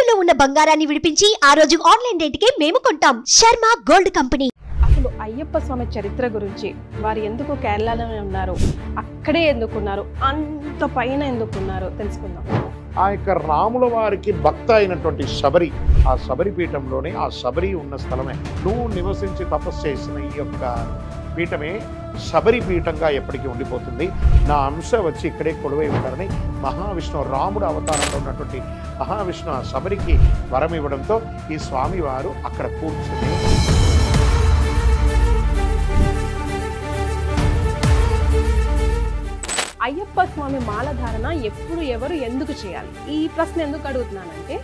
తాకట్టులో ఉన్న బంగారాన్ని విడిపించి ఆ రోజు ఆన్లైన్ రేటుకే మేము కొంటాం. Sharma gold company. అసలు అయ్యప్ప స్వామి చరిత్ర గురించి, వారు ఎందుకు కేరళలోనే ఉన్నారు, అక్కడే ఎందుకున్నారు, అంత పైన ఎందుకున్నారు తెలుసుకుందాం. ఆ యొక్క రాముల వారికి భక్త అయినటువంటి శబరి, ఆ శబరి పీఠంలోనే ఆ శబరి ఉన్న స్థలమే నువ్వు నివసించి తపస్సు చేసిన ఈ యొక్క పీఠమే శబరి పీఠంగా ఎప్పటికీ ఉండిపోతుంది. నా అంశ వచ్చి ఇక్కడే కొలువై ఉంటారని మహావిష్ణువు రాముడు అవతారంలో ఉన్నటువంటి మహావిష్ణువు ఆ శబరికి వరం ఇవ్వడంతో ఈ స్వామివారు అక్కడ కూర్చుని అయ్యప్ప స్వామి మాల ధారణ ఎప్పుడు, ఎవరు, ఎందుకు చేయాలి? ఈ ప్రశ్న ఎందుకు అడుగుతున్నానంటే,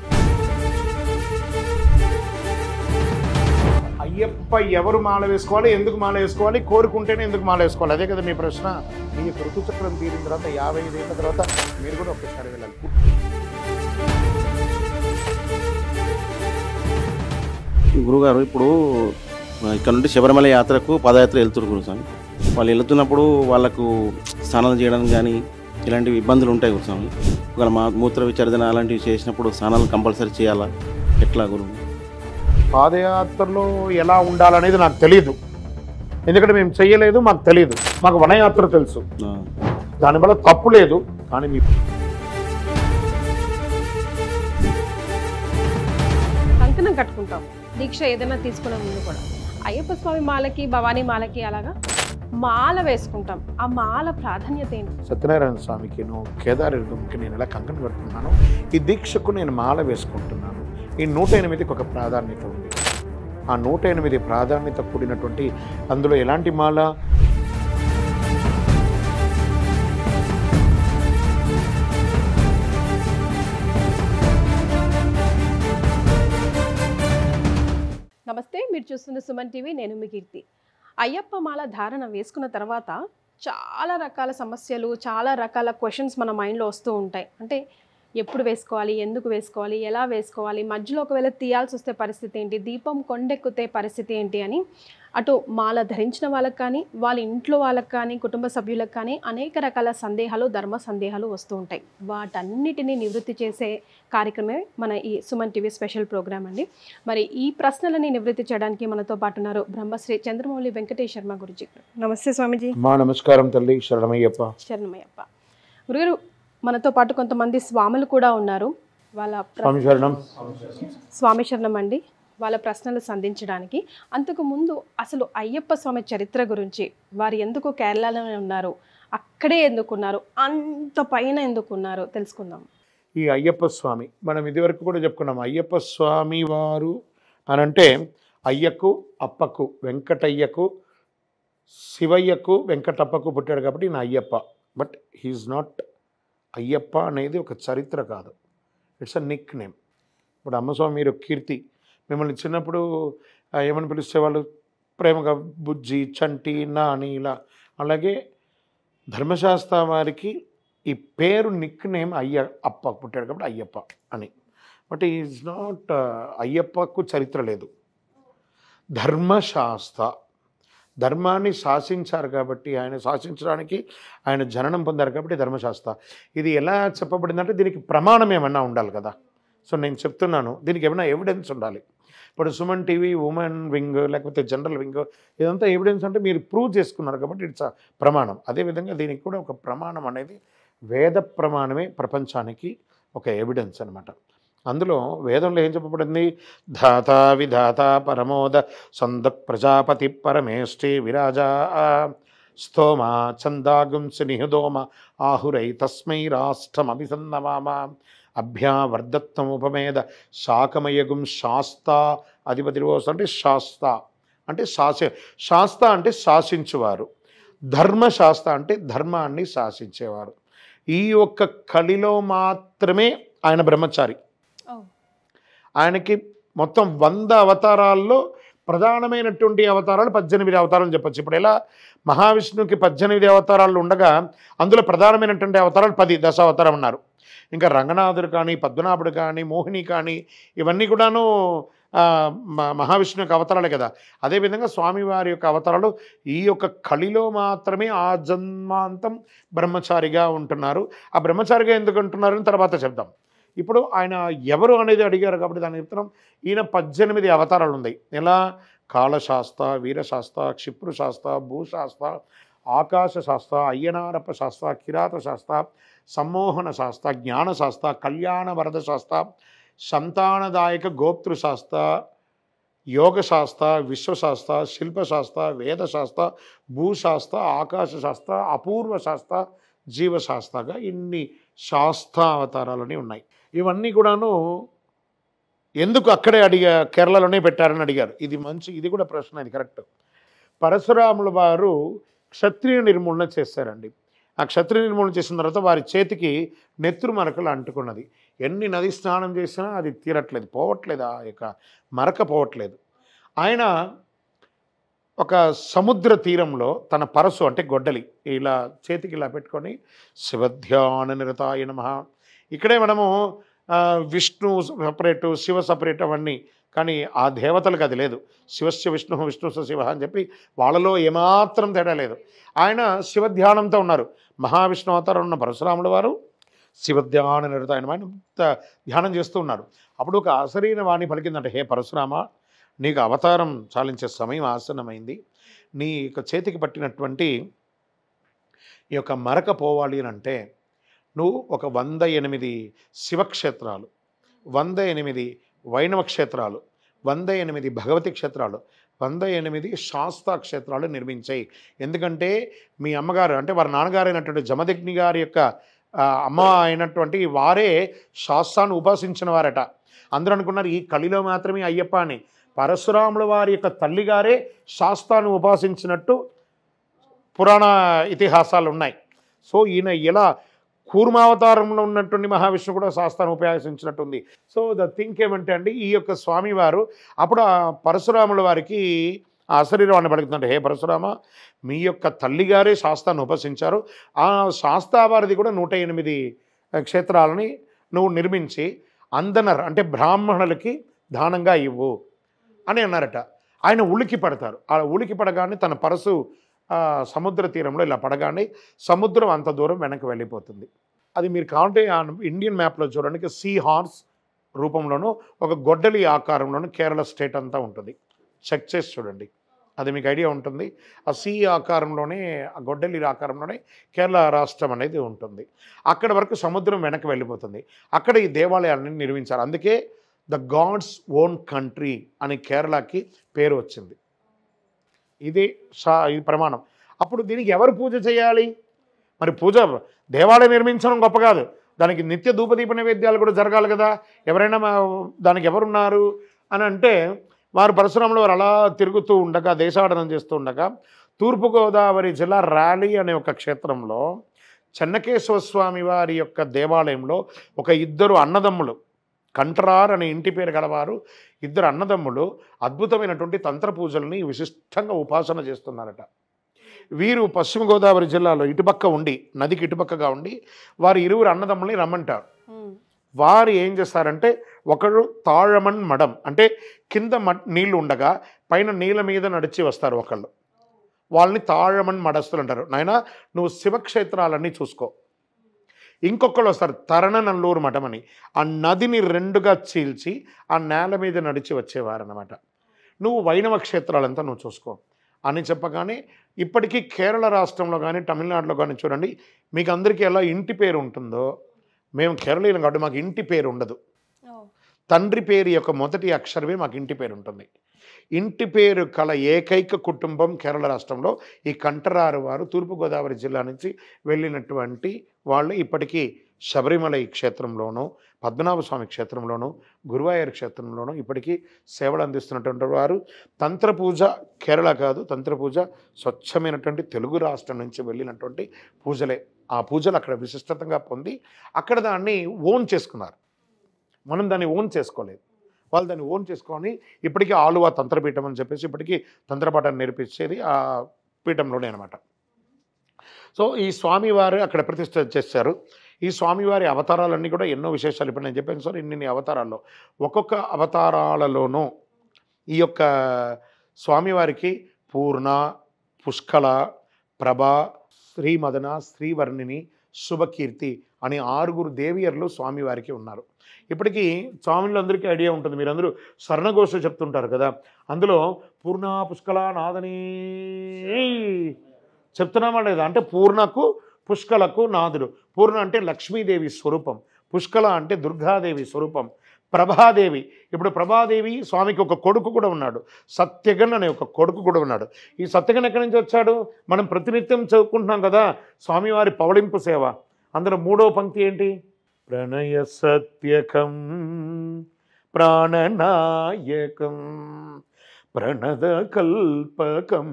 అయ్యప్ప ఎవరు మాల వేసుకోవాలి, ఎందుకు మాల వేసుకోవాలి, కోరుకుంటేనే ఎందుకు మాల వేసుకోవాలి, అదే కదా మీ ప్రశ్న. మీ ఋతుచక్రం తీరిన తర్వాత 55 ఏళ్ళ తర్వాత మీరు కూడా ఒక్కసారి వెళ్ళాలి. గురుగారు ఇప్పుడు ఇక్కడ నుండి శబరిమల యాత్రకు పాదయాత్ర వెళ్తున్నారు గురుస్వామి. వాళ్ళు వెళ్తున్నప్పుడు వాళ్ళకు స్నానాలు చేయడానికి కానీ ఇలాంటివి ఇబ్బందులు ఉంటాయి గురుస్వామి. ఒకవేళ మూత్ర విసర్జన అలాంటివి చేసినప్పుడు స్నానాలు కంపల్సరీ చేయాలా, ఎట్లా గురువు? పాదయాత్రలో ఎలా ఉండాలనేది నాకు తెలియదు, ఎందుకంటే మేము చెయ్యలేదు, మాకు తెలియదు. మాకు వనయాత్ర తెలుసు, దానివల్ల తప్పు లేదు. కానీ మీ కంకణం కట్టుకుంటాం దీక్ష ఏదైనా తీసుకునే ముందు కూడా. అయ్యప్ప స్వామి మాలకి, భవానీ మాలకి అలాగా మాల వేసుకుంటాం. ఆ మాల ప్రాధాన్యత ఏంటి? సత్యనారాయణ స్వామికి, కేదారేశ్వరికి నేను ఎలా కంకణం కట్టుకున్నాను, ఈ దీక్షకు నేను మాల వేసుకుంటున్నాను. ఈ 108కి ఒక ప్రాధాన్యత ఉంది. ఆ 108 ప్రాధాన్యత కూడినటువంటి అందులో ఎలాంటి మాల? నమస్తే, మీరు చూస్తున్న సుమన్ టీవీ, నేను మీ కీర్తి. అయ్యప్ప మాల ధారణ వేసుకున్న తర్వాత చాలా రకాల సమస్యలు, చాలా రకాల క్వశ్చన్స్ మన మైండ్లో వస్తూ ఉంటాయి. అంటే ఎప్పుడు వేసుకోవాలి, ఎందుకు వేసుకోవాలి, ఎలా వేసుకోవాలి, మధ్యలో ఒకవేళ తీయాల్సి వస్తే పరిస్థితి ఏంటి, దీపం కొండెక్కితే పరిస్థితి ఏంటి అని అటు మాల ధరించిన వాళ్ళకి కానీ, వాళ్ళ ఇంట్లో వాళ్ళకి కానీ, కుటుంబ సభ్యులకు కానీ అనేక రకాల సందేహాలు, ధర్మ సందేహాలు వస్తూ ఉంటాయి. వాటన్నిటినీ నివృత్తి చేసే కార్యక్రమే మన ఈ సుమన్ టీవీ స్పెషల్ ప్రోగ్రామ్ అండి. మరి ఈ ప్రశ్నలని నివృత్తి చేయడానికి మనతో పాటు ఉన్నారు బ్రహ్మశ్రీ చంద్రమౌళి వెంకటేష్ శర్మ గురుజీ. నమస్తే స్వామిజీ. మా నమస్కారం తల్లి. శరణమయ్యప్ప. శరణమయ్యప్ప. గురుగారు, మనతో పాటు కొంతమంది స్వాములు కూడా ఉన్నారు. వాళ్ళ స్వామి శరణం అండి. వాళ్ళ ప్రశ్నలు సంధించడానికి అంతకు ముందు అసలు అయ్యప్ప స్వామి చరిత్ర గురించి, వారు ఎందుకు కేరళలోనే ఉన్నారు, అక్కడే ఎందుకున్నారు, అంత పైన ఎందుకున్నారు తెలుసుకుందాం. ఈ అయ్యప్ప స్వామి మనం ఇదివరకు కూడా చెప్పుకున్నాం. అయ్యప్ప స్వామి వారు అనంటే అయ్యకు, అప్పకు, వెంకటయ్యకు, శివయ్యకు, వెంకటప్పకు పుట్టాడు కాబట్టి ఈయన Ayyappa. But he is not Ayyappa అనేది ఒక చరిత్ర కాదు, ఇట్స్ అ నిక్ నేమ్. ఇప్పుడు అమ్మస్వామి మీరు కీర్తి, మిమ్మల్ని చిన్నప్పుడు ఏమని పిలిచేవాళ్ళు? ప్రేమగా బుజ్జి, చంటి, నాని ఇలా. అలాగే ధర్మశాస్త్ర వారికి ఈ పేరు నిక్ నేమ్ అప్ప పుట్టాడు కాబట్టి అయ్యప్ప అని. బట్ ఈజ్ నాట్ అయ్యప్పకు చరిత్ర లేదు. ధర్మశాస్త్ర ధర్మాన్ని శాసించారు కాబట్టి, ఆయన శాసించడానికి ఆయన జననం పొందారు కాబట్టి ధర్మశాస్త్ర. ఇది ఎలా చెప్పబడిందంటే దీనికి ప్రమాణం ఏమన్నా ఉండాలి కదా. సో నేను చెప్తున్నాను, దీనికి ఏమైనా ఎవిడెన్స్ ఉండాలి. ఇప్పుడు సుమన్ టీవీ ఉమెన్ వింగ్ లేకపోతే జనరల్ వింగ్ ఇదంతా ఎవిడెన్స్ అంటే మీరు ప్రూవ్ చేసుకున్నారు కాబట్టి ఇట్స్ ప్రమాణం. అదేవిధంగా దీనికి కూడా ఒక ప్రమాణం అనేది వేద ప్రమాణమే ప్రపంచానికి ఒక ఎవిడెన్స్ అనమాట. అందులో వేదంలో ఏం చెప్పబడింది? ధాత విధాత పరమోద సంద ప్రజాపతి పరమేష్టి విరాజా స్తోమ చందాగుంసి నిహుదోమ ఆహురై తస్మై రాష్ట్రమభిసన్నమామ అభ్యావర్ధత్వముపమేద శాకమయగుం శాస్త అధిపతి రోజు అంటే శాస్త అంటే శాస్త అంటే శాసించువారు, ధర్మశాస్త్ర అంటే ధర్మాన్ని శాసించేవారు. ఈ ఒక్క కలిలో మాత్రమే ఆయన బ్రహ్మచారి. ఆయనకి మొత్తం 100 అవతారాల్లో ప్రధానమైనటువంటి అవతారాలు 18 అవతారాలు చెప్పచ్చు. ఇప్పుడు ఎలా మహావిష్ణువుకి 18 అవతారాలు ఉండగా అందులో ప్రధానమైనటువంటి అవతారాలు 10 దశావతారం ఉన్నారు. ఇంకా రంగనాథుడు కానీ, పద్మనాభుడు కానీ, మోహిని కానీ ఇవన్నీ కూడాను మహావిష్ణు యొక్క అవతారాలే కదా. అదేవిధంగా స్వామివారి యొక్క అవతారాలు ఈ యొక్క కలిలో మాత్రమే ఆ జన్మాంతం బ్రహ్మచారిగా ఉంటున్నారు. ఆ బ్రహ్మచారిగా ఎందుకు ఉంటున్నారని తర్వాత చెప్దాం. ఇప్పుడు ఆయన ఎవరు అనేది అడిగారు కాబట్టి దాని చెప్తున్నాం. ఈయన 18 అవతారాలు ఉన్నాయి. ఎలా? కాళశాస్త, వీరశాస్త, క్షిప్రుశాస్త, భూశాస్త, ఆకాశశాస్త, అయ్యనారప్ప శాస్త, కిరాత శాస్త, సమ్మోహన శాస్త, జ్ఞానశాస్త, కళ్యాణ వరద శాస్త, సంతానదాయక గోప్తృశాస్త, యోగశాస్త, విశ్వశాస్త, శిల్పశాస్త, వేదశాస్త, భూశాస్త, ఆకాశశాస్త్ర, అపూర్వ శాస్త్ర, జీవశాస్త్రగా ఇన్ని శాస్త్రావతారాలని ఉన్నాయి. ఇవన్నీ కూడాను ఎందుకు అక్కడే కేరళలోనే పెట్టారని అడిగారు. ఇది కూడా ప్రశ్న, ఇది కరెక్ట్. పరశురాముల వారు క్షత్రియ నిర్మూలన చేశారండి. ఆ క్షత్రియ నిర్మూలన చేసిన తర్వాత వారి చేతికి నెత్తురు మరకలు అంటుకున్నది. ఎన్ని నది స్నానం చేసినా అది తీరట్లేదు, పోవట్లేదు, ఆ యొక్క మరక పోవట్లేదు. ఆయన ఒక సముద్ర తీరంలో తన పరసు అంటే గొడ్డలి ఇలా చేతికి ఇలా పెట్టుకొని శివధ్యాన నిరతాయ నమః. ఇక్కడే మనము విష్ణు సపరేటు, శివ సపరేట్ అవన్నీ, కానీ ఆ దేవతలకు అది లేదు. శివస్య విష్ణు, విష్ణు శివ అని చెప్పి వాళ్ళలో ఏమాత్రం తేడా లేదు. ఆయన శివధ్యానంతో ఉన్నారు. మహావిష్ణు అవతారం ఉన్న పరశురాముల వారు శివధ్యాన నిరతాయ నమః ధ్యానం చేస్తూ ఉన్నారు. అప్పుడు ఒక అశరీర వాణి పలికిందంటే, హే పరశురామ, నీకు అవతారం చాలించే సమయం ఆసన్నమైంది. నీ యొక్క చేతికి పట్టినటువంటి ఈ యొక్క మరక పోవాలి అని అంటే నువ్వు ఒక 108 శివక్షేత్రాలు, 108 వైణవ క్షేత్రాలు, 108 భగవతి క్షేత్రాలు, 108 శాస్తా క్షేత్రాలు నిర్మించాయి. ఎందుకంటే మీ అమ్మగారు అంటే వారి నాన్నగారు అయినటువంటి జమదగ్ని గారి యొక్క అమ్మ అయినటువంటి వారే శాస్త్రాన్ని ఉపాసించిన వారట. అందరూ అనుకున్నారు ఈ కలిలో మాత్రమే అయ్యప్ప అని. పరశురాముల వారి యొక్క తల్లిగారే శాస్త్రాన్ని ఉపాసించినట్టు పురాణ ఇతిహాసాలు ఉన్నాయి. సో ఈయన ఇలా కూర్మావతారంలో ఉన్నటువంటి మహావిష్ణు కూడా శాస్త్రాన్ని ఉపయోగించినట్టుంది. సో ద థింక్ ఏమంటే అండి, ఈ యొక్క స్వామివారు అప్పుడు ఆ పరశురాముల వారికి ఆ అశరీరాన్ని పలుకుతుంటే, హే పరశురామ, మీ యొక్క తల్లిగారే శాస్త్రాన్ని ఉపసించారు. ఆ శాస్త్రావారిది కూడా 108 క్షేత్రాలని నువ్వు నిర్మించి అందనర్ అంటే బ్రాహ్మణులకి దానంగా ఇవ్వు అని అన్నారట. ఆయన ఉలికి పడతారు. ఆ ఉలికి పడగానే తన పరసు సముద్ర తీరంలో ఇలా పడగానే సముద్రం అంత దూరం వెనక్కి వెళ్ళిపోతుంది. అది మీరు కావాలంటే ఇండియన్ మ్యాప్లో చూడండి, సీ హార్స్ రూపంలోనూ ఒక గొడ్డలి ఆకారంలోనూ కేరళ స్టేట్ అంతా ఉంటుంది. చెక్ చేసి చూడండి, అది మీకు ఐడియా ఉంటుంది. ఆ సీ ఆకారంలోనే, ఆ గొడ్డలి ఆకారంలోనే కేరళ రాష్ట్రం అనేది ఉంటుంది. అక్కడ వరకు సముద్రం వెనక్కి వెళ్ళిపోతుంది. అక్కడ ఈ దేవాలయాన్ని నిర్మించారు. అందుకే ద గాడ్స్ ఓన్ కంట్రీ అని కేరళకి పేరు వచ్చింది. ఇది ప్రమాణం. అప్పుడు దీనికి ఎవరు పూజ చేయాలి? మరి పూజ దేవాలయం నిర్మించడం గొప్ప కాదు, దానికి నిత్య ధూపదీప నైవేద్యాలు కూడా జరగాలి కదా. ఎవరైనా దానికి ఎవరున్నారు అని అంటే వారు పరశురాములు వారు అలా తిరుగుతూ ఉండగా, దేశాటనం చేస్తూ ఉండగా, తూర్పుగోదావరి జిల్లా ర్యాలీ అనే ఒక క్షేత్రంలో చెన్నకేశవ స్వామి వారి యొక్క దేవాలయంలో ఒక 2 అన్నదమ్ములు, కంటరార్ అనే ఇంటి పేరు గలవారు 2 అన్నదమ్ములు అద్భుతమైనటువంటి తంత్ర పూజల్ని విశిష్టంగా ఉపాసన చేస్తున్నారట. వీరు పశ్చిమ గోదావరి జిల్లాలో ఇటుపక్క ఉండి, నదికి ఇటుపక్కగా ఉండి, వారి 2 అన్నదమ్ముల్ని రమ్మంటారు. వారు ఏం చేస్తారంటే, ఒకడు తాళమన్ మడం అంటే కింద నీళ్లు ఉండగా పైన నీళ్ళ మీద నడిచి వస్తారు ఒకళ్ళు, వాళ్ళని తాళమన్ మడస్తులు అంటారు. నాయన నువ్వు శివక్షేత్రాలన్నీ చూసుకో. ఇంకొకళ్ళు వస్తారు తరణనల్లూరు మఠం అని, ఆ నదిని 2గా చీల్చి ఆ నేల మీద నడిచి వచ్చేవారన్నమాట. నువ్వు వైణవ క్షేత్రాలంతా నువ్వు చూసుకో అని చెప్పగానే, ఇప్పటికీ కేరళ రాష్ట్రంలో కానీ తమిళనాడులో కానీ చూడండి, మీకు అందరికీ ఎలా ఇంటి పేరు ఉంటుందో, మేము కేరళీయులం కాబట్టి మాకు ఇంటి పేరు ఉండదు. తండ్రి పేరు యొక్క మొదటి అక్షరమే మాకు ఇంటి పేరు ఉంటుంది. ఇంటి పేరు కల ఏకైక కుటుంబం కేరళ రాష్ట్రంలో ఈ కంటరారు వారు తూర్పుగోదావరి జిల్లా నుంచి వెళ్ళినటువంటి వాళ్ళు ఇప్పటికీ శబరిమల క్షేత్రంలోనూ, పద్మనాభస్వామి క్షేత్రంలోనూ, గురువాయూర్ క్షేత్రంలోనూ ఇప్పటికీ సేవలు అందిస్తున్నటువంటి వారు. తంత్రపూజ కేరళ కాదు, తంత్రపూజ స్వచ్ఛమైనటువంటి తెలుగు రాష్ట్రం నుంచి వెళ్ళినటువంటి పూజలే. ఆ పూజలు అక్కడ విశిష్టంగా పొంది అక్కడ దాన్ని ఓన్ చేసుకున్నారు. మనం దాన్ని ఓన్ చేసుకోలేదు, వాళ్ళు దాన్ని ఓన్ చేసుకొని ఇప్పటికీ ఆలువా తంత్రపీఠం అని చెప్పేసి ఇప్పటికీ తంత్రపాఠాన్ని నేర్పించేది ఆ పీఠంలోనే అనమాట. సో ఈ స్వామివారు అక్కడ ప్రతిష్ఠ చేశారు. ఈ స్వామివారి అవతారాలన్నీ కూడా ఎన్నో విశేషాలు ఇప్పుడు నేను చెప్పాను సార్. ఇన్ని అవతారాల్లో ఒక్కొక్క అవతారాలలోనూ ఈ యొక్క స్వామివారికి పూర్ణ, పుష్కళ, ప్రభ, శ్రీమదన, శ్రీవర్ణిని, శుభకీర్తి అని 6 దేవియర్లు స్వామివారికి ఉన్నారు. ఇప్పటికీ స్వాములందరికీ ఐడియా ఉంటుంది, మీరందరూ స్వర్ణఘోష చెప్తుంటారు కదా, అందులో పూర్ణ పుష్కల నాదని చెప్తున్నామా లేదా? అంటే పూర్ణకు పుష్కలకు నాదుడు. పూర్ణ అంటే లక్ష్మీదేవి స్వరూపం, పుష్కల అంటే దుర్గాదేవి స్వరూపం, ప్రభాదేవి. ఇప్పుడు ప్రభాదేవి స్వామికి ఒక కొడుకు కూడా ఉన్నాడు, సత్యగన్ అనే ఒక కొడుకు కూడా ఉన్నాడు. ఈ సత్యగన్ ఎక్కడి నుంచి వచ్చాడు? మనం ప్రతినిత్యం చదువుకుంటున్నాం కదా స్వామివారి పవళింపు సేవ. అందులో 3వ పంక్తి ఏంటి? ప్రణయ సత్యకం ప్రాణనాయకం ప్రణద కల్పకం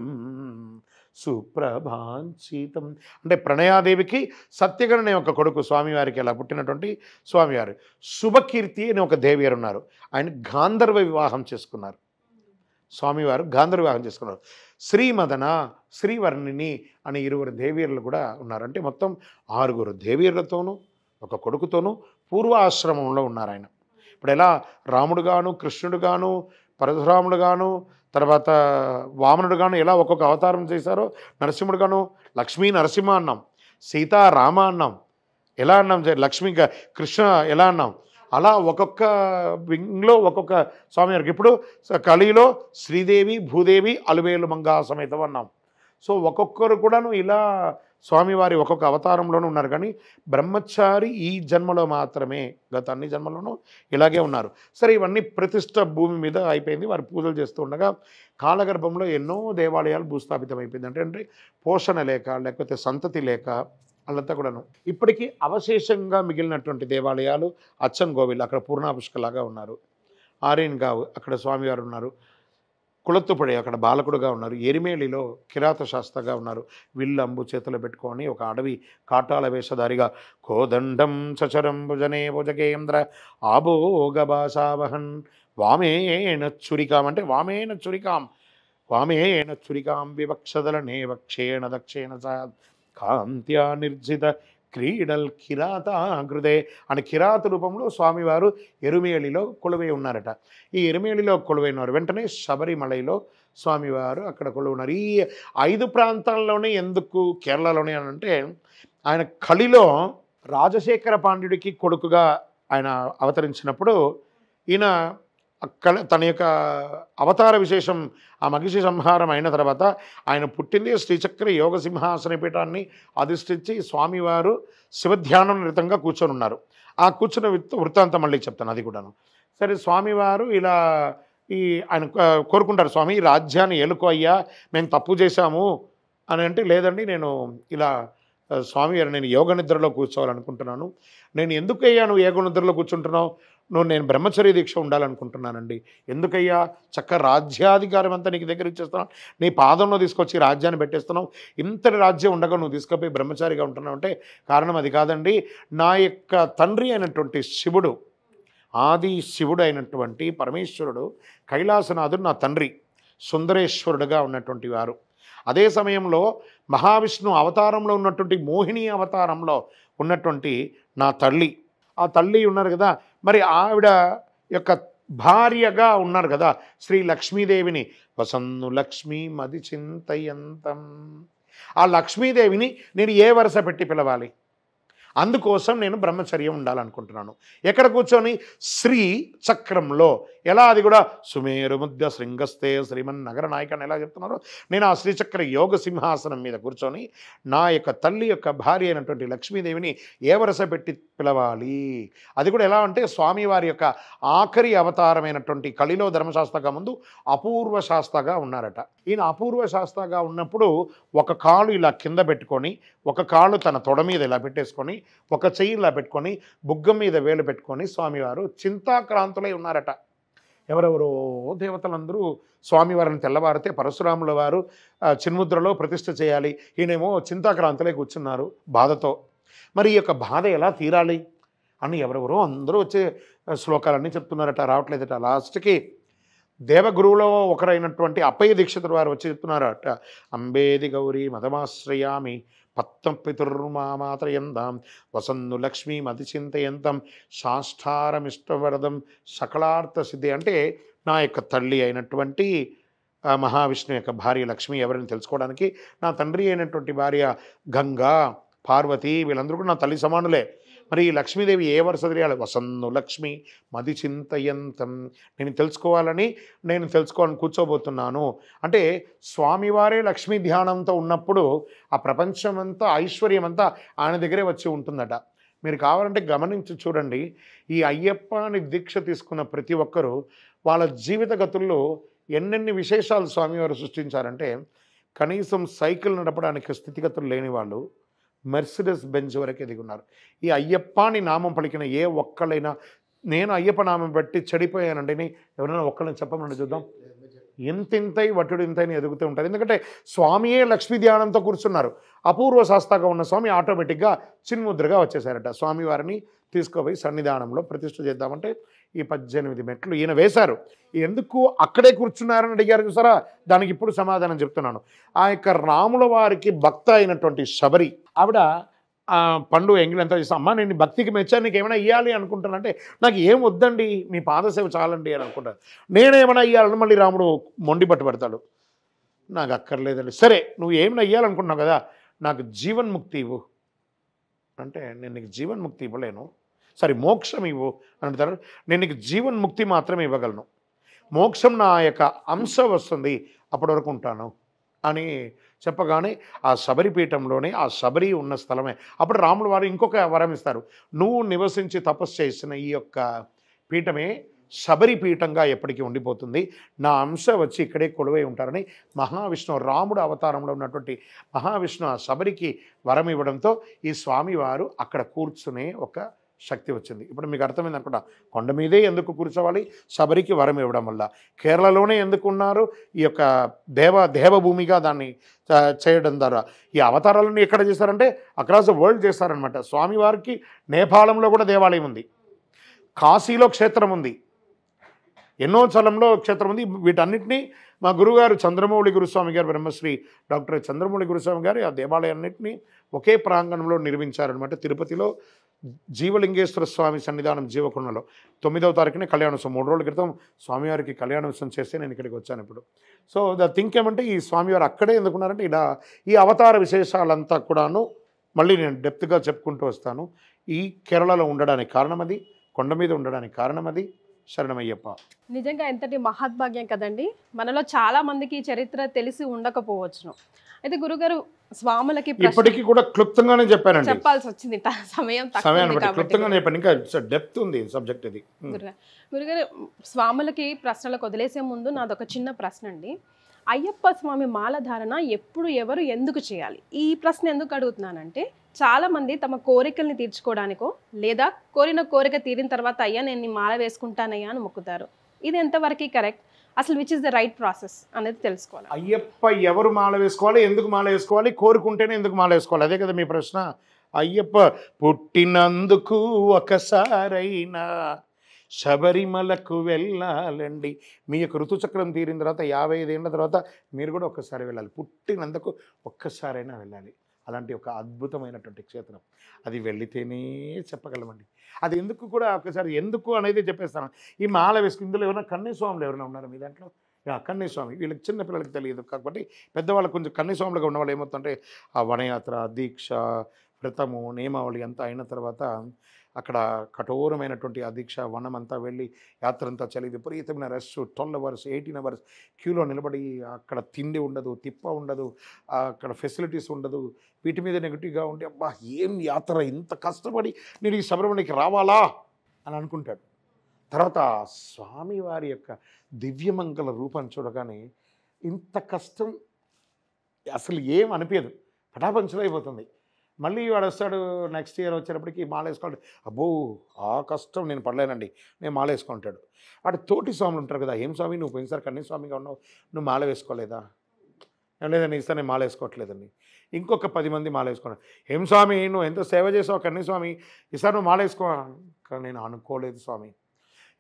సుప్రభాంచితం. అంటే ప్రణయాదేవికి సత్యగన్ అనే ఒక కొడుకు స్వామివారికి అలా పుట్టినటువంటి స్వామివారు. శుభకీర్తి అనే ఒక దేవియరు ఉన్నారు, ఆయన గాంధర్వ వివాహం చేసుకున్నారు. స్వామివారు గాంధర్వ వివాహం చేసుకున్నారు. శ్రీమదన, శ్రీవర్ణిని అనే 2 దేవియర్లు కూడా ఉన్నారు. అంటే మొత్తం 6 దేవియర్లతోనూ ఒక కొడుకుతోనూ పూర్వాశ్రమంలో ఉన్నారు ఆయన. ఇప్పుడు ఎలా రాముడుగాను, కృష్ణుడుగాను, పరశురాముడుగాను, తర్వాత వామనుడుగాను ఎలా ఒక్కొక్క అవతారం చేశారో, నరసింహుడుగాను లక్ష్మీ నరసింహ అన్నాం, సీతారామ అన్నాం, ఎలా అన్నాం, లక్ష్మీ కృష్ణ ఎలా అన్నాం, అలా ఒక్కొక్క వింగ్లో ఒక్కొక్క స్వామివారికి. ఇప్పుడు కలిలో శ్రీదేవి, భూదేవి, అలువేలు మంగా సమేతం అన్నాం. సో ఒక్కొక్కరు కూడాను ఇలా స్వామివారి ఒక్కొక్క అవతారంలోనూ ఉన్నారు. కానీ బ్రహ్మచారి ఈ జన్మలో మాత్రమే, గత అన్ని జన్మలోనూ ఇలాగే ఉన్నారు. సరే, ఇవన్నీ ప్రతిష్ట భూమి మీద అయిపోయింది, వారు పూజలు చేస్తూ ఉండగా కాలగర్భంలో ఎన్నో దేవాలయాలు భూస్థాపితం అయిపోయింది. అంటే పోషణ లేక, లేకపోతే సంతతి లేక వాళ్ళంతా కూడాను. ఇప్పటికీ అవశేషంగా మిగిలినటువంటి దేవాలయాలు అచ్చన్ గోవిల్, అక్కడ పూర్ణాపుష్కలాగా ఉన్నారు. ఆర్యన్గావ్ అక్కడ స్వామివారు ఉన్నారు. కుళత్తుపడి అక్కడ బాలకుడుగా ఉన్నారు. ఎరిమేలిలో కిరాత శాస్త్రగా ఉన్నారు. విల్లంబు చేతులు పెట్టుకొని ఒక అడవి కాటాల వేషధారిగా కోదండం సచరం భుజనే భుజగేంద్ర ఆభోగ భాషావహన్ వామేన చురికాం. అంటే వామేన చురికాం, వామేన చురికాం వివక్షదలనే వక్షేణ దక్షేణ కాంత్యా నిర్జిత క్రీడల్ కిరాత హృదయ అని కిరాత రూపంలో స్వామివారు ఎరుమేలిలో కొలువై ఉన్నారట. ఈ ఎరుమేలిలో కొలువై ఉన్నారు. వెంటనే శబరిమలలో స్వామివారు అక్కడ కొలువై ఉన్నారు. ఈ 5 ప్రాంతాల్లోనే ఎందుకు కేరళలోనే అని అంటే, ఆయన కలిలో రాజశేఖర పాండ్యుడికి కొడుకుగా ఆయన అవతరించినప్పుడు ఈయన అక్కడ తన యొక్క అవతార విశేషం ఆ మగిషి సంహారం అయిన తర్వాత ఆయన పుట్టింది శ్రీచక్ర యోగ సింహాసన పీఠాన్ని అధిష్ఠించి స్వామివారు శివధ్యానం నిరతంగా కూర్చొని ఉన్నారు. ఆ కూర్చున్న వృత్తాంతం మళ్ళీ చెప్తాను అది కూడాను. సరే, స్వామివారు ఇలా ఆయన కోరుకుంటారు, స్వామి రాజ్యాన్ని ఏలుకో అయ్యా, మేము తప్పు చేశాము అని అంటే, లేదండి నేను ఇలా స్వామివారు నేను యోగ నిద్రలో కూర్చోవాలనుకుంటున్నాను. నేను ఎందుకయ్యా నువ్వు యోగ నిద్రలో కూర్చుంటున్నావు? నేను బ్రహ్మచర్య దీక్ష ఉండాలనుకుంటున్నానండి. ఎందుకయ్యా? చక్క రాజ్యాధికారం అంతా నీకు దగ్గర ఇచ్చేస్తున్నావు, నీ పాదంలో తీసుకొచ్చి రాజ్యాన్ని పెట్టేస్తున్నావు, ఇంతటి రాజ్యం ఉండగా నువ్వు తీసుకుపోయి బ్రహ్మచారిగా ఉంటున్నావు అంటే కారణం అది కాదండి. నా యొక్క తండ్రి అయినటువంటి శివుడు, ఆది శివుడు అయినటువంటి పరమేశ్వరుడు కైలాసనాథుడు నా తండ్రి, సుందరేశ్వరుడుగా ఉన్నటువంటి వారు. అదే సమయంలో మహావిష్ణు అవతారంలో ఉన్నటువంటి మోహిని అవతారంలో ఉన్నటువంటి నా తల్లి, ఆ తల్లి ఉన్నారు కదా, మరి ఆవిడ యొక్క భార్యగా ఉన్నారు కదా శ్రీ లక్ష్మీదేవిని. వసన్ను లక్ష్మీ మది చింతయంతం. ఆ లక్ష్మీదేవిని నేను ఏ వరుస పెట్టి పిలవాలి? అందుకోసం నేను బ్రహ్మచర్యం ఉండాలనుకుంటున్నాను. ఎక్కడ కూర్చొని? శ్రీ చక్రంలో. ఎలా? అది కూడా సుమేరు ముద్ద శృంగస్తే శ్రీమన్ నగర నాయకని ఎలా చెప్తున్నారు? నేను ఆ శ్రీచక్ర యోగ సింహాసనం మీద కూర్చొని నా యొక్క తల్లి యొక్క భార్య అయినటువంటి లక్ష్మీదేవిని ఏ వరస పెట్టి పిలవాలి? అది కూడా ఎలా అంటే స్వామివారి యొక్క ఆఖరి అవతారమైనటువంటి కలిలో ధర్మశాస్త్రగా ముందు అపూర్వ శాస్త్రగా ఉన్నారట. ఈయన అపూర్వ శాస్త్రగా ఉన్నప్పుడు ఒక కాలు ఇలా కింద పెట్టుకొని, ఒక కాలు తన తొడ మీద ఇలా పెట్టేసుకొని, ఒక చెయ్యి ఇలా పెట్టుకొని, బుగ్గ మీద వేలు పెట్టుకొని స్వామివారు చింతాక్రాంతులై ఉన్నారట. ఎవరెవరో దేవతలందరూ స్వామివారిని తెల్లవారితే పరశురాముల వారు చిన్ముద్రలో ప్రతిష్ఠ చేయాలి, ఈయనేమో చింతాక్రాంతులై కూర్చున్నారు బాధతో. మరి ఈ యొక్క బాధ ఎలా తీరాలి అని ఎవరెవరో అందరూ వచ్చే శ్లోకాలన్నీ చెప్తున్నారట, రావట్లేదట. లాస్ట్కి దేవగురువులో ఒకరైనటువంటి అప్పయ్య దీక్షితుడు వారు వచ్చి చెప్తున్నారట, అంబేది గౌరీ మదమాశ్రయామి పత్తం పితుర్మామాత్రయందాం వసన్ను లక్ష్మీ మతి చింతయంతం శాష్టారమిష్టవరదం సకలార్థ సిద్ధి. అంటే నా యొక్క తల్లి అయినటువంటి మహావిష్ణు యొక్క భార్య లక్ష్మి ఎవరిని తెలుసుకోవడానికి నా తండ్రి అయినటువంటి భార్య గంగా, పార్వతి వీళ్ళందరూ కూడా నా తల్లి సమానులే. మరి ఈ లక్ష్మీదేవి ఏ వరుస తెలియాలి? వసన్ను లక్ష్మి మది చింతయంతం. నేను తెలుసుకోవాలని కూర్చోబోతున్నాను అంటే స్వామివారే లక్ష్మీ ధ్యానంతో ఉన్నప్పుడు ఆ ప్రపంచమంతా ఐశ్వర్యమంతా ఆయన దగ్గరే వచ్చి ఉంటుందట. మీరు కావాలంటే గమనించి చూడండి. ఈ అయ్యప్పని దీక్ష తీసుకున్న ప్రతి ఒక్కరూ వాళ్ళ జీవిత గతుల్లో ఎన్నెన్ని విశేషాలు స్వామివారు సృష్టించారంటే, కనీసం సైకిల్ నడపడానికి స్థితిగతులు లేని వాళ్ళు మెర్సిడెస్ బెంజ్ వరకు ఎదిగున్నారు. ఈ అయ్యప్పని నామం పలికిన ఏ ఒక్కళ్ళైనా, నేను అయ్యప్ప నామం బట్టి చెడిపోయానండి ఎవరైనా ఒక్కళ్ళని చెప్పమని చూద్దాం. ఇంతింతై వటుడు ఇంతైనా ఎదుగుతూ ఉంటుంది. ఎందుకంటే స్వామియే లక్ష్మీ ధ్యానంతో కూర్చున్నారు. అపూర్వ శాస్త్రగా ఉన్న స్వామి ఆటోమేటిక్గా చిన్ముద్రగా వచ్చేసారట. స్వామివారిని తీసుకుపోయి సన్నిధానంలో ప్రతిష్ఠ చేద్దామంటే ఈ 18 మెట్లు ఈయన వేశారు. ఎందుకు అక్కడే కూర్చున్నారని అడిగారు చూసారా, దానికి ఇప్పుడు సమాధానం చెప్తున్నాను. ఆ యొక్క రాముల వారికి భక్త అయినటువంటి శబరి ఆవిడ పండు ఎంగిలంతా చేస్తాం, అమ్మ నేను భక్తికి మెచ్చాను, నీకు ఏమైనా ఇవ్వాలి అనుకుంటానంటే, నాకు ఏం వద్దండి మీ పాదసేవ చాలండి అని అనుకుంటాను. నేనేమైనా ఇవ్వాలని మళ్ళీ రాముడు మొండి పట్టుబడతాడు. నాకు అక్కర్లేదండి. సరే నువ్వు ఏమైనా ఇవ్వాలనుకుంటున్నావు కదా, నాకు జీవన్ముక్తి ఇవ్వు అంటే, నేను నీకు జీవన్ముక్తి ఇవ్వలేను, సరే మోక్షం ఇవ్వు అని అంటారు. నేను నీకు జీవన్ముక్తి మాత్రమే ఇవ్వగలను, మోక్షం నా యొక్క అంశ వస్తుంది, అప్పటి వరకు ఉంటాను అని చెప్పగానే ఆ శబరిపీఠంలోనే ఆ శబరి ఉన్న స్థలమే. అప్పుడు రాముల వారు ఇంకొక వరం ఇస్తారు, నువ్వు నివసించి తపస్సు చేసిన ఈ యొక్క పీఠమే శబరి పీఠంగా ఎప్పటికీ ఉండిపోతుంది, నా అంశ వచ్చి ఇక్కడే కొలువై ఉంటారని మహావిష్ణువు రాముడు అవతారంలో ఉన్నటువంటి మహావిష్ణువు ఆ శబరికి వరం ఇవ్వడంతో ఈ స్వామివారు అక్కడ కూర్చునే ఒక శక్తి వచ్చింది. ఇప్పుడు మీకు అర్థమైంది అనుకుంటా, కొండ మీదే ఎందుకు కూర్చోవాలి, శబరికి వరం ఇవ్వడం వల్ల. కేరళలోనే ఎందుకు ఉన్నారు, ఈ యొక్క దేవభూమిగా దాన్ని చేయడం ద్వారా. ఈ అవతారాలను ఎక్కడ చేశారంటే అక్రాస్ ద వరల్డ్ చేశారనమాట. స్వామివారికి నేపాళంలో కూడా దేవాలయం ఉంది, కాశీలో క్షేత్రం ఉంది, ఎన్నో చలంలో క్షేత్రం ఉంది. వీటన్నిటినీ మా గురుగారు చంద్రమౌళి గురుస్వామి గారు, బ్రహ్మశ్రీ డాక్టర్ చంద్రమౌళి గురుస్వామి గారు ఆ దేవాలయాన్నింటినీ ఒకే ప్రాంగణంలో నిర్మించారనమాట. తిరుపతిలో జీవలింగేశ్వర స్వామి సన్నిధానం జీవకుండలో 9వ తారీఖునే కళ్యాణోత్సవం. 3 రోజుల క్రితం స్వామివారికి కళ్యాణోత్సవం చేస్తే నేను ఇక్కడికి వచ్చాను ఇప్పుడు. సో ద థింక్ ఏమంటే ఈ స్వామివారు అక్కడే ఎందుకున్నారంటే, ఇలా ఈ అవతార విశేషాలంతా కూడాను మళ్ళీ నేను డెప్త్గా చెప్పుకుంటూ వస్తాను. ఈ కేరళలో ఉండడానికి కారణం అది, కొండ మీద ఉండడానికి కారణం అది. శరణమయ్యప్ప. నిజంగా ఎంతటి మహద్భాగ్యం కదండి. మనలో చాలా మందికి ఈ చరిత్ర తెలిసి ఉండకపోవచ్చును. అయితే గురుగారు స్వాములకి ఇప్పటికీ కూడా క్లుప్తంగానే చెప్పానండి, చెప్పాల్సి వచ్చింది సమయం క్లుప్తంగానే చెప్పాను, ఇంకా డెప్త్ ఉంది సబ్జెక్ట్ ఇది. గురుగారు స్వాములకి ప్రశ్నలకు వదిలేసే ముందు నాదొక చిన్న ప్రశ్న అండి. అయ్యప్ప స్వామి మాల ధారణ ఎప్పుడు ఎవరు ఎందుకు చేయాలి? ఈ ప్రశ్న ఎందుకు అడుగుతున్నానంటే, చాలామంది తమ కోరికల్ని తీర్చుకోవడానికో లేదా కోరిన కోరిక తీరిన తర్వాత అయ్యా నేను మాల వేసుకుంటానయ్యా అని మొక్కుతారు. ఇది ఎంతవరకు కరెక్ట్? అసలు which is the right process అనేది తెలుసుకోవాలి. అయ్యప్ప ఎవరు మాల వేసుకోవాలి, ఎందుకు మాల వేసుకోవాలి, కోరుకుంటేనే ఎందుకు మాల వేసుకోవాలి, అదే కదా మీ ప్రశ్న. అయ్యప్ప పుట్టినందుకు ఒకసారైనా శబరిమలకు వెళ్ళాలండి. మీ యొక్క ఋతుచక్రం తీరిన తర్వాత 55 ఏళ్ళ తర్వాత మీరు కూడా ఒక్కసారి వెళ్ళాలి, పుట్టినందుకు ఒక్కసారైనా వెళ్ళాలి. అలాంటి ఒక అద్భుతమైనటువంటి క్షేత్రం, అది వెళితేనే చెప్పగలమండి. అది ఎందుకు కూడా ఒకసారి ఎందుకు అనేది చెప్పేస్తాను. ఈ మాల వేసుకు ఇందులో ఎవరైనా కన్యస్వాములు ఎవరైనా ఉన్నారు మీ దాంట్లో? కన్యస్వామి వీళ్ళకి చిన్నపిల్లలకి తెలియదు కాబట్టి పెద్దవాళ్ళకి కొంచెం కన్యస్వాములుగా ఉన్న వాళ్ళు ఏమవుతుంటే ఆ వనయాత్ర, దీక్ష, వ్రతము, నియమావళి అంతా అయిన తర్వాత అక్కడ కఠోరమైనటువంటి ఆ దీక్ష వనం అంతా వెళ్ళి యాత్ర అంతా చలి విపరీతమైన రష్, 12 అవర్స్ 18 అవర్స్ క్యూలో నిలబడి, అక్కడ తిండి ఉండదు, తిప్ప ఉండదు, అక్కడ ఫెసిలిటీస్ ఉండదు, వీటి మీద నెగిటివ్గా ఉండి అబ్బా ఏం యాత్ర, ఇంత కష్టపడి నేను ఈ శబరిమలకి రావాలా అని అనుకుంటాడు. తర్వాత స్వామివారి యొక్క దివ్యమంగళ రూపాన్ని చూడగానే ఇంత కష్టం అసలు ఏం అనిపించదు, పటాపంచలు అయిపోతుంది. మళ్ళీ వాడు వస్తాడు నెక్స్ట్ ఇయర్ వచ్చేటప్పటికి మాల వేసుకోవాలి, అబ్బో ఆ కష్టం నేను పడలేనండి, నేను మాల వేసుకుంటాడు. వాడు తోటి స్వాములు ఉంటారు కదా, ఏం స్వామి నువ్వు పోయినసారి కన్యస్వామిగా ఉన్నావు, నువ్వు మాల వేసుకోలేదా? లేదండి ఈసారి నేను మాల వేసుకోవట్లేదండి. ఇంకొక 10 మంది మాల వేసుకున్నాను. ఏం స్వామి నువ్వు ఎంతో సేవ చేసావు కన్యస్వామి, ఈసారి నువ్వు మాల వేసుకో. నేను అనుకోలేదు స్వామి.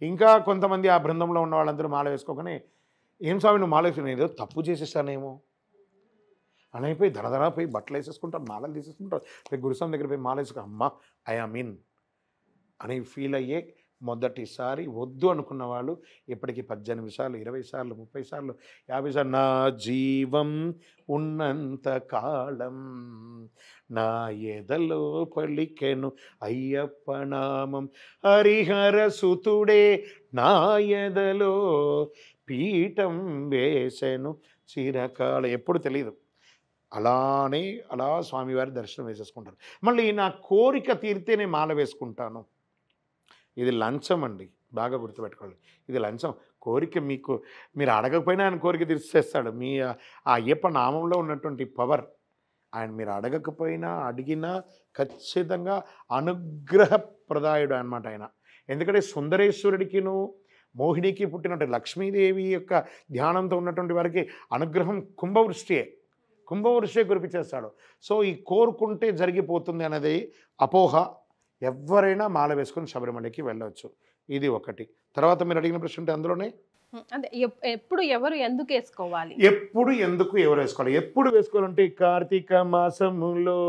ఇంకా కొంతమంది ఆ బృందంలో ఉన్న వాళ్ళందరూ మాల వేసుకోగానే, ఏం స్వామి నువ్వు మాల వేసుకుని ఏదో తప్పు చేసేసానేమో అని అయిపోయి దరదరా పోయి బట్టలు వేసేసుకుంటారు, మాలలు తీసేసుకుంటారు. గురుస్వామి దగ్గర పోయి మాల వేసుకో, అమ్మ ఐ ఆమ్ ఇన్ అని ఫీల్ అయ్యే మొదటిసారి వద్దు అనుకున్న వాళ్ళు ఇప్పటికి 18 సార్లు, 20 సార్లు, 30 సార్లు, 50 సార్లు నా జీవం ఉన్నంత కాలం నా ఎదలో పలికెను అయ్యప్ప నామం హరిహర సుతుడే నా ఎదలో పీఠం వేసెను చిరకాలం. ఎప్పుడు తెలియదు, అలానే అలా స్వామివారి దర్శనం వేసేసుకుంటారు. మళ్ళీ నా కోరిక తీరితేనే మాల వేసుకుంటాను. ఇది లంచం అండి, బాగా గుర్తుపెట్టుకోవాలి. ఇది లంచం. కోరిక మీరు అడగకపోయినా ఆయన కోరిక తీర్చేస్తాడు. మీ ఆ అయ్యప్ప నామంలో ఉన్నటువంటి పవర్, ఆయన మీరు అడగకపోయినా అడిగినా ఖచ్చితంగా అనుగ్రహప్రదాయుడు అన్నమాట ఆయన. ఎందుకంటే సుందరేశ్వరుడికిను మోహినికి పుట్టినట్టు లక్ష్మీదేవి యొక్క ధ్యానంతో ఉన్నటువంటి వారికి అనుగ్రహం కుంభవృష్టియే కురిపించేస్తాడు. సో ఈ కోరుకుంటే జరిగిపోతుంది అనేది అపోహ. ఎవరైనా మాల వేసుకొని శబరిమలకి వెళ్ళవచ్చు. ఇది ఒకటి. తర్వాత మీరు అడిగిన ప్రశ్న ఉంటే అందులోనే అంటే ఎప్పుడు ఎవరు ఎందుకు వేసుకోవాలి, ఎవరు వేసుకోవాలి, ఎప్పుడు వేసుకోవాలంటే కార్తీక మాసములో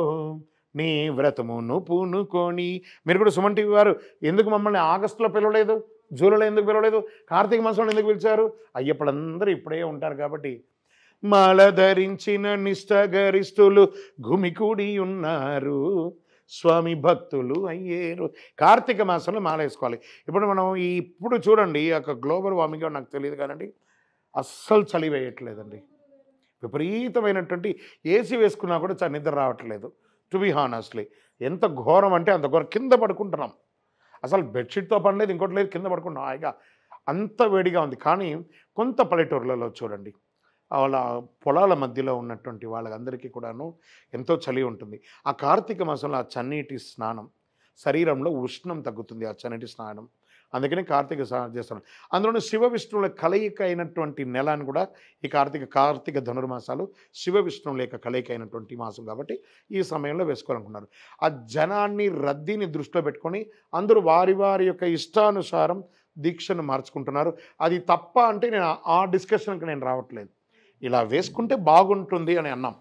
నీ వ్రతమును పూనుకొని. మీరు కూడా సుమన్ టీవీ వారు ఎందుకు మమ్మల్ని ఆగస్టులో పిలవలేదు, జూలైలో ఎందుకు పిలవలేదు, కార్తీక మాసంలో ఎందుకు పిలిచారు? అయ్యప్పలందరూ ఇప్పుడే ఉంటారు కాబట్టి. మాల ధరించిన నిష్టగరిస్తులు గుమికూడి ఉన్నారు, స్వామి భక్తులు అయ్యేరు. కార్తీక మాసంలో మాల వేసుకోవాలి. ఇప్పుడు మనం ఇప్పుడు చూడండి, ఒక గ్లోబల్ వార్మింగ్ నాకు తెలియదు కానండి, అస్సలు చలి వేయట్లేదండి. విపరీతమైనటువంటి ఏసీ వేసుకున్నా కూడా నిద్ర రావట్లేదు. టు బి హానెస్ట్లీ ఎంత ఘోరం అంటే అంత ఘోరం. కింద పడుకుంటున్నాం, అసలు బెడ్షీట్తో పని లేదు, ఇంకోటి లేదు, కింద పడుకుంటున్నాం హాయిగా. అంత వేడిగా ఉంది. కానీ కొంత పల్లెటూర్లలో చూడండి, వాళ్ళ పొలాల మధ్యలో ఉన్నటువంటి వాళ్ళందరికీ కూడాను ఎంతో చలి ఉంటుంది. ఆ కార్తీక మాసంలో ఆ చన్నీటి స్నానం, శరీరంలో ఉష్ణం తగ్గుతుంది ఆ చన్నీటి స్నానం. అందుకని కార్తీక స్నానం చేస్తాను. అందులోనే శివ విష్ణువుల కలయిక అయినటువంటి నెల అని కూడా ఈ కార్తీక ధనుర్మాసాలు శివ విష్ణువుల యొక్క కలయిక అయినటువంటి మాసం కాబట్టి ఈ సమయంలో వేసుకోవాలనుకున్నారు. ఆ జనాన్ని రద్దీని దృష్టిలో పెట్టుకొని అందరూ వారి వారి యొక్క ఇష్టానుసారం దీక్షను మార్చుకుంటున్నారు. అది తప్ప అంటే నేను ఆ డిస్కషన్కి నేను రావట్లేదు. ఇలా వేసుకుంటే బాగుంటుంది అని అన్నాం.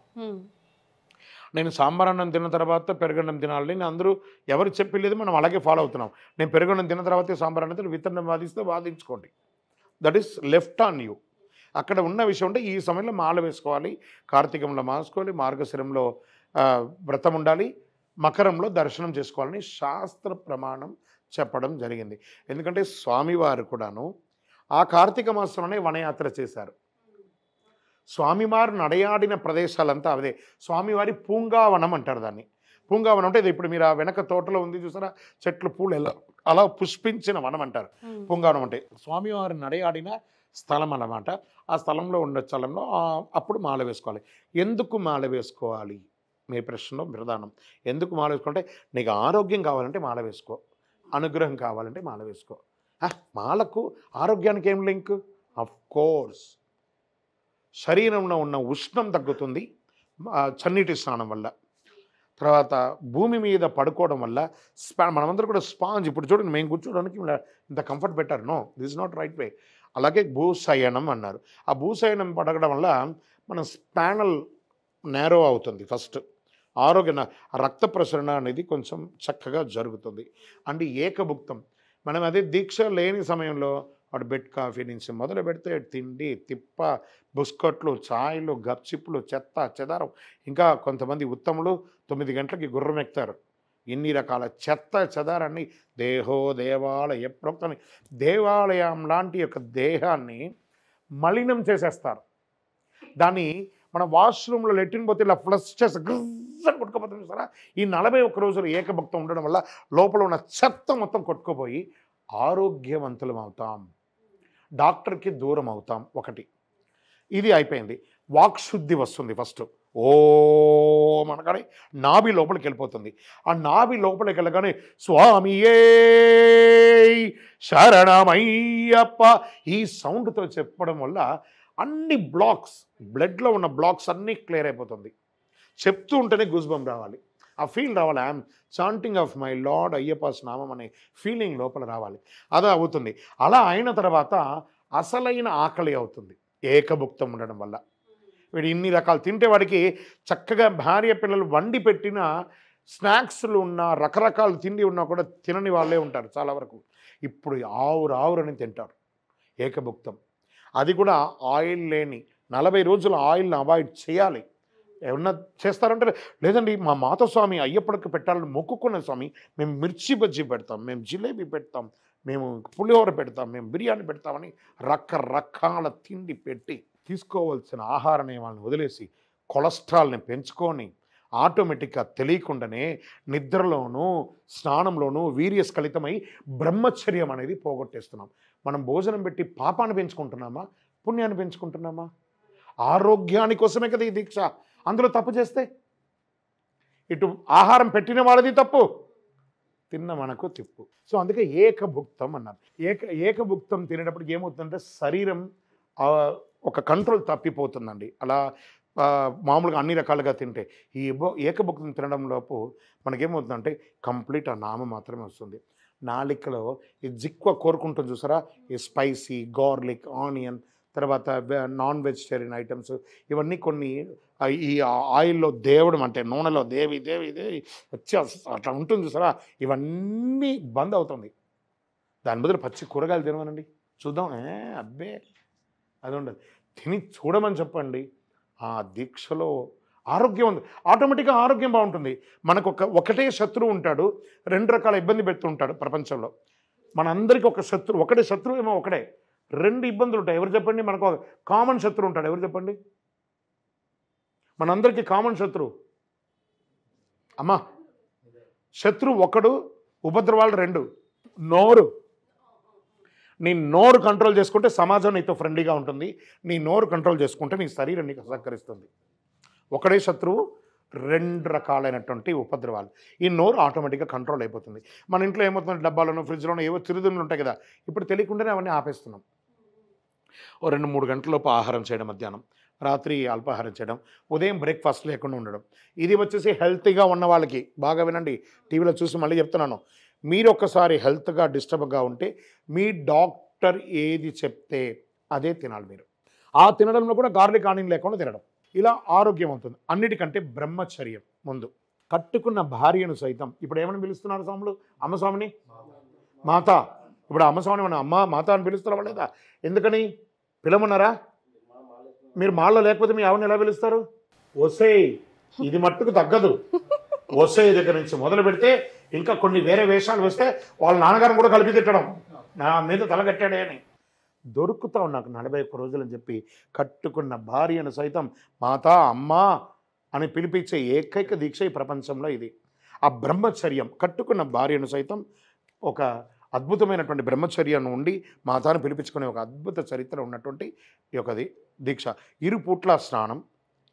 నేను సాంబారన్నం తిన్న తర్వాత పెరుగన్నం తినాలని అందరూ ఎవరు చెప్పలేదు, మనం అలాగే ఫాలో అవుతున్నాం. నేను పెరుగన్నం తిన్న తర్వాత సాంబారన్నం తిని విత్తనం వాదిస్తే వాదించుకోండి, that is left on you. అక్కడ ఉన్న విషయం అంటే ఈ సమయంలో మాల వేసుకోవాలి, కార్తీకంలో మాసుకోవాలి, మార్గశిరంలో వ్రతం ఉండాలి, మకరంలో దర్శనం చేసుకోవాలని శాస్త్ర ప్రమాణం చెప్పడం జరిగింది. ఎందుకంటే స్వామివారు కూడాను ఆ కార్తీక మాసంలోనే వనయాత్ర చేశారు. స్వామివారు నడయాడిన ప్రదేశాలంతా అదే. స్వామివారి పూంగావనం అంటారు దాన్ని. పూంగావనం అంటే ఇప్పుడు మీరు ఆ వెనక తోటలో ఉంది చూసారా, చెట్లు పూలు అలా పుష్పించిన వనం అంటారు పూంగావనం అంటే. స్వామివారు నడయాడిన స్థలం అన్నమాట. ఆ స్థలంలో ఉన్న స్థలంలో అప్పుడు మాల వేసుకోవాలి. ఎందుకు మాల వేసుకోవాలి మీ ప్రశ్నలో ప్రధానం. ఎందుకు మాల వేసుకోవాలంటే నీకు ఆరోగ్యం కావాలంటే మాల వేసుకో, అనుగ్రహం కావాలంటే మాల వేసుకో. మాలకు ఆరోగ్యానికి ఏం లింక్? ఆఫ్ కోర్స్ శరీరంలో ఉన్న ఉష్ణం తగ్గుతుంది చన్నీటి స్నానం వల్ల. తర్వాత భూమి మీద పడుకోవడం వల్ల మనమందరూ కూడా స్పాంజ్. ఇప్పుడు చూడండి, మేము కూర్చోడానికి ఇంత కంఫర్ట్ పెట్టారు. No, this is not right way. అలాగే భూశయనం అన్నారు. ఆ భూశయనం పడగడం వల్ల మన స్పానల్ నేరో అవుతుంది. ఫస్ట్ ఆరోగ్య రక్త ప్రసరణ అనేది కొంచెం చక్కగా జరుగుతుంది. అంటే ఏకభుక్తం. మనం అదే దీక్ష లేని సమయంలో వాడు బెడ్ కాఫీ నుంచి మొదలు పెడితే తిండి తిప్ప, బిస్కెట్లు, ఛాయ్లు, గప్చిప్పులు, చెత్త చెదారం, ఇంకా కొంతమంది ఉత్తములు 9 గంటలకి గుర్రం ఎక్కుతారు. ఇన్ని రకాల చెత్త చెదారాన్ని దేహో దేవాలయ ప్రోక్తని దేవాలయం లాంటి యొక్క దేహాన్ని మలినం చేసేస్తారు. దాన్ని మన వాష్రూమ్లో లెట్రిన్ పోతే ఇలా ఫ్లష్ చేసి గజ్జని కొట్టుకోపోతుంది సారా. ఈ 41 రోజులు ఏకభక్తం ఉండడం వల్ల లోపల ఉన్న చెత్త మొత్తం కొట్టుకుపోయి ఆరోగ్యవంతులం అవుతాం, డాక్టర్కి దూరం అవుతాం. ఒకటి ఇది అయిపోయింది. వాక్శుద్ధి వస్తుంది. ఫస్ట్ ఓం అనగానే నాభి లోపలికి వెళ్ళిపోతుంది. ఆ నాభి లోపలికి వెళ్ళగానే స్వామియే శరణమయ్యప్ప ఈ సౌండ్తో చెప్పడం వల్ల అన్ని బ్లాక్స్, బ్లడ్లో ఉన్న బ్లాక్స్ అన్నీ క్లియర్ అయిపోతుంది. చెప్తూ ఉంటేనే గూస్బంప్ రావాలి, ఆ ఫీల్ రావాలి. I'm chanting of my lord Ayyappa's నామం అనే ఫీలింగ్ లోపల రావాలి. అదే అవుతుంది. అలా అయిన తర్వాత అసలైన ఆకలి అవుతుంది ఏకభుక్తం ఉండడం వల్ల. వీడు ఇన్ని రకాలు తింటే వాడికి చక్కగా భార్య పిల్లలు వండి పెట్టిన స్నాక్స్లు ఉన్నా, రకరకాల తిండి ఉన్నా కూడా తినని వాళ్ళే ఉంటారు చాలా వరకు. ఇప్పుడు ఆవురని తింటారు ఏకభుక్తం. అది కూడా ఆయిల్ లేని 40 రోజులు ఆయిల్ని అవాయిడ్ చేయాలి. ఏమన్నా చేస్తారంటే లేదండి మా మాతస్వామి అయ్యప్పటికి పెట్టాలని మొక్కుకున్న స్వామి, మేము మిర్చి బజ్జీ పెడతాం, మేము జిలేబీ పెడతాం, మేము పులిహోర పెడతాం, మేము బిర్యానీ పెడతామని రకరకాల తిండి పెట్టి తీసుకోవాల్సిన ఆహార నియమాలను వదిలేసి కొలెస్ట్రాల్ని పెంచుకొని ఆటోమేటిక్గా తెలియకుండానే నిద్రలోనూ స్నానంలోనూ వీర్యస్ఖలితమై బ్రహ్మచర్యం అనేది పోగొట్టేస్తున్నాం. మనం భోజనం పెట్టి పాపాన్ని పెంచుకుంటున్నామా, పుణ్యాన్ని పెంచుకుంటున్నామా? ఆరోగ్యాని కోసమే కదా ఈ దీక్ష. అందులో తప్పు చేస్తే ఇటు ఆహారం పెట్టిన వాళ్ళది తప్పు, తిన్న మనకు తిప్పు. సో అందుకే ఏకభుక్తం అన్నారు. ఏకభుక్తం తినేటప్పటికి ఏమవుతుందంటే శరీరం ఒక కంట్రోల్ తప్పిపోతుందండి. అలా మామూలుగా అన్ని రకాలుగా తింటే ఈ ఏకభుక్తం తినడంలోపు మనకేమవుతుందంటే కంప్లీట్ ఆ నామం మాత్రమే వస్తుంది. నాలికలో ఈ జిక్వ కోరుకుంటుంది చూసారా, ఈ స్పైసీ, గార్లిక్, ఆనియన్, తర్వాత నాన్ వెజిటేరియన్ ఐటమ్స్, ఇవన్నీ కొన్ని ఈ ఆయిల్లో దేవుడు అంటే నూనెలో దేవి దేవి దేవి వచ్చి అట్లా ఉంటుంది చూసారా, ఇవన్నీ బంద్ అవుతుంది. దాని బదులు పచ్చి కూరగాయలు తినమనండి, చూద్దాం. అబ్బే అది ఉండదు, తిని చూడమని చెప్పండి. ఆ దీక్షలో ఆరోగ్యం ఉంది, ఆటోమేటిక్గా ఆరోగ్యం బాగుంటుంది. మనకు ఒకటే శత్రువు ఉంటాడు, 2 రకాల ఇబ్బంది పెడుతుంటాడు ప్రపంచంలో. మనందరికీ ఒకటే శత్రువు ఏమో ఒకడే, 2 ఇబ్బందులు ఉంటాయి. ఎవరు చెప్పండి? మనకు కామన్ శత్రువు ఉంటాడు, ఎవరు చెప్పండి? మనందరికీ కామన్ శత్రువు అమ్మా, శత్రువు ఒకడు, ఉపద్రవాలు 2. నోరు. నీ నోరు కంట్రోల్ చేసుకుంటే సమాజం నీతో ఫ్రెండ్లీగా ఉంటుంది. నీ నోరు కంట్రోల్ చేసుకుంటే నీ శరీరం నీకు సహకరిస్తుంది. ఒకడే శత్రువు, 2 రకాలైనటువంటి ఉపద్రవాలు. ఈ నోరు ఆటోమేటిక్గా కంట్రోల్ అయిపోతుంది. మన ఇంట్లో ఏమవుతుంది, డబ్బాలోనో ఫ్రిడ్జ్లోనో ఏవో చిరుదిండ్లు ఉంటాయి కదా, ఇప్పుడు తెలియకుండానే అవన్నీ ఆపేస్తున్నాం. ఓ 2-3 గంటలలోపు ఆహారం చేయడం, మధ్యాహ్నం, రాత్రి అల్పాహారం చేయడం, ఉదయం బ్రేక్ఫాస్ట్ లేకుండా ఉండడం. ఇది వచ్చేసి హెల్తీగా ఉన్న వాళ్ళకి. బాగా వినండి, టీవీలో చూసి మళ్ళీ చెప్తున్నాను, మీరు ఒక్కసారి హెల్త్గా డిస్టర్బ్గా ఉంటే మీ డాక్టర్ ఏది చెప్తే అదే తినాలి మీరు. ఆ తినడంలో కూడా గార్లిక్ ఆనియన్ లేకుండా తినడం, ఇలా ఆరోగ్యం అవుతుంది. అన్నిటికంటే బ్రహ్మచర్యం ముందు. కట్టుకున్న భార్యను సైతం ఇప్పుడు ఏమని పిలుస్తున్నారు స్వాములు? అమ్మస్వామిని మాత. ఇప్పుడు అమ్మస్వామిని మన అమ్మ మాత అని పిలుస్తున్నారు లేదా? ఎందుకని పిలవన్నారా? మీరు మాల్లో లేకపోతే మీ ఆవిడని ఎలా పిలుస్తారు? ఒసేయ్, ఇది మట్టుకు తగ్గదు. ఒసేయ్ దగ్గర నుంచి మొదలు పెడితే ఇంకా కొన్ని వేరే వేషాలు వస్తే వాళ్ళ నాన్నగారిని కూడా కలిపి తిట్టడం, నా మీద తలగట్టాడే అని. దొరుకుతావు నాకు 41 రోజులని చెప్పి కట్టుకున్న భార్యను సైతం మాత, అమ్మ అని పిలిపించే ఏకైక దీక్ష ఈ ప్రపంచంలో ఇది. ఆ బ్రహ్మచర్యం, కట్టుకున్న భార్యను సైతం ఒక అద్భుతమైనటువంటి బ్రహ్మచర్యం ఉండి మాతాను పిలిపించుకునే ఒక అద్భుత చరిత్ర ఉన్నటువంటి ఈ యొక్క దీక్ష. 2 పూట్ల స్నానం,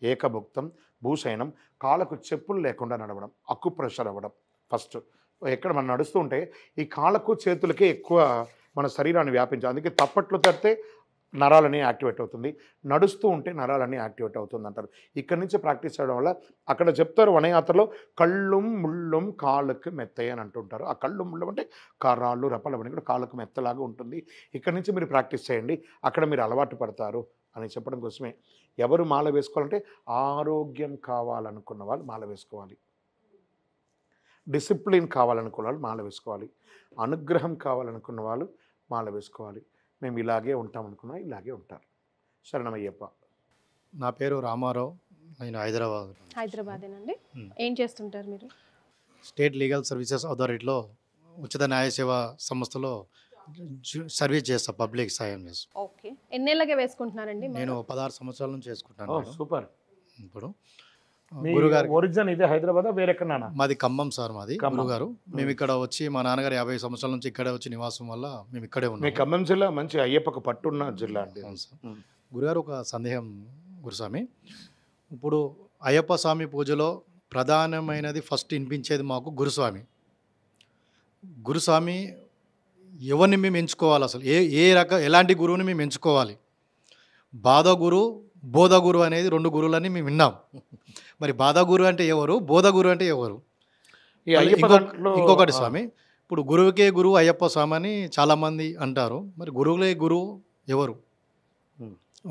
ఏకభుక్తం, భూశయనం, కాళ్ళకు చెప్పులు లేకుండా నడవడం, అక్కుప్రెషర్ అవ్వడం. ఫస్ట్ ఎక్కడ మనం నడుస్తూ ఉంటే ఈ కాళ్ళకు చేతులకే ఎక్కువ మన శరీరాన్ని వ్యాపించాలి. అందుకే తప్పట్లు తడితే నరాలని యాక్టివేట్ అవుతుంది, నడుస్తూ ఉంటే నరాలని యాక్టివేట్ అవుతుంది అంటారు. ఇక్కడి నుంచి ప్రాక్టీస్ చేయడం వల్ల అక్కడ చెప్తారు వనయాత్రలో కళ్ళుం ముళ్ళుం కాళ్ళకు మెత్తయ్య అని అంటుంటారు. ఆ కళ్ళు ముళ్ళం అంటే కర్రాళ్ళు రప్పలవన్నీ కూడా కాళ్ళకు మెత్తలాగా ఉంటుంది. ఇక్కడి నుంచి మీరు ప్రాక్టీస్ చేయండి, అక్కడ మీరు అలవాటు పడతారు అని చెప్పడం కోసమే. ఎవరు మాల వేసుకోవాలంటే ఆరోగ్యం కావాలనుకున్న వాళ్ళు మాల వేసుకోవాలి, డిసిప్లిన్ కావాలనుకున్న వాళ్ళు మాల వేసుకోవాలి, అనుగ్రహం కావాలనుకున్న వాళ్ళు మాల వేసుకోవాలి. మేము ఇలాగే ఉంటాం అనుకున్నా ఇలాగే ఉంటారు. శరణమయ్యప్ప. నా పేరు రామారావు, నేను హైదరాబాదేనండి. ఏం చేస్తుంటారు మీరు? స్టేట్ లీగల్ సర్వీసెస్ అథారిటీలో ఉచిత న్యాయ సేవా సంస్థలో సర్వీస్ చేస్తా, పబ్లిక్ సాయం చేస్తా. ఓకే, ఎన్నేళ్ళగా వేసుకుంటున్నారండి? నేను 16 సంవత్సరాల నుంచి చేసుకుంటాను. సూపర్. ఇప్పుడు గురుగారు ఒరిజినల్ ఇదే హైదరాబాద్, వేరెక్కడనా? మాది ఖమ్మం సార్, మాది గురుగారు. మేము ఇక్కడ వచ్చి మా నాన్నగారు 50 సంవత్సరాల నుంచి ఇక్కడే వచ్చి నివాసం వల్ల మేము ఇక్కడే ఉన్నాం. మీ ఖమ్మం జిల్లా మంచి అయ్యప్పకు పట్టున్న జిల్లా అండి. గురుగారు, ఒక సందేహం గురుస్వామి. ఇప్పుడు అయ్యప్ప స్వామి పూజలో ప్రధానమైనది ఫస్ట్ వినిపించేది మాకు గురుస్వామి. గురుస్వామి ఎవరిని మేము ఎంచుకోవాలి? అసలు ఎలాంటి గురువుని మేము ఎంచుకోవాలి? బాధగురు, బోధగురు అనేది 2 గురువులని మేము విన్నాం. మరి బాధగురు అంటే ఎవరు, బోధగురు అంటే ఎవరు? ఇంకొకటి స్వామి, ఇప్పుడు గురువుకే గురువు అయ్యప్ప స్వామి అని చాలామంది అంటారు. మరి గురువులే గురువు ఎవరు?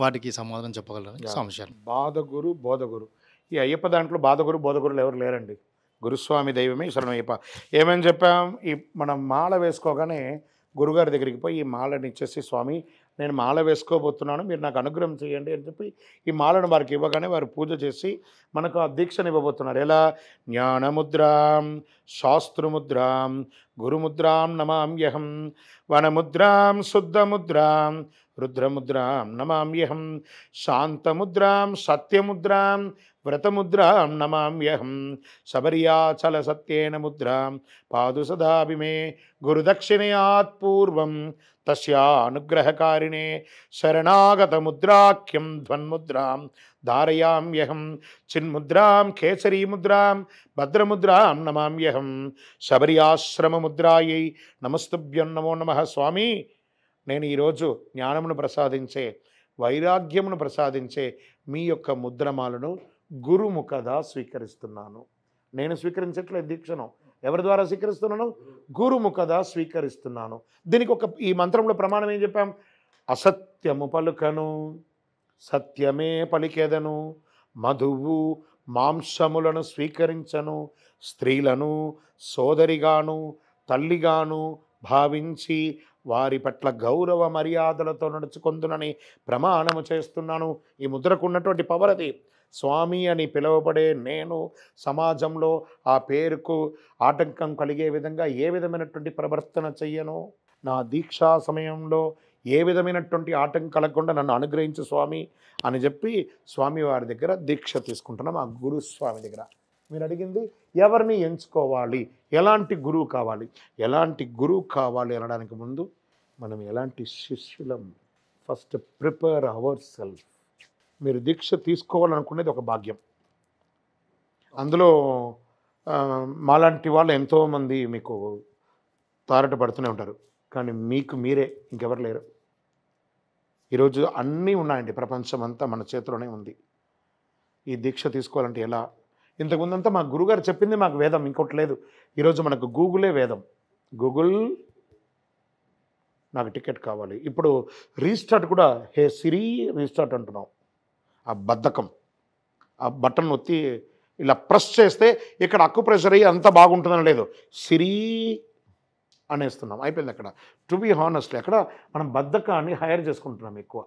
వాటికి సమాధానం చెప్పగలరు సంశయం. బాధగురు, బోధగురు. ఈ అయ్యప్ప దాంట్లో బాధగురు, బోధగురులు ఎవరు లేరండి. గురుస్వామి దైవమే శరణమయ్యప్ప. ఏమని చెప్పాం? ఈ మనం మాల వేసుకోగానే గురుగారి దగ్గరికి పోయి ఈ మాలని ఇచ్చేసి, స్వామి నేను మాల వేసుకోబోతున్నాను, మీరు నాకు అనుగ్రహం చేయండి అని చెప్పి ఈ మాలను వారికి ఇవ్వగానే వారు పూజ చేసి మనకు ఆ దీక్షను ఇవ్వబోతున్నారు. ఎలా? జ్ఞానముద్రాం, శాస్త్రముద్రాం, గురుముద్రాం నమామ్యహం, వనముద్రాం, శుద్ధముద్రాం, రుద్రముద్రాం నమామ్యహం, శాంతముద్రాం, సత్యముద్రాం, వ్రతముద్రాం నమామ్యహం, శబర్యాచల సత్యేన ముద్రాం పాదు సదాభిమే, గురుదక్షిణయాత్ పూర్వం తస్యానుగ్రహకారిణే, శరణాగతముద్రాఖ్యం ధ్వన్ముద్రాం ధారయామ్యహం, చిన్ముద్రాం, కేసరీముద్రాం, భద్రముద్రాం నమామ్యహం, శబర్యాశ్రమముద్రాయై నమస్తుభ్యం నమో నమః. స్వామి నేను ఈరోజు జ్ఞానమును ప్రసాదించే, వైరాగ్యమును ప్రసాదించే మీ యొక్క ముద్రమాలను గురుముఖదా స్వీకరిస్తున్నాను. నేను స్వీకరించట్లేదు దీక్షను, ఎవరి ద్వారా స్వీకరిస్తున్నాను? గురుముఖదా స్వీకరిస్తున్నాను. దీనికి ఈ మంత్రంలో ప్రమాణం ఏం చెప్పాం? అసత్యము పలుకను, సత్యమే పలికెదను, మధువు మాంసములను స్వీకరించను, స్త్రీలను సోదరిగాను తల్లిగాను భావించి వారి పట్ల గౌరవ మర్యాదలతో నడుచుకొందునని ప్రమాణము చేస్తున్నాను. ఈ ముద్రకు ఉన్నటువంటి పవర్ అది. స్వామి అని పిలువబడే నేను సమాజంలో ఆ పేరుకు ఆటంకం కలిగే విధంగా ఏ విధమైనటువంటి ప్రవర్తన చెయ్యను. నా దీక్షా సమయంలో ఏ విధమైనటువంటి ఆటంకం కలగకుండా నన్ను అనుగ్రహించు స్వామి అని చెప్పి స్వామి వారి దగ్గర దీక్ష తీసుకుంటున్నాం. ఆ గురుస్వామి దగ్గర మీరు అడిగింది ఎవరిని ఎంచుకోవాలి, ఎలాంటి గురువు కావాలి, ఎలాంటి గురువు కావాలి అనడానికి ముందు మనం ఎలాంటి శిష్యులం, ఫస్ట్ ప్రిపేర్ అవర్ సెల్ఫ్. మీరు దీక్ష తీసుకోవాలనుకునేది ఒక భాగ్యం. అందులో మాలాంటి వాళ్ళు ఎంతోమంది మీకు తారట పడుతూనే ఉంటారు, కానీ మీకు మీరే, ఇంకెవరు లేరు. ఈరోజు అన్నీ ఉన్నాయండి, ప్రపంచం అంతా మన చేతిలోనే ఉంది. ఈ దీక్ష తీసుకోవాలంటే ఎలా? ఇంతకుముందంతా మా గురుగారు చెప్పింది మాకు వేదం, ఇంకోటి లేదు. ఈరోజు మనకు గూగులే వేదం. గూగుల్ నాకు టికెట్ కావాలి, ఇప్పుడు రీస్టార్ట్ కూడా హే సిరి రీస్టార్ట్ అంటున్నాం. ఆ బద్ధకం, ఆ బటన్ ఒత్తి ఇలా ప్రెస్ చేస్తే ఇక్కడ అక్యుప్రెషర్ అయ్యి అంత బాగుంటుందని లేదు, సిరి అనేస్తున్నాం, అయిపోయింది అక్కడ. టు బీ హానెస్ట్లీ అక్కడ మనం బద్ధకాన్ని హైర్ చేసుకుంటున్నాం ఎక్కువ.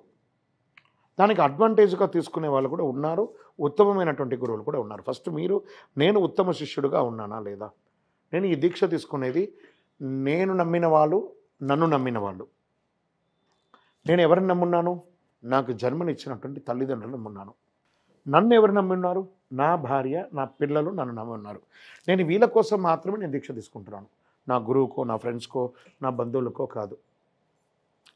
దానికి అడ్వాంటేజ్గా తీసుకునే వాళ్ళు కూడా ఉన్నారు, ఉత్తమమైనటువంటి గురువులు కూడా ఉన్నారు. ఫస్ట్ మీరు, నేను ఉత్తమ శిష్యుడిగా ఉన్నానా లేదా? నేను ఈ దీక్ష తీసుకునేది నేను నమ్మిన వాళ్ళు, నన్ను నమ్మిన వాళ్ళు. నేను ఎవరిని నమ్మున్నాను? నాకు జన్మనిచ్చినటువంటి తల్లిదండ్రులు నమ్మున్నాను. నన్ను ఎవరు నమ్మున్నారు? నా భార్య, నా పిల్లలు నన్ను నమ్మున్నారు. నేను వీళ్ళ కోసం మాత్రమే నేను దీక్ష తీసుకుంటున్నాను, నా గురువుకో, నా ఫ్రెండ్స్కో, నా బంధువులకో కాదు.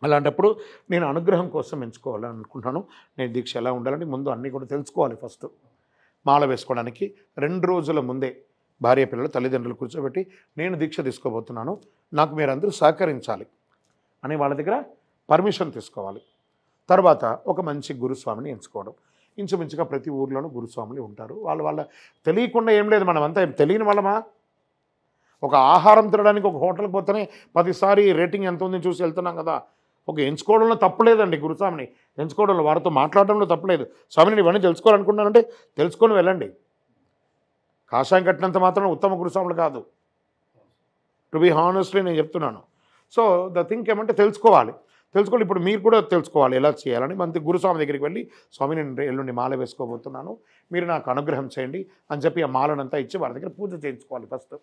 అలాంటప్పుడు నేను అనుగ్రహం కోసం ఎంచుకోవాలని అనుకుంటాను. నేను దీక్ష ఎలా ఉండాలని ముందు అన్నీ కూడా తెలుసుకోవాలి. ఫస్ట్ మాల వేసుకోవడానికి 2 రోజుల ముందే భార్య, పిల్లలు, తల్లిదండ్రులు కూర్చోబెట్టి నేను దీక్ష తీసుకోబోతున్నాను, నాకు మీరందరూ సహకరించాలి అని వాళ్ళ దగ్గర పర్మిషన్ తీసుకోవాలి. తర్వాత ఒక మంచి గురుస్వామిని ఎంచుకోవడం. ఇంచుమించుగా ప్రతి ఊర్లోనూ గురుస్వాములు ఉంటారు. వాళ్ళ తెలియకుండా ఏం లేదు, మనమంతా ఏం తెలియని వాళ్ళమా? ఒక ఆహారం తినడానికి ఒక హోటల్కి పోతేనే 10 సారి రేటింగ్ ఎంత ఉందని చూసి వెళ్తున్నాం కదా. ఒక ఎంచుకోవడంలో తప్పలేదండి, గురుస్వామిని ఎంచుకోవడంలో, వారితో మాట్లాడడంలో తప్పలేదు. స్వామిని ఇవన్నీ తెలుసుకోవాలనుకుంటున్నానంటే తెలుసుకొని వెళ్ళండి. కాషాయం కట్టినంత మాత్రం ఉత్తమ గురుస్వాములు కాదు. టు బీ హానెస్ట్లీ నేను చెప్తున్నాను. సో ద థింక్ ఏమంటే తెలుసుకోవాలి. ఇప్పుడు మీరు కూడా తెలుసుకోవాలి ఎలా చేయాలని. మంచి గురుస్వామి దగ్గరికి వెళ్ళి, స్వామి నేను ఎల్లుండి మాల వేసుకోబోతున్నాను, మీరు నాకు అనుగ్రహం చేయండి అని చెప్పి ఆ మాలనంతా ఇచ్చి వారి దగ్గర పూజ చేయించుకోవాలి ఫస్ట్.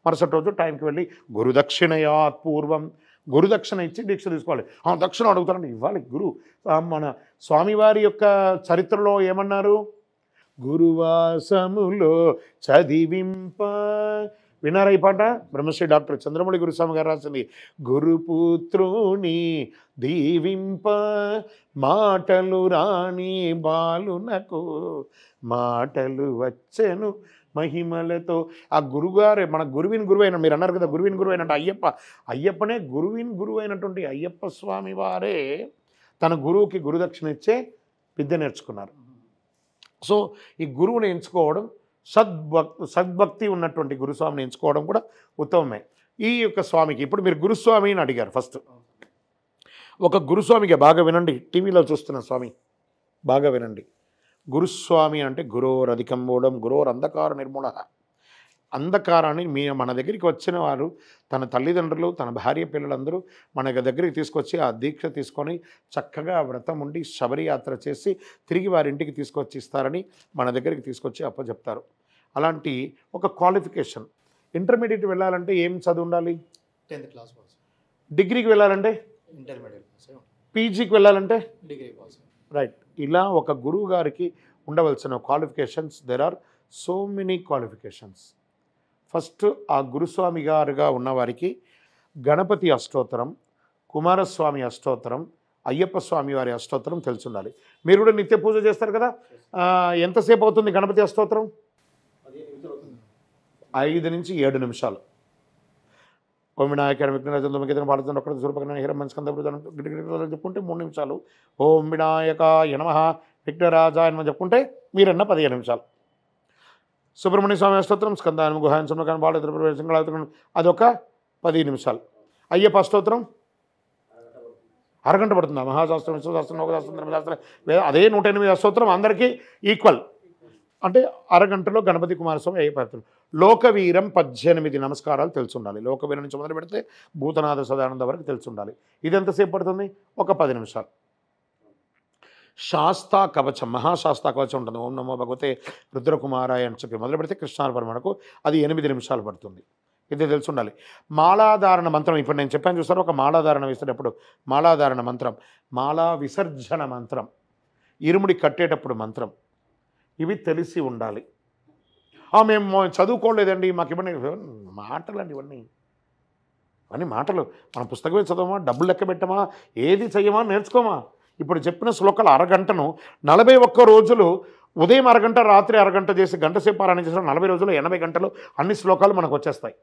మరుసటి రోజు టైంకి వెళ్ళి గురుదక్షిణయాత్ పూర్వం, గురుదక్షిణ ఇచ్చి దీక్ష తీసుకోవాలి. దక్షిణ అడుగుతారంటే ఇవ్వాలి. మన స్వామివారి యొక్క చరిత్రలో ఏమన్నారు? గురువాసములో చదివింప, విన్నారా ఈ పాట? బ్రహ్మశ్రీ డాక్టర్ చంద్రమౌళి గురుస్వామి గారు రాసింది. గురుపుత్రుని దీవింప మాటలు రాణి బాలునకు మాటలు వచ్చెను మహిమలతో. ఆ గురుగారే మన గురువిని గురువైన, మీరు అన్నారు కదా గురువిని గురువైన అయ్యప్పనే గురువిని గురువైనటువంటి అయ్యప్ప స్వామి వారే తన గురువుకి గురుదక్షిణ ఇచ్చే విద్య నేర్చుకున్నారు. సో ఈ గురువుని ఎంచుకోవడం, సద్భక్తి ఉన్నటువంటి గురుస్వామిని ఎంచుకోవడం కూడా ఉత్తమమే. ఈ యొక్క స్వామికి ఇప్పుడు మీరు గురుస్వామి అని అడిగారు. ఫస్ట్ ఒక గురుస్వామికి బాగా వినండి, టీవీలో చూస్తున్న స్వామి బాగా వినండి. గురుస్వామి అంటే గురోరధికం మూఢం గురోర్ అంధకార నిర్మూల. అంధకారాన్ని మన దగ్గరికి వచ్చిన వారు తన తల్లిదండ్రులు తన భార్య పిల్లలందరూ మన దగ్గరికి తీసుకొచ్చి ఆ దీక్ష తీసుకొని చక్కగా వ్రతం ఉండి శబరియాత్ర చేసి తిరిగి వారి ఇంటికి తీసుకొచ్చి ఇస్తారని మన దగ్గరికి తీసుకొచ్చి అప్పచెప్తారు. అలాంటి ఒక క్వాలిఫికేషన్. ఇంటర్మీడియట్ వెళ్ళాలంటే ఏం చదువు ఉండాలి? 10th class pass. డిగ్రీకి వెళ్ళాలంటే ఇంటర్మీడియట్ పాస్. పీజీకి వెళ్ళాలంటే డిగ్రీ పాస్. రైట్. ఇలా ఒక గురువు గారికి ఉండవలసిన qualifications, there are so many qualifications. First ఆ గురుస్వామి గారుగా ఉన్నవారికి గణపతి అష్టోత్తరం, కుమారస్వామి అష్టోత్తరం, అయ్యప్ప స్వామి వారి అష్టోత్తరం తెలిసి ఉండాలి. మీరు కూడా నిత్య పూజ చేస్తారు కదా, ఎంతసేపు అవుతుంది గణపతి అష్టోత్తరం? 5 నుంచి 7 నిమిషాలు. ఓం వినాయక విఘ్నరాజంతో పాడుతున్న ఒక్కడ సూర్పకరణ హిరమ్మ చెప్పుకుంటే 3 నిమిషాలు. ఓం వినాయకాయ నమః విఘ్నరాజాయ నమః చెప్పుకుంటే మీరన్న 15 నిమిషాలు. సుబ్రహ్మణ్య స్వామి అష్టోత్తరం స్కందానం గుహాయం సుమకాన్ని పాడు అదొక 10 నిమిషాలు. అయ్యప్ప అష్టోత్తరం అరగంట పడుతుంది. మహాశాస్త్రం, విశ్వశాస్త్రం, లోకశాస్త్రం, ధర్మశాస్త్రం, అదే 108 అష్టోత్తరం అందరికీ ఈక్వల్. అంటే అరగంటలో గణపతి కుమారస్వామి అయ్యప్ప. లోకవీరం 18 నమస్కారాలు తెలిసి ఉండాలి. లోకవీరం నుంచి మొదలు పెడితే భూతనాథ సదానంద వరకు తెలిసి ఉండాలి. ఇది ఎంతసేపు పడుతుంది? ఒక 10 నిమిషాలు. శాస్తా కవచం, మహాశాస్తా కవచం ఉంటుంది. ఓం నమో భగవతే రుద్రకుమారాయ అని చెప్పి మొదలు పెడితే కృష్ణార్పణకు అది 8 నిమిషాలు పడుతుంది. ఇది తెలిసి ఉండాలి. మాలాధారణ మంత్రం, ఇప్పుడు నేను చెప్పాను చూస్తారు, ఒక మాలాధారణ వేసేటప్పుడు మాలాధారణ మంత్రం, మాలా విసర్జన మంత్రం, ఇరుముడి కట్టేటప్పుడు మంత్రం, ఇవి తెలిసి ఉండాలి. మేము చదువుకోలేదండి మాకు ఇవన్నీ మాటలండి, ఇవన్నీ మాటలు. మనం పుస్తకమే చదవమా, డబ్బులు లెక్క పెట్టమా, ఏది చెయ్యమా, నేర్చుకోమా. ఇప్పుడు చెప్పిన శ్లోకాలు అరగంటను 41 రోజులు, ఉదయం అరగంట రాత్రి అరగంట చేసి గంట సేపు పారాయణ చేసిన 40 రోజులు 80 గంటలు అన్ని శ్లోకాలు మనకు వచ్చేస్తాయి.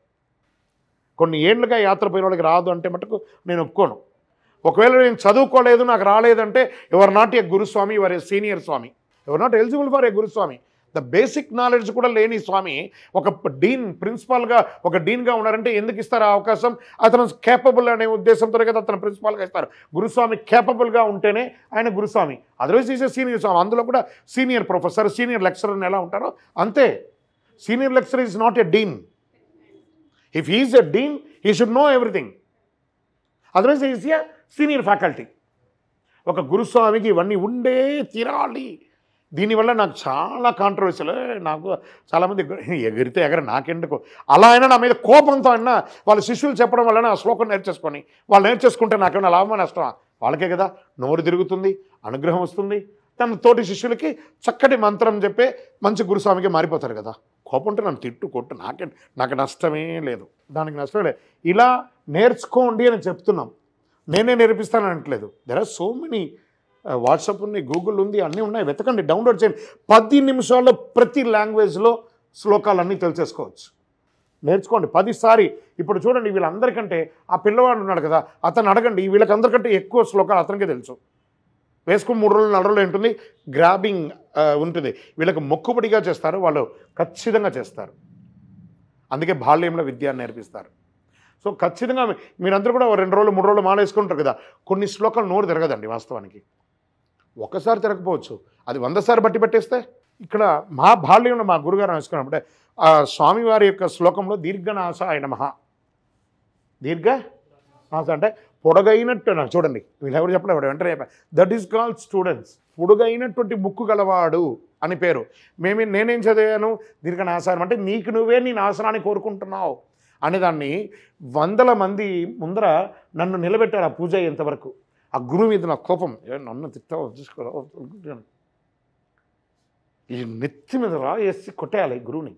కొన్ని ఏళ్ళుగా యాత్ర పోయిన వాళ్ళకి రాదు అంటే మటుకు నేను ఒప్పుకోను. ఒకవేళ నేను చదువుకోలేదు నాకు రాలేదంటే ఎవరు not a guruswami, your a senior swami, ఎవరు not eligible for a guruswami. The basic knowledge కూడా లేని స్వామి ఒక ప్రిన్సిపాల్గా ఒక డీన్గా ఉన్నారంటే ఎందుకు ఇస్తారు ఆ అవకాశం? అతను కేపబుల్ అనే ఉద్దేశంతో కదా అతను ప్రిన్సిపాల్గా ఇస్తారు. గురుస్వామి కేపబుల్గా ఉంటేనే ఆయన గురుస్వామి. అదర్వైజ్ ఈజ్ ఏ సీనియర్ స్వామి. అందులో కూడా సీనియర్ ప్రొఫెసర్, సీనియర్ లెక్చరర్ ఎలా ఉంటారో అంతే. Senior lecturer is not a dean. If he is a dean he should know everything. Otherwise is a senior faculty. ఒక గురుస్వామికి ఇవన్నీ ఉండే తీరాలి. దీనివల్ల నాకు చాలా కాంట్రవర్సీలు. నాకు చాలామంది ఎగిరితే నాకెందుకు అలా అయినా నా మీద కోపంతో అయినా వాళ్ళ శిష్యులు చెప్పడం వలన ఆ శ్లోకం నేర్చేసుకొని వాళ్ళు నేర్చేసుకుంటే నాకేమైనా లాభమా నష్టమా? వాళ్ళకే కదా నోరు తిరుగుతుంది, అనుగ్రహం వస్తుంది. తన తోటి శిష్యులకి చక్కటి మంత్రం చెప్పే మంచి గురుస్వామికి మారిపోతారు కదా. కోపం ఉంటే నన్ను తిట్టు కొట్టు, నాకు నష్టమే లేదు, దానికి నష్టమే లేదు. ఇలా నేర్చుకోండి అని చెప్తున్నాం. నేనే నేర్పిస్తానని అనట్లేదు. There are so many. WhatsApp ఉంది, గూగుల్ ఉంది, అన్నీ ఉన్నాయి, వెతకండి, డౌన్లోడ్ చేయండి. 10 నిమిషాల్లో ప్రతి లాంగ్వేజ్లో శ్లోకాలన్నీ తెలిసేసుకోవచ్చు. నేర్చుకోండి 10 సారి. ఇప్పుడు చూడండి వీళ్ళందరికంటే ఆ పిల్లవాడు ఉన్నాడు కదా, అతను అడగండి, వీళ్ళకందరికంటే ఎక్కువ శ్లోకాలు అతనికే తెలుసు. వేసుకుని 3 రోజులు 4 రోజులు ఉంటుంది, గ్రాబింగ్ ఉంటుంది. వీళ్ళకి మొక్కుబడిగా చేస్తారు, వాళ్ళు ఖచ్చితంగా చేస్తారు. అందుకే బాల్యంలో విద్య నేర్పిస్తారు. సో ఖచ్చితంగా మీరందరూ కూడా 2 రోజులు 3 రోజులు మాలేసుకుంటారు కదా. కొన్ని శ్లోకాలు నోరు తిరగదండి వాస్తవానికి. ఒకసారి తిరగకపోవచ్చు, అది 100 సార్లు బట్టి పెట్టేస్తే. ఇక్కడ మా బాల్యంలో మా గురుగారు వేసుకున్నప్పుడే ఆ స్వామివారి యొక్క శ్లోకంలో దీర్ఘనాశాయ నమః, దీర్ఘనాశ అంటే పొడగైనట్టు. నాకు చూడండి వీళ్ళెవరు చెప్పలేదు, వెంటనే చెప్పారు, దట్ ఈస్ కాల్డ్ స్టూడెంట్స్. పొడుగైనటువంటి ముక్కు గలవాడు అని పేరు. నేనేం చదివాను? దీర్ఘనాశాయం అంటే నీకు నువ్వే నీ నాశనాన్ని కోరుకుంటున్నావు అనేదాన్ని 100 మంది ముందర నన్ను నిలబెట్టారు ఆ పూజ అయ్యేంతవరకు. ఆ గురువు మీద నా కోపం, నన్ను తిట్టావు చూసుకో, ఈ నెత్తి మీద వేసి కొట్టేయాలి గురువుని.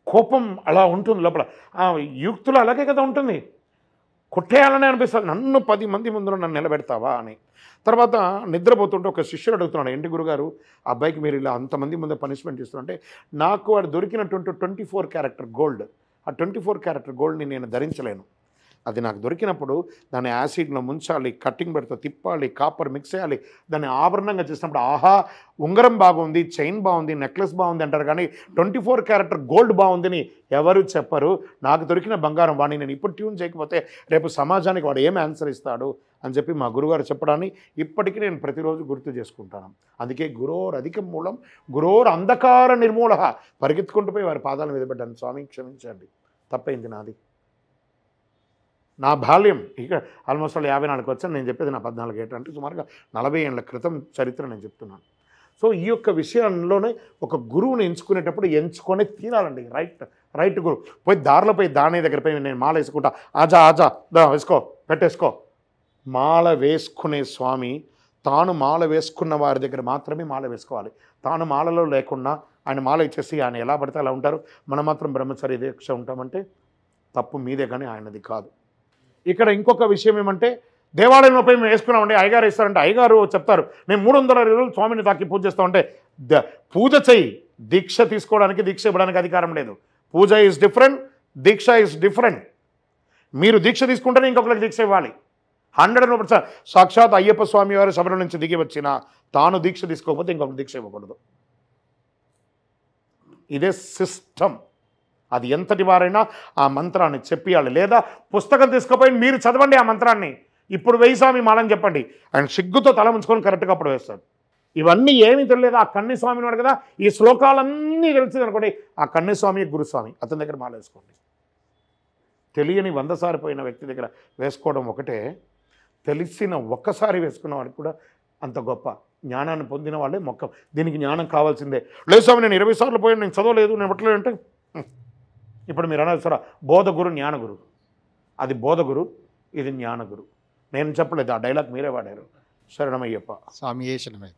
కోపం అలా ఉంటుంది లోపల. ఆ యుక్తులు అలాగే కదా ఉంటుంది, కొట్టేయాలని అనిపిస్తుంది. నన్ను 10 మంది ముందు నన్ను నిలబెడతావా అని. తర్వాత నిద్రపోతుంటే ఒక శిష్యుడు అడుగుతున్నాడు, ఏంటి గురుగారు ఆ అబ్బాయికి మీరు ఇలా అంతమంది ముందు పనిష్మెంట్ ఇస్తున్నారంటే, నాకు వాడు దొరికినటువంటి 24 క్యారెక్టర్ గోల్డ్, ఆ 24 క్యారెక్టర్ గోల్డ్ని నేను ధరించలేను, అది నాకు దొరికినప్పుడు దాన్ని యాసిడ్లో ముంచాలి, కట్టింగ్ పెడితే తిప్పాలి, కాపర్ మిక్స్ చేయాలి, దాన్ని ఆభరణంగా చేసినప్పుడు ఆహా ఉంగరం బాగుంది, చైన్ బాగుంది, నెక్లెస్ బాగుంది అంటారు, కానీ 24 క్యారెట్ గోల్డ్ బాగుందని ఎవరు చెప్పరు. నాకు దొరికిన బంగారం వాడిని నేను ఇప్పుడు ట్యూన్ చేయకపోతే రేపు సమాజానికి వాడు ఏం ఆన్సర్ ఇస్తాడు అని చెప్పి మా గురుగారు చెప్పడాన్ని ఇప్పటికీ నేను ప్రతిరోజు గుర్తు చేసుకుంటాను. అందుకే గురోర్ అధికం మూలం గురోర్ అంధకార నిర్మూల, పరిగెత్తుకుంటూ పోయి వారి పాదాల మీద పడ్డాను. స్వామి క్షమించండి, తప్పైంది నాది. నా బాల్యం ఇక ఆల్మోస్ట్ 54 వచ్చాను. నేను చెప్పేది నా 14 ఏట, అంటే సుమారుగా 40 ఏళ్ళ క్రితం చరిత్ర నేను చెప్తున్నాను. సో ఈ యొక్క విషయంలోనే ఒక గురువుని ఎంచుకునేటప్పుడు ఎంచుకొని తీరాలండి. రైట్ గురువు. పోయి దారిలో పోయి దాని దగ్గర పోయి నేను మాల వేసుకుంటా, ఆజా దా వేసుకో, పెట్టేసుకో. మాల వేసుకునే స్వామి తాను మాల వేసుకున్న వారి దగ్గర మాత్రమే మాల వేసుకోవాలి. తాను మాలలో లేకుండా ఆయన మాల ఇచ్చేసి ఆయన ఎలా పడితే అలా ఉంటారు, మనం మాత్రం బ్రహ్మచర్య దీక్ష ఉంటామంటే తప్పు మీదే కానీ ఆయనది కాదు. ఇక్కడ ఇంకొక విషయం ఏమంటే, దేవాలయంలో పోయి మేము వేసుకున్నామంటే అయ్యగారు ఇస్తారంటే అయ్యగారు చెప్తారు నేను 360 రోజులు స్వామిని తాకి పూజ చేస్తామంటే పూజ చెయ్యి, దీక్ష తీసుకోవడానికి దీక్ష ఇవ్వడానికి అధికారం లేదు. Puja is different, deeksha is different. మీరు దీక్ష తీసుకుంటేనే ఇంకొకరికి దీక్ష ఇవ్వాలి. 100% సాక్షాత్ అయ్యప్ప స్వామి వారు శబరి నుంచి దిగి వచ్చిన తాను దీక్ష తీసుకోకపోతే ఇంకొకరు దీక్ష ఇవ్వకూడదు. ఇదే సిస్టమ్. అది ఎంతటి వారైనా ఆ మంత్రాన్ని చెప్పియాలి. లేదా పుస్తకం తీసుకుపోయి మీరు చదవండి ఆ మంత్రాన్ని, ఇప్పుడు వెయ్యి స్వామి మాలని చెప్పండి, ఆయన సిగ్గుతో తల ముంచుకొని కరెక్ట్గా అప్పుడు వేస్తాడు. ఇవన్నీ ఏమీ తెలియదు. ఆ కన్నిస్వామి వాడు కదా, ఈ శ్లోకాలన్నీ తెలిసింది అనుకోండి, ఆ కన్నిస్వామి గురుస్వామి అతని దగ్గర మాల వేసుకోండి. తెలియని 100 సారి పోయిన వ్యక్తి దగ్గర వేసుకోవడం ఒకటే, తెలిసిన ఒక్కసారి వేసుకున్న వాడికి కూడా అంత గొప్ప జ్ఞానాన్ని పొందిన వాళ్ళే మొక్క. దీనికి జ్ఞానం కావాల్సిందే. లేదు స్వామి నేను 20 సార్లు పోయాను, నేను చదవలేదు, నేను ఇవ్వట్లేదు అంటే ఇప్పుడు మీరు అన్నారు సరే బోధగురు జ్ఞానగురు. అది బోధగురు, ఇది జ్ఞానగురు. నేను చెప్పలేదు, ఆ డైలాగ్ మీరే వాడారు. శరణమయ్యప్ప. స్వామి శరణమయ్య.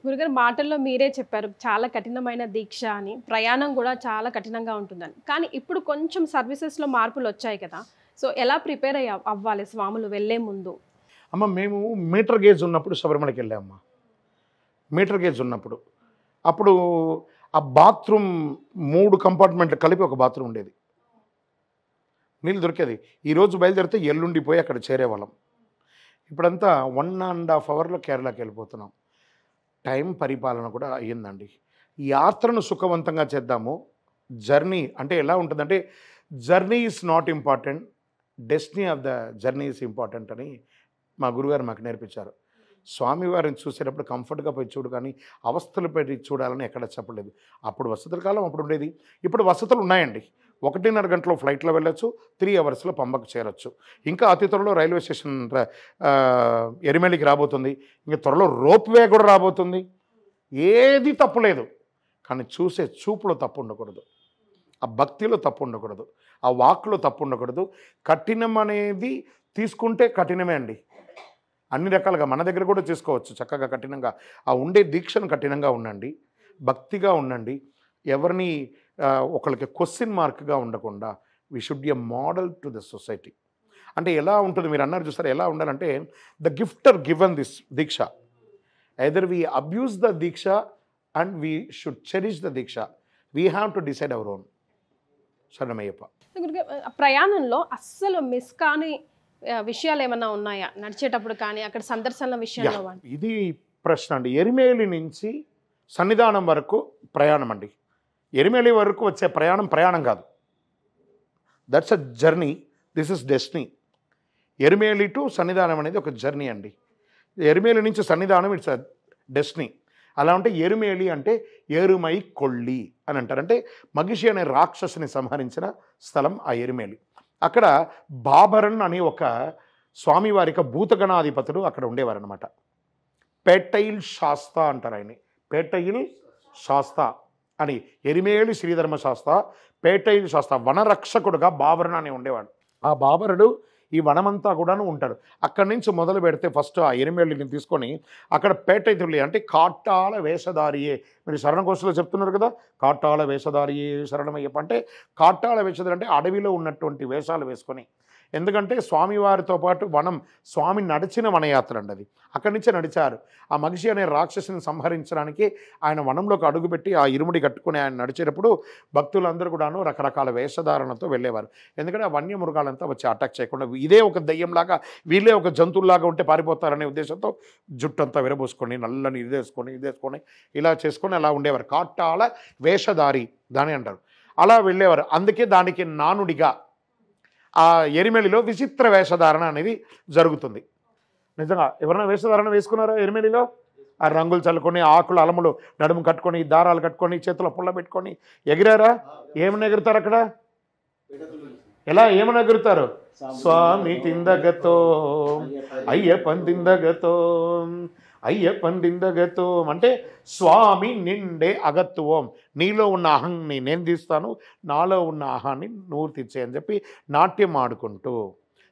గురుగారు మాటల్లో మీరే చెప్పారు చాలా కఠినమైన దీక్ష అని, ప్రయాణం కూడా చాలా కఠినంగా ఉంటుందని. కానీ ఇప్పుడు కొంచెం సర్వీసెస్లో మార్పులు వచ్చాయి కదా, సో ఎలా ప్రిపేర్ అవ్వాలి స్వాములు వెళ్ళే ముందు? అమ్మ మేము మీటర్ గేజ్ ఉన్నప్పుడు శబరిమలకి వెళ్ళామమ్మా. మీటర్ గేజ్ ఉన్నప్పుడు అప్పుడు ఆ బాత్రూమ్ 3 కంపార్ట్మెంట్లు కలిపి ఒక బాత్రూమ్ ఉండేది. నీళ్ళు దొరికేది. ఈరోజు బయలుదేరితే ఎల్లుండిపోయి అక్కడ చేరేవాళ్ళం. ఇప్పుడంతా 1.5 అవర్లో కేరళకి వెళ్ళిపోతున్నాం. టైం పరిపాలన కూడా అయ్యిందండి. యాత్రను సుఖవంతంగా చేద్దాము. జర్నీ అంటే ఎలా ఉంటుందంటే, journey is not important, destiny of the journey is important అని మా గురుగారు మాకు నేర్పించారు. స్వామివారిని చూసేటప్పుడు కంఫర్ట్గా పోయి చూడు, కానీ అవస్థలు పెట్టి చూడాలని ఎక్కడ చెప్పలేదు. అప్పుడు వసతుల కాలం అప్పుడు ఉండేది. ఇప్పుడు వసతులు ఉన్నాయండి. 1.5 గంటలో ఫ్లైట్లో వెళ్ళొచ్చు, 3 అవర్స్లో పంబకు చేరొచ్చు. ఇంకా అతి త్వరలో రైల్వే స్టేషన్ ఎరిమెలికి రాబోతుంది. ఇంకా త్వరలో రోప్వే కూడా రాబోతుంది. ఏది తప్పు లేదు, కానీ చూసే చూపులో తప్పు ఉండకూడదు, ఆ భక్తిలో తప్పు ఉండకూడదు, ఆ వాక్లో తప్పు ఉండకూడదు. కఠినం అనేది తీసుకుంటే కఠినమే అండి. అన్ని రకాలుగా మన దగ్గర కూడా చేసుకోవచ్చు చక్కగా కఠినంగా. ఆ ఉండే దీక్షను కఠినంగా ఉండండి, భక్తిగా ఉండండి. ఎవరిని ఒకరికి క్వశ్చన్ మార్క్గా ఉండకుండా we should be a model to the society. అంటే ఎలా ఉంటుంది మీరు అన్నారు చూస్తారు, ఎలా ఉండాలంటే the gifter given this deeksha, either we abuse the deeksha and we should cherish the deeksha. We have to decide our own. శరణమయ్యప్ప. ప్రయాణంలో అస్సలు మిస్ కాని విషయాలు ఏమన్నా ఉన్నాయా నడిచేటప్పుడు కానీ అక్కడ సందర్శనల విషయంలో? ఇది ప్రశ్న అండి. ఎరిమేలి నుంచి సన్నిధానం వరకు ప్రయాణం అండి. ఎరిమేలి వరకు వచ్చే ప్రయాణం కాదు, that's a journey, this is destiny. Erumeli to సన్నిధానం అనేది ఒక జర్నీ అండి. ఎరిమేలి నుంచి సన్నిధానం ఇట్స్ అ డెస్టినీ. అలా ఉంటే ఎరుమేలి అంటే ఏరుమై కొళ్ళి అని అంటారు. అంటే మగిషి అనే రాక్షసుని సంహరించిన స్థలం ఆ ఎరుమేలి. అక్కడ బాబరన్ అనే ఒక స్వామివారిక భూతగణాధిపతుడు అక్కడ ఉండేవారు అనమాట. పేటైల్ శాస్తా అంటారు ఆయన్ని. పేటైల్ శాస్తా అని, ఎరిమేలి శ్రీధర్మ శాస్త, పేటైల్ శాస్త వనరక్షకుడుగా బాబరన్ అని ఉండేవాడు. ఆ బాబరుడు ఈ వనమంతా కూడాను ఉంటాడు. అక్కడి నుంచి మొదలు పెడితే ఫస్ట్ ఆ ఎరిమేలిని తీసుకొని అక్కడ పేటైతుల్లి అంటే కాటాల వేషధారియే. మీరు శరణకోశలో చెప్తున్నారు కదా, కాటాల వేషధారియే శరణమయ్యప్ప అంటే కాటాల వేషధారి అంటే అడవిలో ఉన్నటువంటి వేషాలు వేసుకొని ఎందుకంటే స్వామివారితో పాటు వనం, స్వామి నడిచిన వనయాత్ర అండి అది. అక్కడి నుంచే నడిచారు. ఆ మహిషి అనే రాక్షసుని సంహరించడానికి ఆయన వనంలోకి అడుగుపెట్టి ఆ ఇరుముడి కట్టుకుని ఆయన నడిచేటప్పుడు భక్తులందరూ కూడాను రకరకాల వేషధారణతో వెళ్ళేవారు. ఎందుకంటే ఆ వన్యమృగాలంతా వచ్చి అటాక్ చేయకుండా ఇదే ఒక దెయ్యంలాగా, వీళ్ళే ఒక జంతువులాగా ఉంటే పారిపోతారనే ఉద్దేశంతో జుట్టంతా విరబోసుకొని నల్లని ఇదేసుకొని ఇలా చేసుకొని అలా ఉండేవారు. కాటాల వేషధారి దాని అంటారు. అలా వెళ్ళేవారు. అందుకే దానికి నానుడిగా ఆ ఎరిమెలిలో విచిత్ర వేషధారణ అనేది జరుగుతుంది. నిజంగా ఎవరైనా వేషధారణ వేసుకున్నారా ఎరిమెలిలో? ఆ రంగులు చల్లుకొని, ఆకులు అలములు నడుము కట్టుకొని, దారాలు కట్టుకొని, చేతిలో పుల్ల పెట్టుకొని ఎగిరారా? ఏమని ఎగురుతారు అక్కడ? ఏమని ఎగురుతారు? స్వామి తిందగతో అయ్యప్పన్ తిందగతో అయ్యప్పందిందగతో అంటే స్వామి నిండే అగత్తువం, నీలో ఉన్న అహంని నేను తీస్తాను, నాలో ఉన్న అహాన్ని నువ్వు తీర్చే అని చెప్పి నాట్యం ఆడుకుంటూ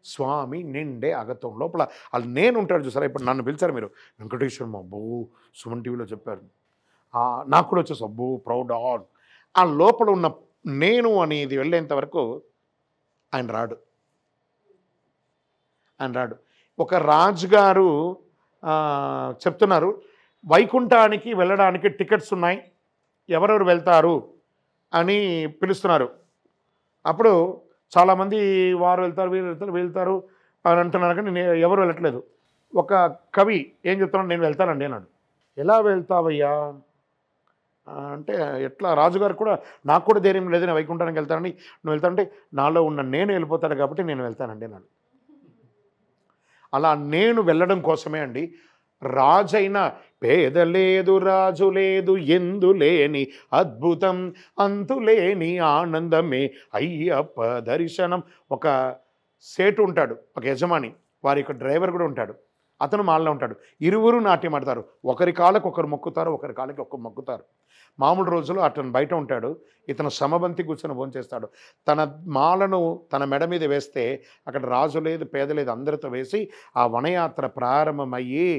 స్వామి నిండే అగత్వం లోపల వాళ్ళు నేను ఉంటాడు చూసారా. ఇప్పుడు నన్ను పిలిచారు మీరు, వెంకటేశ్వర అబ్బో సుమన్ టీవీలో చెప్పారు, నాకు కూడా వచ్చేసి అబ్బో ప్రౌడ్ ఆల్. ఆ లోపల ఉన్న నేను అనేది వెళ్ళేంత వరకు ఆయన రాడు. ఒక రాజుగారు చెప్తున్నారు, వైకుంఠానికి వెళ్ళడానికి టికెట్స్ ఉన్నాయి, ఎవరెవరు వెళ్తారు అని పిలుస్తున్నారు. అప్పుడు చాలామంది వారు వెళ్తారు, వీళ్ళు వెళ్తారు అని అంటున్నారు, కానీ నేను ఎవరు వెళ్ళట్లేదు. ఒక కవి ఏం చెప్తున్నాడు, నేను వెళ్తానండి అన్నాడు. ఎలా వెళ్తావయ్యా అంటే, ఎట్లా రాజుగారు కూడా నాకు కూడా ధైర్యం లేదు, నేను వైకుంఠానికి వెళ్తానండి, నువ్వు వెళ్తానంటే నాలో ఉన్న నేను వెళ్ళిపోతాడు కాబట్టి నేను వెళ్తానండి అన్నాడు. అలా నేను వెళ్ళడం కోసమే అండి రాజైన పేద లేదు, రాజు లేదు, ఎందులేని అద్భుతం, అంతులేని ఆనందమే అయ్యప్ప దర్శనం. ఒక సేటు ఉంటాడు, ఒక యజమాని, వారి యొక్క డ్రైవర్ కూడా ఉంటాడు, అతను మాల్లో ఉంటాడు. ఇరువురు నాట్యం ఆడతారు, ఒకరి కాళ్ళకు ఒకరు మొక్కుతారు, ఒకరి కాళ్ళకి ఒకరు మొక్కుతారు. మామూలు రోజుల్లో అతను బయట ఉంటాడు, ఇతను సమబంతి కూర్చొని భోంచేస్తాడు. తన మాలను తన మెడ మీద వేస్తే అక్కడ రాజు లేదు, పేద లేదు, అందరితో వేసి ఆ వనయాత్ర ప్రారంభమయ్యి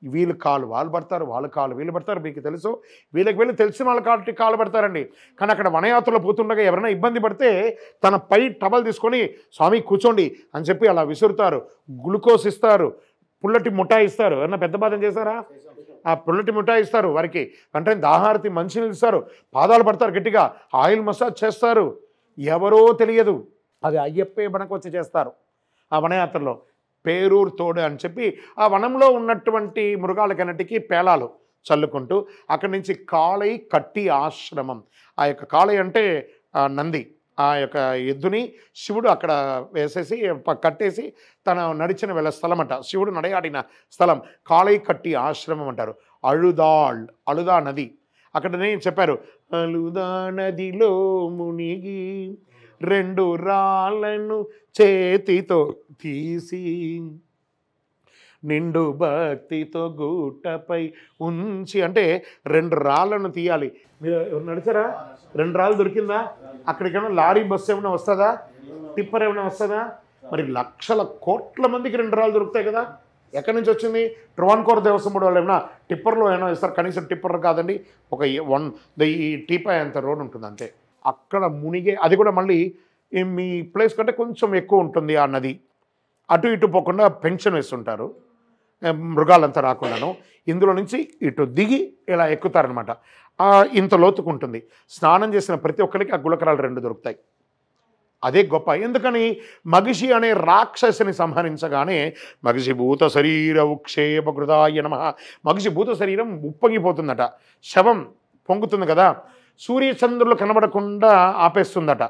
వీళ్ళు కాలు వాళ్ళు పడతారు, వాళ్ళ కాలు వీళ్ళు పడతారు. మీకు తెలుసు, వీళ్ళకి వెళ్ళి తెలిసిన వాళ్ళ కాలు పడతారండి. కానీ అక్కడ వనయాత్రలో పోతుండగా ఎవరైనా ఇబ్బంది పడితే తన పై టవల్ తీసుకొని స్వామి కూర్చోండి అని చెప్పి అలా విసురుతారు. గ్లూకోజ్ ఇస్తారు, పుల్లటి ముఠాయి ఇస్తారు. ఎవరైనా పెద్ద బాధం చేశారా? ఆ పుల్లటి ముఠాయి ఇస్తారు వారికి, వెంటనే దాహారతి మంచినీళ్ళు ఇస్తారు, పాదాలు పడతారు గట్టిగా, ఆయిల్ మసాజ్ చేస్తారు. ఎవరో తెలియదు, అది అయ్యప్పే మనకు వచ్చి చేస్తారు. ఆ వనయాత్రలో పేరూరు తోడు అని చెప్పి ఆ వనంలో ఉన్నటువంటి మృగాలకన్నిటికీ పేలాలు చల్లుకుంటూ అక్కడి నుంచి కాళై కట్టి ఆశ్రమం, ఆ యొక్క కాళై అంటే నంది, ఆ యొక్క ఎద్దుని శివుడు అక్కడ వేసేసి కట్టేసి తన నడిచిన వెళ్ళ స్థలం అంట, శివుడు నడయాడిన స్థలం కాళై కట్టి ఆశ్రమం అంటారు. అలుదా నది, అక్కడనే చెప్పారు, అలుదా నదిలో మునిగి రెండు రాళ్ళను చేతితో తీసి నిండు భక్తితో గుట్టపై ఉంచి, అంటే రెండు రాళ్ళను తీయాలి. మీరు ఎవరు నడిచారా? రెండు రాళ్ళు దొరికిందా? అక్కడికైనా లారీ బస్సు ఏమైనా వస్తుందా? టిప్పర్ ఏమైనా వస్తుందా? మరి లక్షల కోట్ల మందికి రెండు రాళ్ళు దొరుకుతాయి కదా, ఎక్కడి నుంచి వచ్చింది? ట్రువాన్కోర్ దేవస్థానం వాళ్ళు ఏమైనా టిప్పర్లో ఏమైనా ఇస్తారు? కనీసం టిప్పర్ కాదండి, ఒక ఈ టీపై అంత రోడ్ ఉంటుంది అంతే. అక్కడ మునిగే, అది కూడా మళ్ళీ మీ ప్లేస్ కంటే కొంచెం ఎక్కువ ఉంటుంది ఆ నది, అటు ఇటు పోకుండా పెన్షన్ వేస్తుంటారు మృగాలంతా రాకుండాను. ఇందులో నుంచి ఇటు దిగి ఇలా ఎక్కుతారనమాట. ఇంత లోతుకుంటుంది. స్నానం చేసిన ప్రతి ఒక్కరికి ఆ గులకరాలు రెండు దొరుకుతాయి. అదే గొప్ప. ఎందుకని? మగిషి అనే రాక్షసుని సంహరించగానే మగిషి భూత శరీర ఉక్షేపకృతాయ నమః, మగిషి భూత శరీరం ఉప్పొంగిపోతుందట, శవం పొంగుతుంది కదా, సూర్యచంద్రులు కనబడకుండా ఆపేస్తుందట.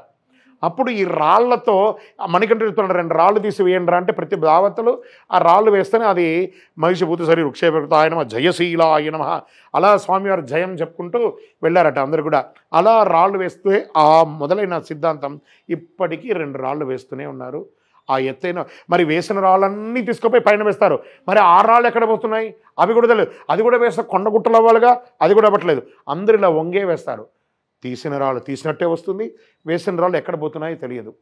అప్పుడు ఈ రాళ్లతో మణికంఠ రెండు రాళ్ళు తీసి వేయండి అంటే ప్రతి దావతలు ఆ రాళ్ళు వేస్తేనే అది మహిషి భూత శరీర ఉక్షేపకృతాయ నమః జయశీలాయ నమః, అలా స్వామివారు జయం చెప్పుకుంటూ వెళ్ళారట అందరు కూడా. అలా రాళ్ళు వేస్తే ఆ మొదలైన సిద్ధాంతం ఇప్పటికీ రెండు రాళ్ళు వేస్తూనే ఉన్నారు. ఆ ఎత్తైన మరి వేసిన రాళ్ళన్నీ తీసుకుపోయి పైన వేస్తారు. మరి ఆ రాళ్ళు ఎక్కడ పోతున్నాయి అవి కూడా తెలియదు. అది కూడా వేస్తే కొండగుట్టలు అవ్వాలిగా, అది కూడా అవ్వట్లేదు. అందరు ఇలా వంగే వేస్తారు. తీసిన రాళ్ళు తీసినట్టే వస్తుంది, వేసిన రాళ్ళు ఎక్కడ పోతున్నాయో తెలియదు.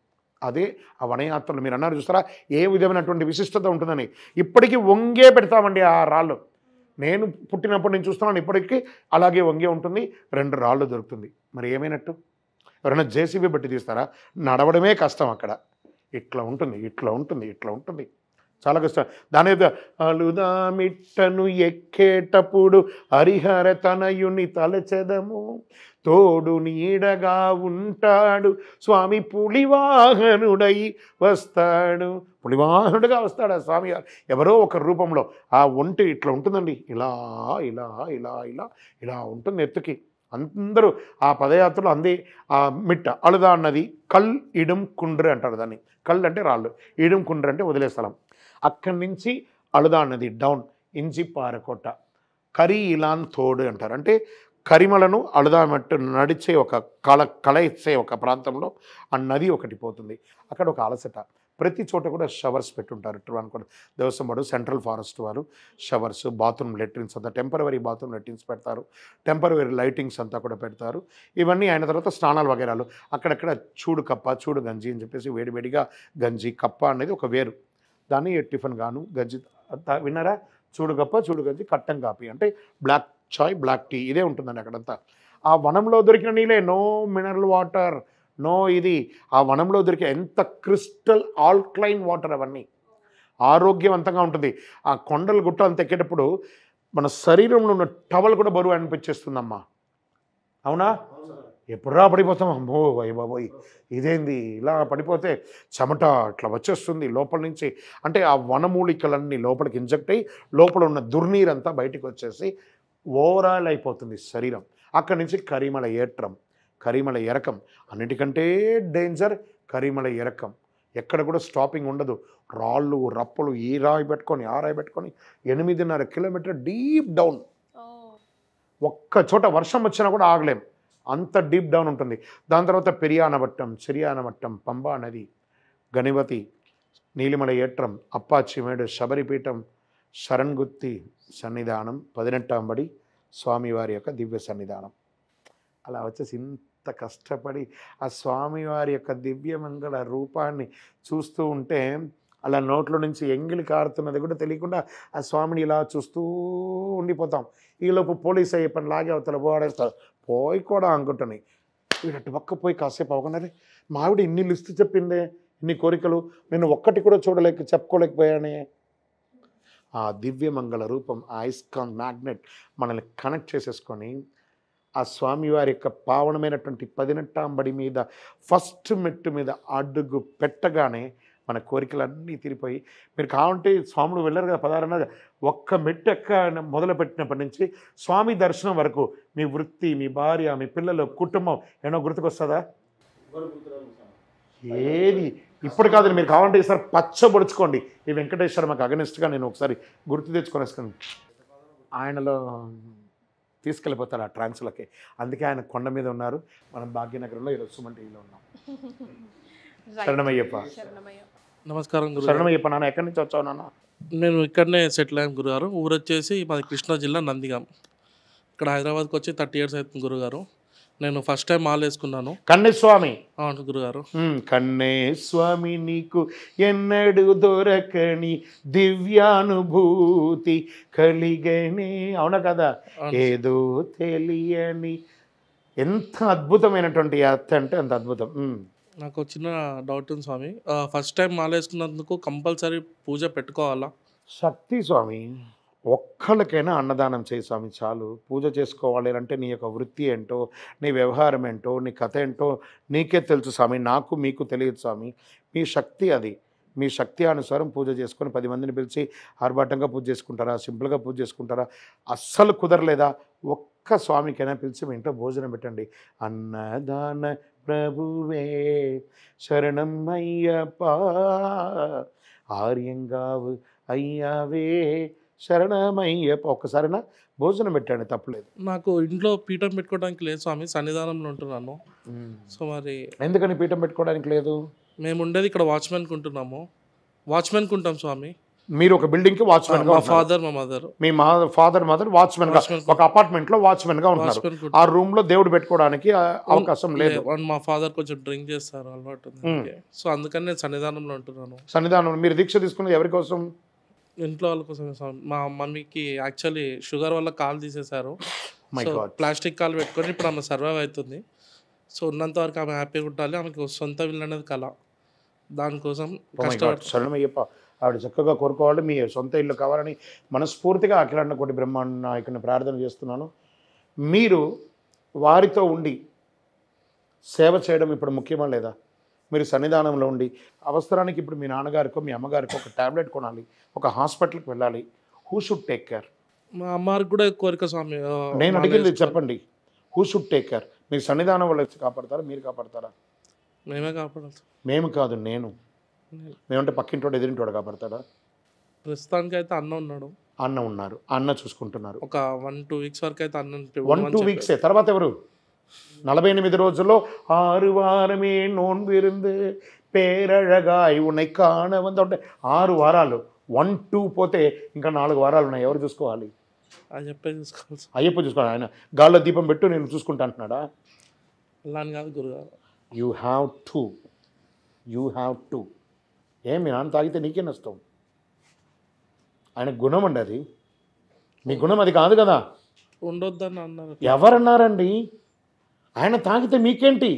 అదే ఆ వనయాత్రలు మీరు అన్నారు చూస్తారా, ఏ విధమైనటువంటి విశిష్టత ఉంటుందని. ఇప్పటికీ వంగే పెడతామండి ఆ రాళ్ళు. నేను పుట్టినప్పుడు నేను చూస్తున్నాను, ఇప్పటికీ అలాగే వంగే ఉంటుంది, రెండు రాళ్ళు దొరుకుతుంది. మరి ఏమైనట్టు? ఎవరైనా జేసీబీ బట్టి తీస్తారా? నడవడమే కష్టం అక్కడ. ఇట్లా ఉంటుంది, ఇట్లా ఉంటుంది, ఇట్లా ఉంటుంది. చాలా కష్టం. దాని అలుదామిట్టను ఎక్కేటప్పుడు హరిహర తనయుని తలచెదము, తోడు నీడగా ఉంటాడు స్వామి పులివాహనుడై వస్తాడు. పులివాహనుడుగా వస్తాడు ఆ స్వామి ఎవరో ఒక రూపంలో. ఆ ఒంటి ఇట్లా ఉంటుందండి, ఇలా ఇలా ఇలా ఇలా ఇలా ఉంటుంది ఎత్తుకి. అందరూ ఆ పదయాత్రలు అందే. ఆ మిట్ట అలుదా అన్నది కల్ ఇడం కుండ్రు అంటారు దాన్ని. కళ్ళు అంటే రాళ్ళు, ఇడం కుండ్రు అంటే వదిలే స్థలం. అక్కడి నుంచి అలుదా అన్నది డౌన్ ఇంజిపారకోట, కరి ఇలాన్ తోడు అంటారు. అంటే కరిమలను అలుదా మట్టు నడిచే ఒక కలయిచ్చే ఒక ప్రాంతంలో ఆ నది ఒకటి పోతుంది. అక్కడ ఒక అలసట. ప్రతి చోట కూడా షవర్స్ పెట్టుంటారు. ట్రివాన్కోట దేవస్వం వాడు, సెంట్రల్ ఫారెస్ట్ వారు షవర్స్, బాత్రూమ్ లెట్రిన్స్ అంతా టెంపరవరీ బాత్రూమ్ లెట్రిన్స్ పెడతారు. టెంపరవరీ లైటింగ్స్ అంతా కూడా పెడతారు. ఇవన్నీ అయిన తర్వాత స్నానాలు వగేరాలు. అక్కడక్కడ చూడు కప్ప, చూడు గంజి అని చెప్పేసి వేడివేడిగా గంజి కప్ప అనేది ఒక వేరు. దాన్ని టిఫిన్ గాను గంజి విన్నారా? చూడు కప్ప, చూడు గంజి, కట్టం కాపీ అంటే బ్లాక్ చాయ్, బ్లాక్ టీ, ఇదే ఉంటుందండి అక్కడంతా. ఆ వనంలో దొరికిన నీళ్ళే, నో మినరల్ వాటర్, నో ఇది. ఆ వనంలో దొరికే ఎంత క్రిస్టల్ ఆల్క్లైన్ వాటర్, అవన్నీ ఆరోగ్యవంతంగా ఉంటుంది. ఆ కొండలు గుట్ట అంత ఎక్కేటప్పుడు మన శరీరంలో ఉన్న టవల్ కూడా బరువు అనిపించేస్తుందమ్మా. అవునా? ఎప్పుడురా పడిపోతాం, అమ్మో అయ్య బాబోయ్ ఇదేంది ఇలా పడిపోతే చెమట ఇట్లా వచ్చేస్తుంది లోపల నుంచి. అంటే ఆ వనమూలికలన్నీ లోపలికి ఇంజెక్ట్ అయ్యి లోపల ఉన్న దుర్నీరంతా బయటికి వచ్చేసి ఓవరాల్ అయిపోతుంది శరీరం. అక్కడి నుంచి కరిమల ఏట్రం, కరిమల ఎరకం. అన్నిటికంటే డేంజర్ కరిమల ఎరకం. ఎక్కడ కూడా స్టాపింగ్ ఉండదు. రాళ్ళు రప్పలు ఈ రాయి పెట్టుకొని ఆ రాయి పెట్టుకొని 8.5 కిలోమీటర్ డీప్ డౌన్. ఒక్క చోట వర్షం వచ్చినా కూడా ఆగలేం, అంత డీప్ డౌన్ ఉంటుంది. దాని తర్వాత పెరియానవట్టం, చిరియానవట్టం, పంబా నది, గణివతి, నీలిమల ఏట్రం, అప్పాచిమేడు, శబరిపీఠం, శరణ్గుత్తి సన్నిధానం, 18వ బడి స్వామివారి యొక్క దివ్య సన్నిధానం. అలా వచ్చేసి ఇంత కష్టపడి ఆ స్వామివారి యొక్క దివ్యమంగళ రూపాన్ని చూస్తూ ఉంటే అలా నోట్లో నుంచి ఎంగిలి కారుతున్నది కూడా తెలియకుండా ఆ స్వామిని ఇలా చూస్తూ ఉండిపోతాం. ఈలోపు పోలీస్ అయ్యే పని లాగే అవతల పోడేస్తారు. పోయి కూడా అనుకుంటున్నాయి వీడట్టు పక్క పోయి కాసేపు అవగానే, మావిడ ఇన్ని లిస్ట్ చెప్పిందే, ఇన్ని కోరికలు, నేను ఒక్కటి కూడా చెప్పుకోలేకపోయానే. ఆ దివ్యమంగళ రూపం, ఆ ఐస్కాన్ మ్యాగ్నెట్ మనల్ని కనెక్ట్ చేసేసుకొని ఆ స్వామివారి యొక్క పావనమైనటువంటి 18వ బడి మీద ఫస్ట్ మెట్టు మీద అడుగు పెట్టగానే మన కోరికలన్నీ తీరిపోయి, మీరు కావాలంటే స్వాములు వెళ్ళరు కదా 16 ఒక్క మెట్టు మొదలుపెట్టినప్పటి నుంచి స్వామి దర్శనం వరకు మీ వృత్తి, మీ భార్య, మీ పిల్లలు, కుటుంబం ఏమో గుర్తుకొస్తుందా? ఏది ఇప్పుడు కాదు, మీరు కావాలంటే ఈసారి పచ్చబొడుచుకోండి. ఈ వెంకటేశ్వర మాకు అగనిస్ట్గా నేను ఒకసారి గుర్తు తెచ్చుకొనేసుకుని ఆయనలో తీసుకెళ్ళిపోతారు ఆ ట్రాన్స్లకి. అందుకే ఆయన కొండ మీద ఉన్నారు, మనం భాగ్యనగరంలో ఈరోజు సుమన్ టీవీలో ఉన్నాం. శరణమయ్యప్ప. నమస్కారం గురు. శరణమయ్యప్ప. నాన్న ఎక్కడి నుంచి వచ్చావు నాన్న? నేను ఇక్కడనే సెటిల్ అయ్యాను గురుగారు. ఊరు వచ్చేసి మాది కృష్ణా జిల్లా నందిగాం. ఇక్కడ హైదరాబాద్కి వచ్చి 30 years అవుతుంది గురుగారు. నేను ఫస్ట్ టైం మాల వేసుకున్నాను. కన్నేస్వామి. అవును గురుగారు. కన్నేస్వామి నీకు ఎన్నడు దొరకని దివ్యానుభూతి కలిగనే, అవునా కదా? ఏదో తెలియని. ఎంత అద్భుతమైనటువంటి యాత్ర అంటే అంత అద్భుతం. నాకు చిన్న డౌట్ ఉంది స్వామి. ఫస్ట్ టైం మాల వేసుకున్నందుకు కంపల్సరీ పూజ పెట్టుకోవాలా? శక్తి స్వామి, ఒక్కళ్ళకైనా అన్నదానం చేయి స్వామి చాలు. పూజ చేసుకోవాలి అంటే నీ యొక్క వృత్తి ఏంటో, నీ వ్యవహారం ఏంటో, నీ కథ ఏంటో నీకే తెలుసు స్వామి, నాకు మీకు తెలియదు స్వామి. మీ శక్తి అది. మీ శక్తి అనుసారం పూజ చేసుకొని 10 మందిని పిలిచి ఆర్భాటంగా పూజ చేసుకుంటారా, సింపుల్గా పూజ చేసుకుంటారా? అస్సలు కుదరలేదా? ఒక్క స్వామికైనా పిలిచి మీ ఇంట్లో భోజనం పెట్టండి. అన్నదాన ప్రభువే శరణం అయ్యప్ప, ఆర్యంగావు అయ్యావే శరణమయ్యప్ప. ఒక్కసారినా భోజనం పెట్టండి, తప్పలేదు. నాకు ఇంట్లో పీఠం పెట్టుకోవడానికి లేదు స్వామి, సన్నిధానంలో ఉంటున్నాను. సో మరి ఎందుకని పీఠం పెట్టుకోవడానికి లేదు? మేము ఉండేది ఇక్కడ వాచ్మెన్కి ఉంటున్నాము. వాచ్మెన్కి ఉంటాం స్వామి. మీరు ఒక బిల్డింగ్కి వాచ్మెన్ గా? మా ఫాదర్, మా మదర్. మీ ఫాదర్ మదర్ వాచ్మెన్ గా ఒక అపార్ట్మెంట్ లో వాచ్మెన్ గా ఉంటున్నారు. ఆ రూమ్ లో దేవుడు పెట్టుకోవడానికి అవకాశం లేదు. మా ఫాదర్ కొంచెం డ్రింక్ చేస్తారు, అలవాటు ఉంది. సో అందుకని నేను సన్నిధానంలో ఉంటున్నాను. సన్నిధానం. మీరు దీక్ష తీసుకున్నది ఎవరి కోసం? ఇంట్లో వాళ్ళ కోసం. మా మమ్మీకి యాక్చువల్లీ షుగర్ వల్ల కాలు తీసేశారు. ప్లాస్టిక్ కాలు పెట్టుకొని ఇప్పుడు ఆమె సర్వైవ్ అవుతుంది. సో ఉన్నంత వరకు ఆమె హ్యాపీగా ఉండాలి. ఆమెకు సొంత ఇల్లు అనేది కళ. దానికోసం Oh my God, కష్టపడుతున్నాను. శరణమయ్యప్ప. ఆవిడ చక్కగా కోరుకోవాలి, మీ సొంత ఇల్లు కావాలని మనస్ఫూర్తిగా అఖిలాండ కోటి బ్రహ్మాండ నాయకుని ప్రార్థన చేస్తున్నాను. మీరు వారితో ఉండి సేవ చేయడం ఇప్పుడు ముఖ్యమా లేదా? మీరు సన్నిధానంలో ఉండి అవసరానికి ఇప్పుడు మీ నాన్నగారికో మీ అమ్మగారికో ఒక టాబ్లెట్ కొనాలి, ఒక హాస్పిటల్కి వెళ్ళాలి. Who should take care? మా అమ్మవారికి కూడా కోరిక స్వామి. నేను అడిగింది చెప్పండి. Who should take care? మీరు సన్నిధానం వాళ్ళు వచ్చి కాపాడతారా, మీరు కాపాడతారా? మేమే కాపాడాలి. మేము కాదు, నేను. మేమంటే పక్కింటోడు ఎదిరింటోడు కాపాడతాడా? ప్రస్తుతానికి అయితే అన్న ఉన్నాడు, అన్న ఉన్నారు, అన్న చూసుకుంటున్నారు. ఒక 1-2 వీక్స్ వరకు అయితే అన్న 1-2 వీక్సే. తర్వాత ఎవరు? 48 రోజుల్లో 6 వారమే నోన్బిருந்து పేరழகாய் உன்னை காண வந்த అంటే 6 వారాలు. 1-2 పోతే ఇంకా 4 వారాలు ఉన్నాయి. ఎవరు చూసుకోవాలి? అని చెప్పే చూసుకోవాలి. అయ్యప్ప చూసుకోవాలి. ఆయన గాల్లో దీపం పెట్టు నేను చూసుకుంటా అంటున్నాడా? అలా అని కాదు గురుగారు. You have to. ఏం మీ నాన్న తాగితే నీకే నష్టం. ఆయన గుణం అండి అది. మీ గుణం అది కాదు కదా. ఉండొద్దని అన్నారు. ఎవరన్నారండి? ఆయన తాగితే మీకేంటి?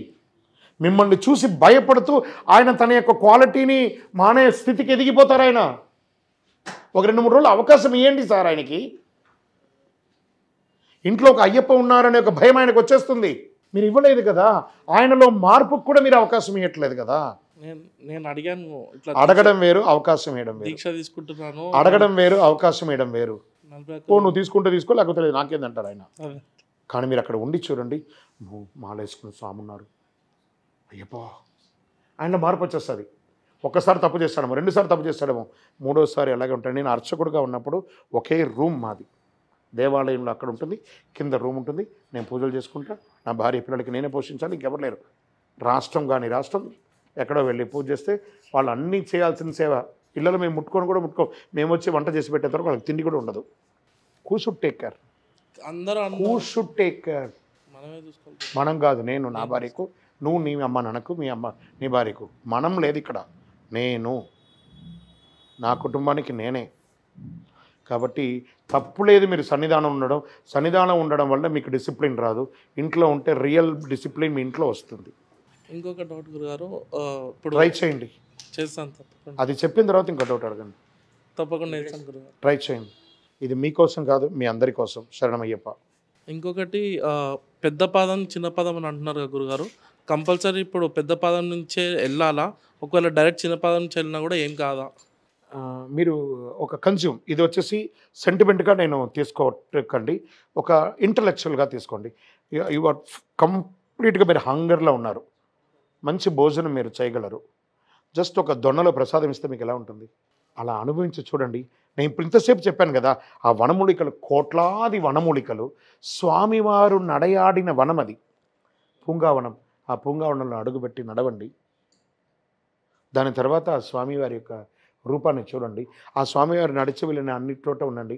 మిమ్మల్ని చూసి భయపడుతూ ఆయన తన యొక్క క్వాలిటీని మానే స్థితికి ఎదిగిపోతారు. ఆయన ఒక 2-3 రోజులు అవకాశం ఇవ్వండి సార్ ఆయనకి. ఇంట్లో ఒక అయ్యప్ప ఉన్నారనే ఒక భయం ఆయనకు వచ్చేస్తుంది. మీరు ఇవ్వలేదు కదా. ఆయనలో మార్పుకు కూడా మీరు అవకాశం ఇవ్వట్లేదు కదా. నేను అడిగాను, ఇట్లా అడగడం వేరు, అవకాశం ఇవ్వడం వేరు. దీక్ష తీసుకుంటున్నాను. అడగడం వేరు, అవకాశం ఇవ్వడం వేరు. 40 ఓ నువ్వు తీసుకుంటే తీసుకో, లేకపోతే లేదు నాకేందంటారు ఆయన. అదే. కానీ మీరు అక్కడ ఉండి చూడండి, మాల వేసుకుని స్వామి ఉన్నారు, అయ్యప్ప, ఆయనలో మార్పు వచ్చేస్తుంది. ఒక్కసారి తప్పు చేస్తాడేమో, 2 సార్లు తప్పు చేస్తాడేమో, 3వసారి అలాగే ఉంటాడు. నేను అర్చకుడుగా ఉన్నప్పుడు ఒకే రూమ్ మాది దేవాలయంలో అక్కడ ఉంటుంది, కింద రూమ్ ఉంటుంది. నేను పూజలు చేసుకుంటా, నా భార్య పిల్లలకి నేనే పోషించాలి, ఇంకెవరు లేరు. రాష్ట్రం ఎక్కడో వెళ్ళి పూజ చేస్తే వాళ్ళు అన్నీ చేయాల్సిన సేవ. పిల్లలు మేము ముట్టుకో మేము వచ్చి వంట చేసి పెట్టేంత వరకు వాళ్ళకి తిండి కూడా ఉండదు. Who should take care? అందరూ హూ షుడ్ టేక్ కేర్? మనమే చూసుకోవాలి. మనం కాదు. నేను నా భార్యకు, నువ్వు నీ అమ్మ నాన్నకు, మీ అమ్మ నీ భార్యకు. మనం లేదు ఇక్కడ. నేను నా కుటుంబానికి నేనే. కాబట్టి తప్పు లేదు మీరు సన్నిధానం ఉండడం వల్ల మీకు డిసిప్లిన్ రాదు. ఇంట్లో ఉంటే రియల్ డిసిప్లిన్ మీ ఇంట్లో వస్తుంది. ఇంకొక డౌట్ గురుగారు, ఇప్పుడు ట్రై చేయండి. చేస్తాను తప్పకుండా. అది చెప్పిన తర్వాత ఇంకో డౌట్ అడగండి. తప్పకుండా చేస్తాను గురుగారు. ట్రై చేయండి. ఇది మీకోసం కాదు, మీ అందరి కోసం. శరణమయ్యప్ప. ఇంకొకటి పెద్ద పాదం చిన్న పాదం అని అంటున్నారు కదా గురుగారు, కంపల్సరీ ఇప్పుడు పెద్ద పాదం నుంచే వెళ్ళాలా? ఒకవేళ డైరెక్ట్ చిన్న పాదం నుంచి వెళ్ళినా కూడా ఏం కాదా? మీరు ఒక కన్జ్యూమ్, ఇది వచ్చేసి సెంటిమెంట్గా నేను తీసుకోకండి, ఒక ఇంటలెక్చువల్గా తీసుకోండి. యు ఆర్ కంప్లీట్గా మీరు హంగర్లో ఉన్నారు, మంచి భోజనం మీరు చేయగలరు. జస్ట్ ఒక దొన్నలో ప్రసాదం ఇస్తే మీకు ఎలా ఉంటుంది? అలా అనుభవించి చూడండి. నేను ఇప్పుడు ఇంతసేపు చెప్పాను కదా, ఆ వనమూలికలు, కోట్లాది వనమూలికలు, స్వామివారు నడయాడిన వనం అది, పూంగావనం. ఆ పూంగావనంలో అడుగుపెట్టి నడవండి. దాని తర్వాత ఆ స్వామివారి యొక్క రూపాన్ని చూడండి. ఆ స్వామివారు నడిచి వెళ్ళిన అన్ని చోట ఉండండి.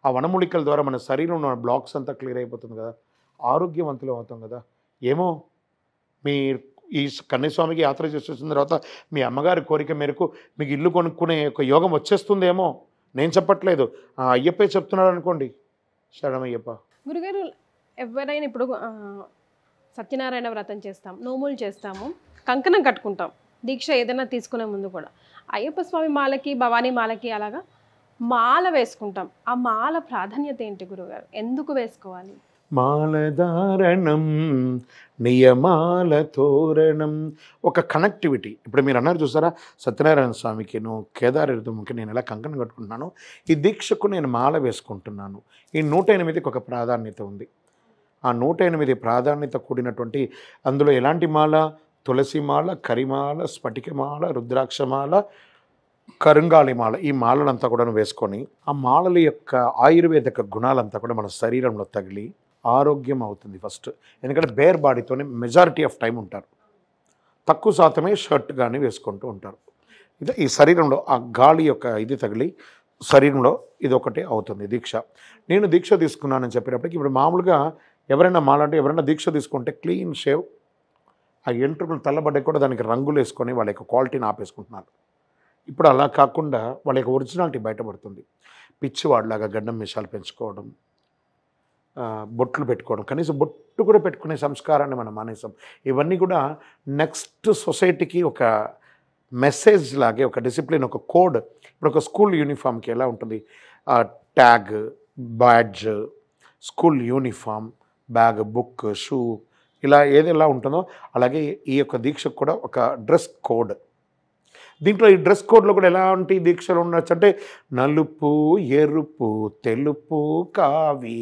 ఆ వనమూలికల ద్వారా మన శరీరంలో ఉన్న బ్లాక్స్ అంతా క్లియర్ అయిపోతుంది కదా, ఆరోగ్యవంతులు అవుతాం కదా. ఏమో మీ ఈ కన్యస్వామికి యాత్ర చేసి వచ్చిన తర్వాత మీ అమ్మగారి కోరిక మేరకు మీకు ఇల్లు కొనుక్కునే ఒక యోగం వచ్చేస్తుందేమో. నేను చెప్పట్లేదు, అయ్యప్పే చెప్తున్నాడు అనుకోండి. శరణమయ్యప్ప. గురుగారు, ఎవరైనా ఇప్పుడు సత్యనారాయణ వ్రతం చేస్తాం, నోములు చేస్తాము, కంకణం కట్టుకుంటాం, దీక్ష ఏదైనా తీసుకునే ముందు కూడా అయ్యప్ప స్వామి మాలకి, భవానీ మాలకి అలాగా మాల వేసుకుంటాం. ఆ మాల ప్రాధాన్యత ఏంటి గురుగారు? ఎందుకు వేసుకోవాలి? మాలధారణం నియమాల తోరణం, ఒక కనెక్టివిటీ. ఇప్పుడు మీరు అన్నారు చూసారా, సత్యనారాయణ స్వామికి, కేదారేశ్వరకి నేను ఎలా కంకణం కట్టుకుంటున్నాను, ఈ దీక్షకు నేను మాల వేసుకుంటున్నాను. ఈ 108కి ఒక ప్రాధాన్యత ఉంది. ఆ 108 ప్రాధాన్యత కూడినటువంటి, అందులో ఎలాంటి మాల? తులసిమాల, కరిమాల, స్ఫటికమాల, రుద్రాక్షమాల, కరుంగాళిమాల. ఈ మాలలంతా కూడా వేసుకొని ఆ మాలల యొక్క ఆయుర్వేదిక గుణాలంతా కూడా మన శరీరంలో తగిలి ఆరోగ్యం అవుతుంది ఫస్ట్. ఎందుకంటే బేర్ బాడీతోనే మెజారిటీ ఆఫ్ టైం ఉంటారు, తక్కువ శాతమే షర్ట్ కానీ వేసుకుంటూ ఉంటారు. ఇది ఈ శరీరంలో ఆ గాలి యొక్క ఇది తగిలి శరీరంలో ఇది ఒకటే అవుతుంది దీక్ష. నేను దీక్ష తీసుకున్నానని చెప్పేటప్పటికి, ఇప్పుడు మామూలుగా ఎవరైనా మాలంటే ఎవరైనా దీక్ష తీసుకుంటే క్లీన్ షేవ్, ఆ ఎంట్రుకలు తెల్లబడ్డాయి కూడా దానికి రంగులు వేసుకొని వాళ్ళ యొక్క క్వాలిటీని ఆపేసుకుంటున్నారు. ఇప్పుడు అలా కాకుండా వాళ్ళ యొక్క ఒరిజినాలిటీ బయటపడుతుంది. పిచ్చివాడిలాగా గడ్డం మీసాలు పెంచుకోవడం, బొట్లు పెట్టుకోవడం, కనీసం బొట్టు కూడా పెట్టుకునే సంస్కారాన్ని మనం మానేసాం. ఇవన్నీ కూడా నెక్స్ట్ సొసైటీకి ఒక మెసేజ్ లాగే ఒక డిసిప్లిన్, ఒక కోడ్. ఇప్పుడు ఒక స్కూల్ యూనిఫామ్కి ఎలా ఉంటుంది, tag, badge, school uniform, bag, book, shoe, ఇలా ఏది ఎలా ఉంటుందో అలాగే ఈ యొక్క దీక్షకు కూడా ఒక డ్రెస్ కోడ్. దీంట్లో ఈ డ్రెస్ కోడ్లో కూడా ఎలాంటి దీక్షలు ఉండొచ్చు అంటే నలుపు, ఎరుపు, తెలుపు, కావి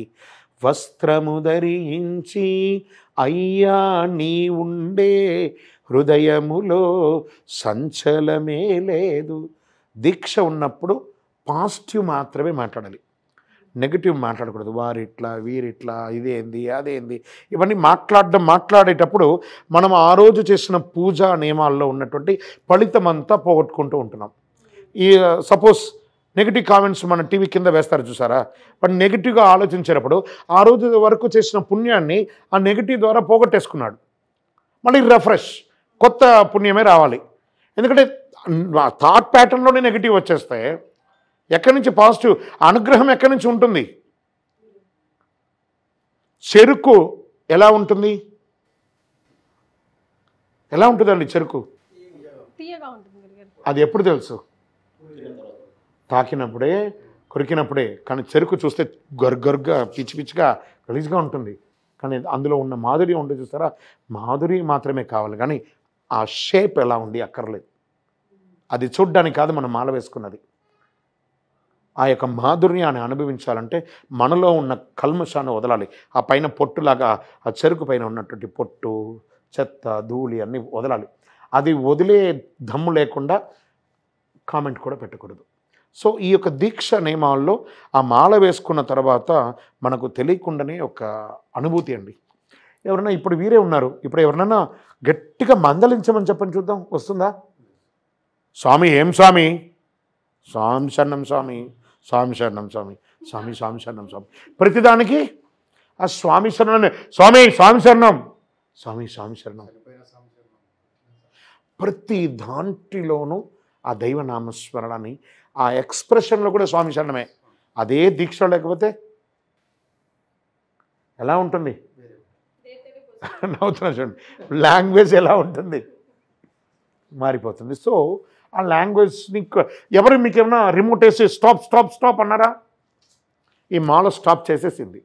వస్త్రము ధరించి అయ్యా నీ ఉండే హృదయములో సంచలమే లేదు. దీక్ష ఉన్నప్పుడు పాజిటివ్ మాత్రమే మాట్లాడాలి, నెగిటివ్ మాట్లాడకూడదు. వారిట్లా, వీరిట్లా, ఇదేంది, అదేంది, ఇవన్నీ మాట్లాడేటప్పుడు మనం ఆ రోజు చేసిన పూజా నియమాల్లో ఉన్నటువంటి ఫలితమంతా పోగొట్టుకుంటూ ఉంటున్నాం. ఈ సపోజ్ నెగిటివ్ కామెంట్స్ మన టీవీ కింద వేస్తారు చూసారా, బట్ నెగిటివ్గా ఆలోచించేటప్పుడు ఆ రోజు వరకు చేసిన పుణ్యాన్ని ఆ నెగిటివ్ ద్వారా పోగొట్టేసుకున్నాడు. మళ్ళీ రిఫ్రెష్, కొత్త పుణ్యమే రావాలి. ఎందుకంటే థాట్ ప్యాటర్న్లోనే నెగిటివ్ వచ్చేస్తే ఎక్కడి నుంచి పాజిటివ్ అనుగ్రహం ఎక్కడి నుంచి ఉంటుంది? చెరుకు ఎలా ఉంటుంది? ఎలా ఉంటుందండి చెరుకు? తీయగా ఉంటుంది గురుగారు. అది ఎప్పుడు తెలుసు? తాకినప్పుడే, కొరికినప్పుడే. కానీ చెరుకు చూస్తే గొర్గొర్గా, పిచ్చి పిచ్చిగా, గలీజ్గా ఉంటుంది. కానీ అందులో ఉన్న మాధుర్యం ఉంటుంది చూస్తారా, మాధుర్యం మాత్రమే కావాలి, కానీ ఆ షేప్ ఎలా ఉంది అక్కర్లేదు. అది చూడ్డానికి కాదు మనం మాల వేసుకున్నది. ఆ యొక్క మాధుర్యాన్ని అనుభవించాలంటే మనలో ఉన్న కల్మషాన్ని వదలాలి. ఆ పైన పొట్టులాగా ఆ చెరుకు పైన ఉన్నటువంటి పొట్టు, చెత్త, ధూళి అన్నీ వదలాలి. అది వదిలే దమ్ము లేకుండా కామెంట్ కూడా పెట్టకూడదు. సో ఈ యొక్క దీక్ష నియమాల్లో ఆ మాల వేసుకున్న తర్వాత మనకు తెలియకుండానే ఒక అనుభూతి అండి. ఎవరైనా ఇప్పుడు వీరే ఉన్నారు, ఇప్పుడు ఎవరినైనా గట్టిగా మందలించమని చెప్పని చూద్దాం, వస్తుందా? స్వామి ఏం స్వామి, స్వామి శరణం స్వామి, స్వామి శరణం స్వామి, స్వామి స్వామి శరణం స్వామి, ప్రతిదానికి ఆ స్వామి శరణం, స్వామి స్వామి శరణం, స్వామి స్వామి శరణం, ప్రతి దాంట్లోనూ ఆ దైవనామస్మరణని, ఆ ఎక్స్ప్రెషన్లో కూడా స్వామి శరణమే. అదే దీక్ష లేకపోతే ఎలా ఉంటుంది? నవ్వుతున్నా చూడండి, లాంగ్వేజ్ ఎలా ఉంటుంది, మారిపోతుంది. సో ఆ లాంగ్వేజ్ని ఎవరు మీకు ఏమన్నా రిమోట్ వేసి స్టాప్ స్టాప్ స్టాప్ అన్నారా? ఈ మాల స్టాప్ చేసేసింది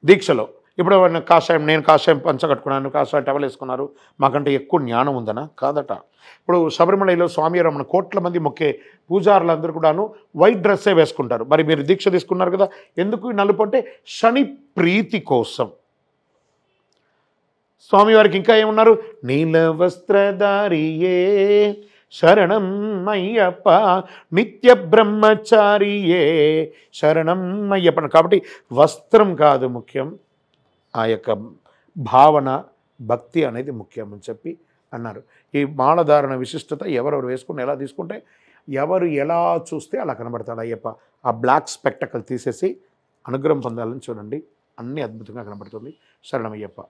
దీక్షలో. ఇప్పుడు కాషాయం, నేను కాషాయం పంచ కట్టుకున్నాను, కాషాయం టవల్ వేసుకున్నారు, మాకంటే ఎక్కువ జ్ఞానం ఉందనా? కాదట. ఇప్పుడు శబరిమలలో స్వామివారు మన కోట్ల మంది మొక్కే పూజారులందరూ కూడాను వైట్ డ్రెస్సే వేసుకుంటారు. మరి మీరు దీక్ష తీసుకున్నారు కదా, ఎందుకు నలుపు అంటే శని ప్రీతి కోసం. స్వామివారికి ఇంకా ఏమున్నారు? నీల వస్త్రధారియే శరణం అయ్యప్ప, నిత్య బ్రహ్మచారియే శరణం అయ్యప్ప. కాబట్టి వస్త్రం కాదు ముఖ్యం, ఆ యొక్క భావన, భక్తి అనేది ముఖ్యం అని చెప్పి అన్నారు. ఈ మాలధారణ విశిష్టత ఎవరెవరు వేసుకుని ఎలా తీసుకుంటే, ఎవరు ఎలా చూస్తే అలా కనబడతాడు అయ్యప్ప. ఆ బ్లాక్ స్పెక్టకల్ తీసేసి అనుగ్రహం పొందాలని చూడండి, అన్నీ అద్భుతంగా కనబడుతుంది. శరణమయ్యప్ప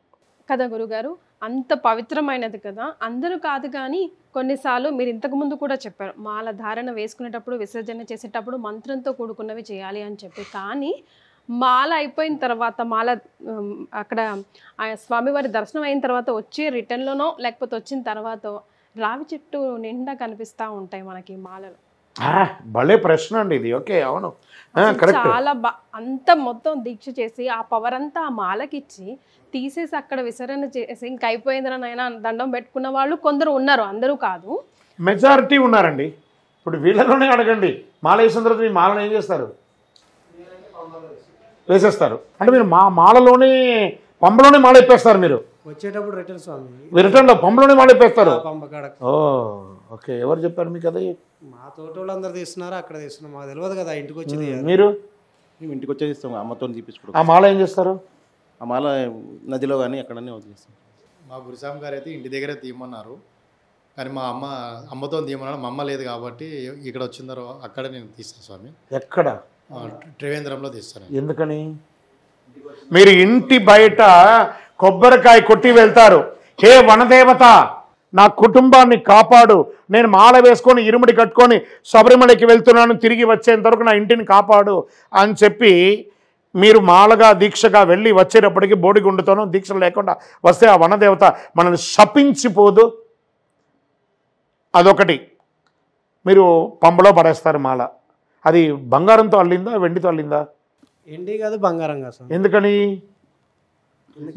కదా గురుగారు, అంత పవిత్రమైనది కదా. అందరూ కాదు కానీ కొన్నిసార్లు మీరు ఇంతకుముందు కూడా చెప్పారు, మాల ధారణ వేసుకునేటప్పుడు, విసర్జన చేసేటప్పుడు మంత్రంతో కూడుకున్నవి చేయాలి అని చెప్పి. కానీ మాల అయిపోయిన తర్వాత, మాల అక్కడ ఆ స్వామివారి దర్శనం అయిన తర్వాత వచ్చి రిటర్న్లోనో లేకపోతే వచ్చిన తర్వాత రావి చెట్టు నిండా కనిపిస్తూ ఉంటాయి మనకి మాలలు. భలే ప్రశ్న అండి ఇది. ఓకే, అవును, కరెక్ట్. చాలా అంత మొత్తం దీక్ష చేసి ఆ పవర్ అంతా ఆ మాలకిచ్చి తీసేసి అక్కడ విసరణ చేసి ఇంక అయిపోయిందనైనా దండం పెట్టుకున్న వాళ్ళు కొందరు ఉన్నారు, అందరూ కాదు, మెజారిటీ ఉన్నారండి. ఇప్పుడు వీళ్ళలోనే అడగండి, మాల వేసిన తర్వాత మీ మాలను ఏం చేస్తారు? వేసేస్తారు. అంటే మీరు మాలలోనే, పంబలోనే మాల ఇప్పేస్తారు. మీరు వచ్చేటప్పుడు రిటర్న్ స్వామి, రిటర్న్లో పంబలోనే మాల ఇప్పేస్తారు. పంపకాడ. ఓ ఓకే, ఎవరు చెప్పారు మీకు అది? మా తోట వాళ్ళందరూ తీస్తున్నారు, అక్కడ తీస్తున్నారు, మాకు తెలియదు కదా ఇంటికి వచ్చేది. మీరు? మేము ఇంటికి వచ్చేది ఇస్తాం, అమ్మతో తీపించుకోవడం. ఆ మాల ఏం చేస్తారు? ఆ మాల నదిలో కానీ ఎక్కడనే వదిలేస్తాం. మా గురుస్వామి గారు అయితే ఇంటి దగ్గరే తీయమన్నారు, కానీ మా అమ్మతో తీయమన్నారు. మా అమ్మ లేదు కాబట్టి ఇక్కడ వచ్చిన తర్వాత అక్కడ నేను తీస్తాను స్వామి. ఎక్కడ? త్రివేంద్రంలో తీస్తాను. ఎందుకని? మీరు ఇంటి బయట కొబ్బరికాయ కొట్టి వెళ్తారు, హే వనదేవత నా కుటుంబాన్ని కాపాడు, నేను మాల వేసుకొని ఇరుముడి కట్టుకొని శబరిమలకి వెళ్తున్నాను, తిరిగి వచ్చేంత వరకు నా ఇంటిని కాపాడు అని చెప్పి మీరు మాలగా దీక్షగా వెళ్ళి వచ్చేటప్పటికి బోడిగుండుతోనూ దీక్ష లేకుండా వస్తే ఆ వనదేవత మనల్ని శపించిపోదు? అదొకటి. మీరు పంబలో పడేస్తారు మాల. అది బంగారంతో అల్లిందా వెండితో అల్లిందా? ఎండి కాదు బంగారం కాదు స్వామి. ఎందుకని?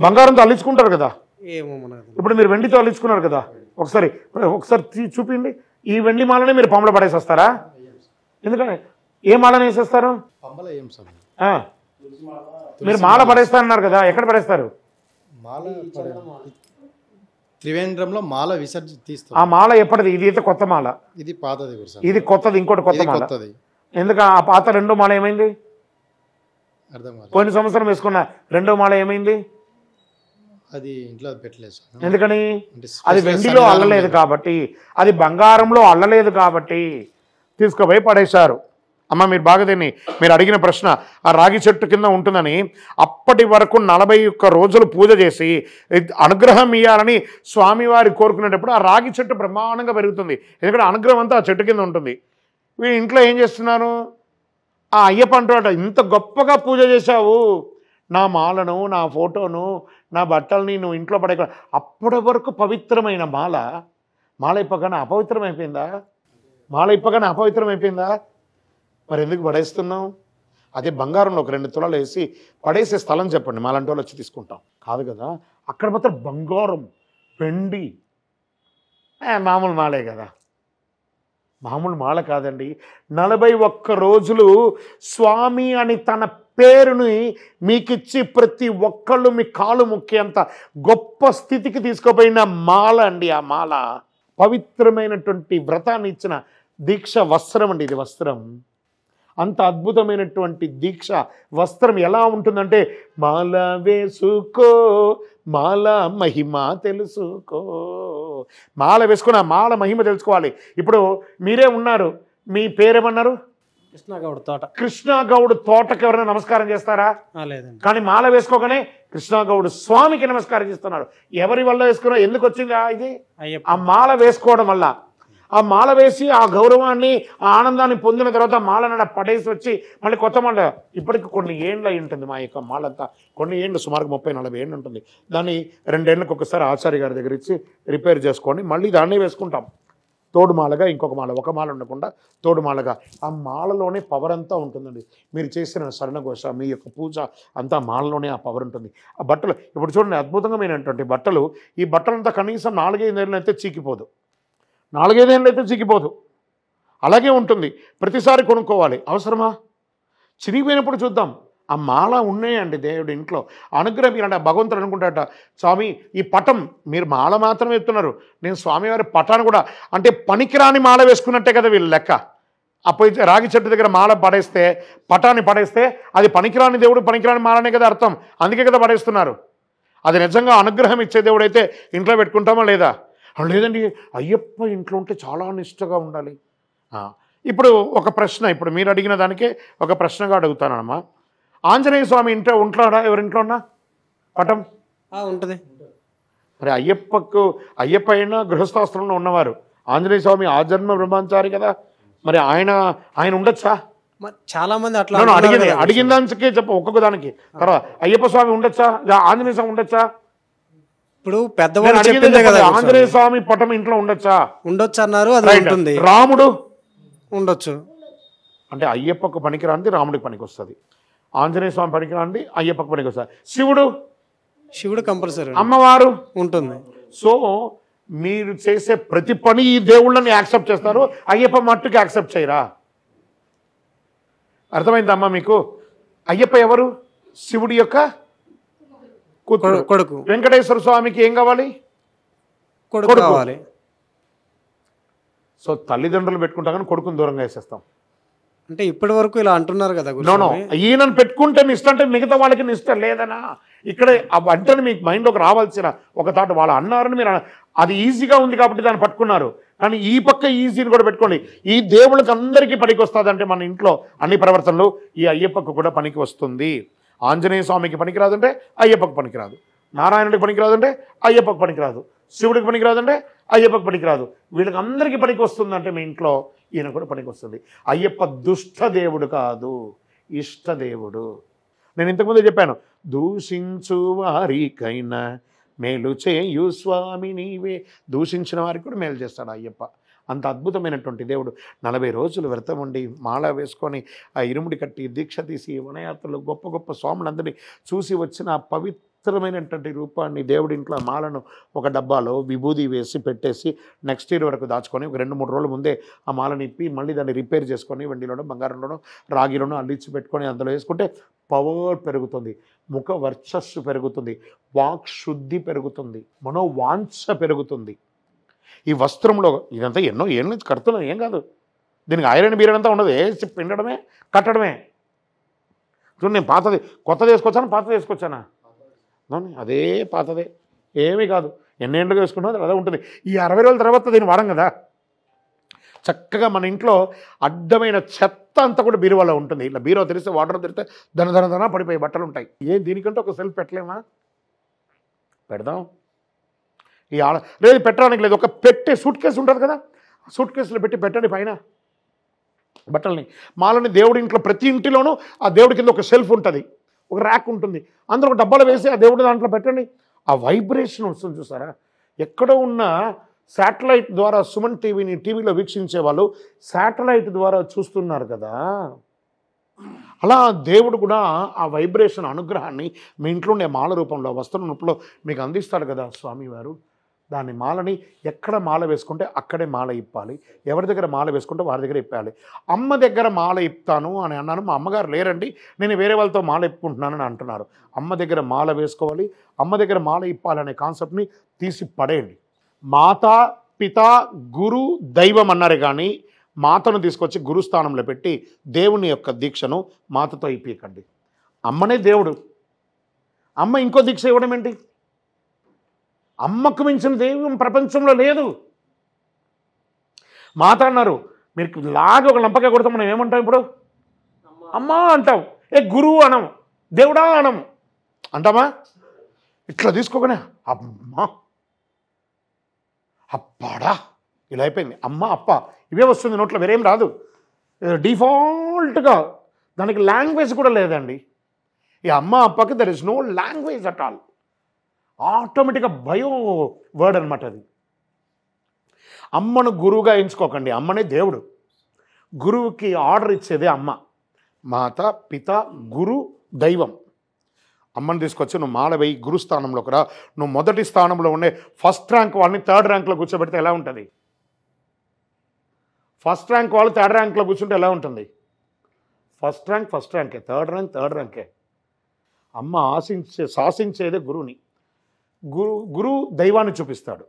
బంగారంతో అల్లించుకుంటారు కదా. ఏమో మనకు ఇప్పుడు మీరు వెండితో అల్లించుకున్నారు కదా. ఒకసారి చూపిండి. ఈ వెండి మాలనే మీరు పంబలో పడేసి వస్తారా? ఎందుకని? ఏ మాలని వేసేస్తారు? పంబల ఏం స్వామి? మీరు మాల పడేస్తారన్నారు కదా, ఎక్కడ పడేస్తారు? మాల త్రివేంద్రంలో మాల తీస్తారు. ఆ మాల ఎప్పటిది? ఇది అయితే కొత్త మాల. ఇది పాతది గురు. ఇది కొత్తది, ఇంకోటి కొత్త మాల. కొత్తది. ఎందుకు ఆ పాత రెండో మాల ఏమైంది? అర్థం కాదు. పోయిన సంవత్సరం వేసుకున్న రెండో మాల ఏమైంది? అది ఇంట్లో పెట్టలేదు. ఎందుకని? అది వెండిలో అల్లలేదు కాబట్టి, అది బంగారంలో అల్లలేదు కాబట్టి తీసుకుపోయి పడేశారు. అమ్మ మీరు బాగా దీన్ని మీరు అడిగిన ప్రశ్న, ఆ రాగి చెట్టు కింద ఉంటుందని అప్పటి వరకు 41 రోజులు పూజ చేసి అనుగ్రహం ఇవ్వాలని స్వామివారి కోరుకునేటప్పుడు ఆ రాగి చెట్టు బ్రహ్మాండంగా పెరుగుతుంది. ఎందుకంటే అనుగ్రహం అంతా ఆ చెట్టు కింద ఉంటుంది. వీళ్ళు ఇంట్లో ఏం చేస్తున్నారు? ఆ అయ్యప్ప అంటాడు, ఇంత గొప్పగా పూజ చేశావు, నా మాలను, నా ఫోటోను, నా బట్టల్ని నువ్వు ఇంట్లో పడే. అప్పటి వరకు పవిత్రమైన మాల ఇప్పగానే అపవిత్రమైపోయిందా? మాల ఇప్పగానే అపవిత్రమైపోయిందా? మరి ఎందుకు పడేస్తున్నావు? అదే బంగారంలో ఒక 2 తులాలు వేసి పడేసే స్థలం చెప్పండి, మాలాంటి వాళ్ళు వచ్చి తీసుకుంటాం. కాదు కదా, అక్కడ మాత్రం బంగారం, వెండి. మామూలు మాలే కదా. మామూలు మాల కాదండి. 41 రోజులు స్వామి అని తన పేరుని మీకిచ్చి ప్రతి ఒక్కళ్ళు మీ కాలు ముక్కేంత గొప్ప స్థితికి తీసుకుపోయిన మాల అండి. ఆ మాల పవిత్రమైనటువంటి వ్రతాన్ని ఇచ్చిన దీక్ష వస్త్రం అండి. ఇది వస్త్రం, అంత అద్భుతమైనటువంటి దీక్ష వస్త్రం. ఎలా ఉంటుందంటే, మాల వేసుకో, మాల మహిమ తెలుసుకో. మాల వేసుకుని ఆ మాల మహిమ తెలుసుకోవాలి. ఇప్పుడు మీరే ఉన్నారు, మీ పేరేమన్నారు? కృష్ణగౌడ్ తోట. కృష్ణగౌడ్ తోటకి ఎవరైనా నమస్కారం చేస్తారా? లేదండి. కానీ మాల వేసుకోగానే కృష్ణగౌడ్ స్వామికి నమస్కారం చేస్తున్నారు. ఎవరి వల్ల వేసుకున్నా? ఎందుకు వచ్చింది ఇది? ఆ మాల వేసుకోవడం వల్ల. ఆ మాల వేసి ఆ గౌరవాన్ని, ఆ ఆనందాన్ని పొందిన తర్వాత మాల పడేసి వచ్చి మళ్ళీ కొత్త మాల. ఇప్పటికి కొన్ని ఏళ్ళు అయి ఉంటుంది మా యొక్క మాలంతా. కొన్ని ఏళ్ళు, సుమారు 30-40 ఏళ్ళు ఉంటుంది. దాన్ని 2 ఏళ్ళకి ఒకసారి ఆచార్య గారి దగ్గర ఇచ్చి రిపేర్ చేసుకొని మళ్ళీ దాన్నే వేసుకుంటాం. తోడుమాలగా ఇంకొక మాల, ఒక మాల ఉండకుండా తోడుమాలగా. ఆ మాలలోనే పవర్ అంతా ఉంటుందండి. మీరు చేసిన శరణఘోష, మీ యొక్క పూజ అంతా మాలలోనే ఆ పవర్ ఉంటుంది. ఆ బట్టలు ఇప్పుడు చూడండి, అద్భుతమైనటువంటి బట్టలు. ఈ బట్టలంతా కనీసం 4-5 ఏళ్ళు అయితే చీకిపోదు. 4-5 ఏళ్ళు అయితే చీకిపోదు, అలాగే ఉంటుంది. ప్రతిసారి కొనుక్కోవాలి అవసరమా? చిరిగిపోయినప్పుడు చూద్దాం. ఆ మాల ఉన్నాయండి దేవుడి ఇంట్లో. అనుగ్రహం ఇలాంటి భగవంతుడు అనుకుంటాట, స్వామి ఈ పటం మీరు మాల మాత్రమే ఎత్తున్నారు, నేను స్వామివారి పటాన్ని కూడా, అంటే పనికిరాని మాల వేసుకున్నట్టే కదా వీళ్ళు లెక్క. అప్పుడు రాగి చెట్టు దగ్గర మాల పడేస్తే, పటాన్ని పడేస్తే అది పనికిరాని దేవుడు, పనికిరాని మాలనే కదా అర్థం. అందుకే కదా పడేస్తున్నారు. అది నిజంగా అనుగ్రహం ఇచ్చే దేవుడు అయితే ఇంట్లో పెట్టుకుంటామా లేదా? లేదండి, అయ్యప్ప ఇంట్లో ఉంటే చాలా నిష్టగా ఉండాలి. ఇప్పుడు ఒక ప్రశ్న, ఇప్పుడు మీరు అడిగిన దానికే ఒక ప్రశ్నగా అడుగుతానమ్మా. ఆంజనేయ స్వామి ఉంటాడా? ఎవరింట్లో ఉన్నా పటం ఉంటుంది. మరి అయ్యప్ప అయినా గృహస్థాశ్రమంలో ఉన్నవారు, ఆంజనేయ స్వామి ఆజన్మ బ్రహ్మచారి కదా, మరి ఆయన ఉండొచ్చా? చాలా మంది అట్లా అడిగిన దానికే చెప్ప, ఒక్కొక్క దానికి. తర్వాత అయ్యప్ప స్వామి ఉండొచ్చా? ఆంజనేయ స్వామి ఉండొచ్చా? ఇప్పుడు పెద్దవాళ్ళు చెప్పిందే కదా, ఆంజనేయ స్వామి పటం ఇంట్లో ఉండొచ్చా? ఉండొచ్చు అన్నారు. అది ఉంటుంది. రాముడు ఉండొచ్చు. అంటే అయ్యప్పకు పనికిరాంది రాముడికి పనికి వస్తుంది. ఆంజనేయ స్వామి పనికిరాంది అయ్యప్పకు పనికి వస్తుంది. శివుడు కంపల్సరీ. అమ్మవారు ఉంటుంది. సో మీరు చేసే ప్రతి పని ఈ దేవుళ్ళని యాక్సెప్ట్ చేస్తారు, అయ్యప్ప మట్టుకు యాక్సెప్ట్ చేయరా? అర్థమైందమ్మా మీకు? అయ్యప్ప ఎవరు? శివుడి యొక్క కొడుకు. వెంకటేశ్వర స్వామికి ఏం కావాలి? కొడుకు కావాలి. సో తల్లిదండ్రులు పెట్టుకుంటా కానీ కొడుకుని దూరంగా వేసేస్తాం. అంటే ఇప్పటి వరకు ఇలా అంటున్నారు కదా. నో, ఈయనను పెట్టుకుంటే నిష్ట అంటే మిగతా వాళ్ళకి నిష్ట లేదనా? ఇక్కడ అంటే మీకు మైండ్లోకి రావాల్సిన ఒక థాట్, వాళ్ళు అన్నారని మీరు అది ఈజీగా ఉంది కాబట్టి దాన్ని పట్టుకున్నారు. కానీ ఈ పక్క ఈజీని కూడా పెట్టుకోండి. ఈ దేవుళ్ళకి అందరికీ పనికి వస్తుంది అంటే మన ఇంట్లో అన్ని ప్రవర్తనలు ఈ అయ్యప్పకు కూడా పనికి వస్తుంది. ఆంజనేయ స్వామికి పనికిరాదంటే అయ్యప్పకు పనికిరాదు, నారాయణుడికి పనికిరాదంటే అయ్యప్పకు పనికిరాదు, శివుడికి పనికిరాదంటే అయ్యప్పకు పనికిరాదు. వీళ్ళకి అందరికీ పనికి వస్తుందంటే మీ ఇంట్లో ఈయన కూడా పనికి వస్తుంది. అయ్యప్ప దుష్ట దేవుడు కాదు, ఇష్టదేవుడు. నేను ఇంతకుముందే చెప్పాను, దూషించు వారికైనా మేలు చేయు స్వామి నీవే. దూషించిన వారికి కూడా మేలు చేస్తాడు అయ్యప్ప. అంత అద్భుతమైనటువంటి దేవుడు. 40 రోజులు వ్రతం ఉండి మాల వేసుకొని ఆ ఇరుముడి కట్టి దీక్ష తీసి వనయాత్రలు గొప్ప గొప్ప స్వాములందరినీ చూసి వచ్చిన ఆ పవిత్రమైనటువంటి రూపాన్ని దేవుడి ఇంట్లో ఆ మాలను ఒక డబ్బాలో విభూది వేసి పెట్టేసి నెక్స్ట్ ఇయర్ వరకు దాచుకొని ఒక 2-3 రోజుల ముందే ఆ మాలని ఇప్పి మళ్ళీ దాన్ని రిపేర్ చేసుకొని వెండిలోనో బంగారంలోనో రాగిలోనో అల్లించి పెట్టుకొని అందులో వేసుకుంటే పవర్ పెరుగుతుంది, ముఖ వర్చస్సు పెరుగుతుంది, వాక్ శుద్ధి పెరుగుతుంది, మనోవాంఛ పెరుగుతుంది. ఈ వస్త్రంలో ఇదంతా ఎన్నో ఏళ్ళ నుంచి కడుతున్నాం, ఏం కాదు. దీనికి ఐరన్ బీరన్ అంతా ఉండదు, వేసి పిండడమే కట్టడమే. చూడండి, నేను పాతది కొత్తది వేసుకొచ్చాను, పాతది వేసుకొచ్చానా? అదే పాతదే, ఏమీ కాదు. ఎన్నేళ్ళుగా వేసుకుంటామో అదే ఉంటుంది. ఈ 60 రోజుల తర్వాత దీన్ని వాడం కదా. చక్కగా మన ఇంట్లో అడ్డమైన చెత్త అంతా కూడా బీరువాలో ఉంటుంది. ఇట్లా బీరో తెరిస్తే వాటర్ తెరిస్తే దన పడిపోయి బట్టలు ఉంటాయి. దీనికంటే ఒక సెల్ఫ్ పెట్టలేమా? పెడదాం. లేదు పెట్టడానికి లేదు, ఒక పెట్టే సూట్ కేసు ఉంటుంది కదా, సూట్ కేసులో పెట్టి పెట్టండి పైన బట్టల్ని. మాలని దేవుడి ఇంట్లో ప్రతి ఇంటిలోనూ ఆ దేవుడి కింద ఒక షెల్ఫ్ ఉంటుంది, ఒక ర్యాక్ ఉంటుంది, అందులో ఒక డబ్బాలో వేసి ఆ దేవుడి దాంట్లో పెట్టండి. ఆ వైబ్రేషన్ వస్తుంది చూసారా. ఎక్కడో ఉన్న శాటిలైట్ ద్వారా సుమన్ టీవీలో వీక్షించే వాళ్ళు శాటిలైట్ ద్వారా చూస్తున్నారు కదా. అలా దేవుడు కూడా ఆ వైబ్రేషన్ అనుగ్రహాన్ని మీ ఇంట్లో ఉండే మాల రూపంలో వస్త్రం రూపంలో మీకు అందిస్తాడు కదా స్వామివారు. దాన్ని మాలని ఎక్కడ మాల వేసుకుంటే అక్కడే మాల ఇప్పాలి, ఎవరి దగ్గర మాల వేసుకుంటే వారి దగ్గర ఇప్పాలి. అమ్మ దగ్గర మాల ఇప్తాను అని అన్నాను, మా అమ్మగారు లేరండి, నేను వేరే వాళ్ళతో మాల ఇప్పుకుంటున్నానని అంటున్నారు. అమ్మ దగ్గర మాల వేసుకోవాలి, అమ్మ దగ్గర మాల ఇప్పాలనే కాన్సెప్ట్ని తీసి పడేయండి. మాత పిత గురు దైవం అన్నారు కానీ మాతను తీసుకొచ్చి గురుస్థానంలో పెట్టి దేవుని యొక్క దీక్షను మాతతో ఇప్పికండి. అమ్మనే దేవుడు, అమ్మ ఇంకో దీక్ష ఇవ్వడం ఏంటి? అమ్మకు మించిన దైవం ప్రపంచంలో లేదు. మాత అన్నారు, మీరు లాగా ఒక లంపగా కొడతాం, మనం ఏమంటాం ఇప్పుడు? అమ్మా అంటాం, గురువు అనం, దేవుడా అనం అంటామా? ఇట్లా తీసుకోకనే అమ్మా అప్పాడా ఇలా అయిపోయింది. అమ్మ అప్ప ఇవే వస్తుంది నోట్లో, వేరేం రాదు. డిఫాల్ట్గా దానికి లాంగ్వేజ్ కూడా లేదండి. ఈ అమ్మ అప్పకి there is no language at all. ఆటోమేటిక్గా బయో వర్డ్ అనమాట అది. అమ్మను గురువుగా ఎంచుకోకండి, అమ్మనే దేవుడు. గురువుకి ఆర్డర్ ఇచ్చేదే అమ్మ. మాత పిత గురు దైవం. అమ్మని తీసుకొచ్చి నువ్వు మాల వేయి, గురుస్థానంలోకి రా. నువ్వు మొదటి స్థానంలో ఉండే ఫస్ట్ ర్యాంక్ వాళ్ళని థర్డ్ ర్యాంక్లో కూర్చోబెడితే ఎలా ఉంటుంది? ఫస్ట్ ర్యాంక్ వాళ్ళు థర్డ్ ర్యాంక్లో కూర్చుంటే ఎలా ఉంటుంది? ఫస్ట్ ర్యాంకే, థర్డ్ ర్యాంకే. అమ్మ శాసించేదే గురువుని. గురువు దైవాన్ని చూపిస్తాడు.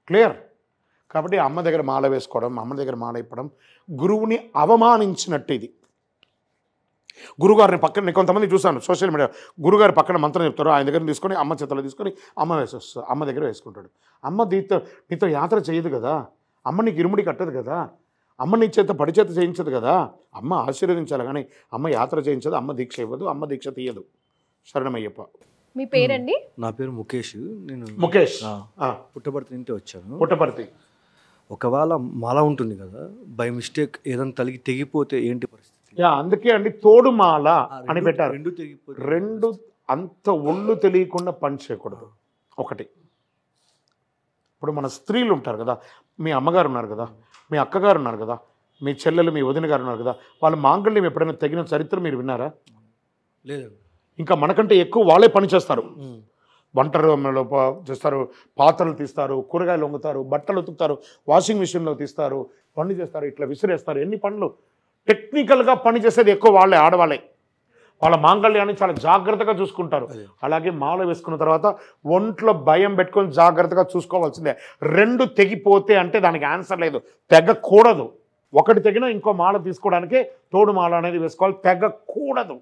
క్లియర్? కాబట్టి అమ్మ దగ్గర మాల వేసుకోవడం, అమ్మ దగ్గర మాల ఇప్పడం గురువుని అవమానించినట్టు. ఇది గురుగారిని పక్కన కొంతమంది చూశాను సోషల్ మీడియా, గురుగారి పక్కన మంత్రం చెప్తారు, ఆయన దగ్గర తీసుకొని అమ్మ చేతలో తీసుకొని అమ్మ వేసేస్తారు, అమ్మ దగ్గర వేసుకుంటాడు. అమ్మ నీతో యాత్ర చేయదు కదా, అమ్మ నీకు ఇరుముడి కట్టదు కదా, అమ్మ నీ చేత పడిచేత చేయించదు కదా. అమ్మ ఆశీర్వదించాలి కానీ అమ్మ యాత్ర చేయించదు, అమ్మ దీక్ష ఇవ్వదు, అమ్మ దీక్ష తీయదు. శరణమయ్యప్ప. మీ పేరండి? నా పేరు ముఖేష్. నేను ముఖేష్ పుట్టపర్తి నుండి వచ్చాను. పుట్టపర్తి. ఒకవేళ మాల ఉంటుంది కదా, బై మిస్టేక్ ఏదైనా తెగిపోతే ఏంటి పరిస్థితి? అందుకే అండి తోడు మాల అని పెట్టారు. రెండు అంత ఒళ్ళు తెలియకుండా పని చేయకూడదు. ఒకటి, ఇప్పుడు మన స్త్రీలు ఉంటారు కదా, మీ అమ్మగారు ఉన్నారు కదా, మీ అక్కగారు ఉన్నారు కదా, మీ చెల్లెలు మీ వదిన గారు ఉన్నారు కదా, వాళ్ళ మాంగళ్యం ఎప్పుడైనా తెగిన చరిత్ర మీరు విన్నారా? లేదండి. ఇంకా మనకంటే ఎక్కువ వాళ్ళే పని చేస్తారు. వంటలో చేస్తారు, పాత్రలు తీస్తారు, కూరగాయలు వంగుతారు, బట్టలు ఉతుకుతారు, వాషింగ్ మిషన్లో తీస్తారు, పనులు చేస్తారు, ఇట్లా విసిరేస్తారు. ఎన్ని పనులు టెక్నికల్గా పని చేసేది ఎక్కువ వాళ్ళే, ఆడవాళ్ళే. వాళ్ళ మాంగళ్యాన్ని చాలా జాగ్రత్తగా చూసుకుంటారు. అలాగే మాల వేసుకున్న తర్వాత ఒంట్లో భయం పెట్టుకొని జాగ్రత్తగా చూసుకోవాల్సిందే. రెండు తెగిపోతే అంటే దానికి ఆన్సర్ లేదు, తెగకూడదు. ఒకటి తెగినా ఇంకో మాల తీసుకోవడానికే తోడు మాల అనేది వేసుకోవాలి. తెగకూడదు,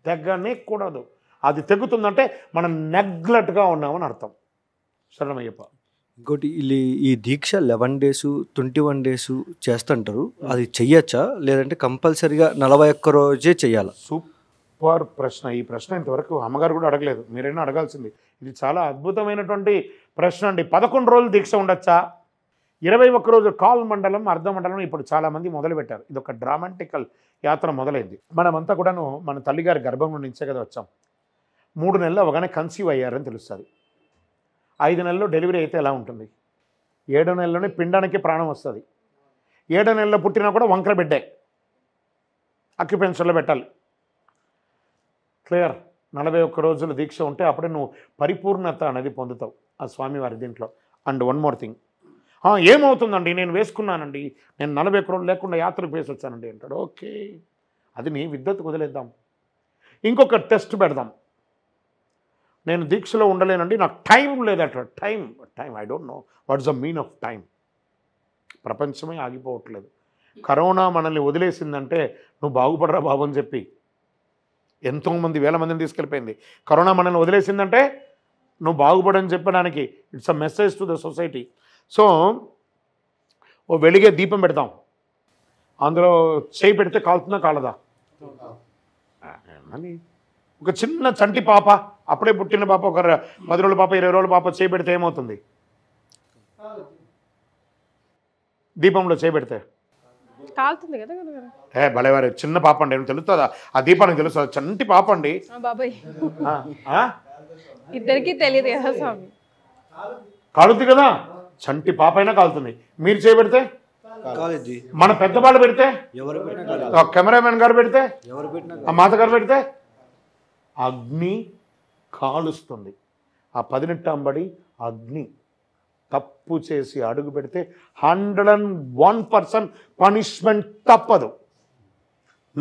తెగనే కూడదు. అది తెగుతుందంటే మనం నెగ్లెక్ట్గా ఉన్నామని అర్థం. శరణమయ్యప్ప. ఇంకోటి, ఈ దీక్ష 11 days 21 days చేస్తుంటారు, అది చెయ్యొచ్చా లేదంటే కంపల్సరీగా 41 రోజే చెయ్యాలా? సూపర్ ప్రశ్న. ఈ ప్రశ్న ఇంతవరకు అమ్మగారు కూడా అడగలేదు, మీరైనా అడగాల్సింది. ఇది చాలా అద్భుతమైనటువంటి ప్రశ్న అండి. 11 రోజులు దీక్ష ఉండొచ్చా? 21 రోజులు కాల్ మండలం అర్ధ మండలం ఇప్పుడు చాలామంది మొదలుపెట్టారు. ఇది ఒక డ్రామాటికల్ యాత్ర మొదలైంది. మనమంతా కూడాను మన తల్లిగారి గర్భం నుంచే కదా వచ్చాం. 3 నెలలు అవగానే కన్సీవ్ అయ్యారని తెలుస్తుంది. 5 నెలల్లో డెలివరీ అయితే ఎలా ఉంటుంది? 7వ నెలలోనే పిండానికి ప్రాణం వస్తుంది. 7వ నెలలో పుట్టినా కూడా వంకర బిడ్డే, అక్యుపెన్షన్లో పెట్టాలి. క్లియర్. 41 రోజులు దీక్ష ఉంటే అప్పుడే నువ్వు పరిపూర్ణత అనేది పొందుతావు ఆ స్వామివారి దీంట్లో. అండ్ వన్ మోర్ థింగ్, ఏమవుతుందండి నేను వేసుకున్నానండి, నేను 41 రోజులు లేకుండా యాత్రకు వేసి వచ్చానండి అంటాడు. ఓకే, అది నీ విద్వత్తుకు వదిలేద్దాం. ఇంకొక టెస్ట్ పెడదాం. నేను దీక్షలో ఉండలేనండి, నాకు టైం లేదట. Time I don't know what's the mean of time. ప్రపంచమే ఆగిపోవట్లేదు. కరోనా మనల్ని వదిలేసిందంటే నువ్వు బాగుపడరా బాబు అని చెప్పి ఎంతోమంది వేల మందిని తీసుకెళ్ళిపోయింది. కరోనా మనల్ని వదిలేసిందంటే నువ్వు బాగుపడని చెప్పడానికి it's a message to the society. So ఓ వెలిగే దీపం పెడతాం, అందులో చేయి పెడితే కాలుతుందా కాలదా? అని ఒక చిన్న చంటి పాప, అప్పుడే పుట్టిన పాప, ఒక 10 రోజుల పాప, 20 రోజుల పాప చేయి పెడితే ఏమవుతుంది? దీపంలో చేయి పెడితే కాలుతుంది కదా గురుగారు. భలేవారు, చిన్న పాప అండి, ఏమో తెలుస్తుందా? ఆ దీపానికి తెలుస్తుందా? చంటి పాప అండి. బాబాయ్ ఇద్దరికి తెలియదు కదా స్వామి. కాలుతుంది కదా, చంటి పాప అయినా కాలుతుంది. మీరు చేయి పెడితే, మన పెద్దవాళ్ళు పెడితే, కెమెరామెన్ గారు పెడితే, ఆ మాత గారు పెడితే అగ్ని కాలుస్తుంది. ఆ 18 అగ్ని. తప్పు చేసి అడుగు పెడితే 101% పనిష్మెంట్ తప్పదు.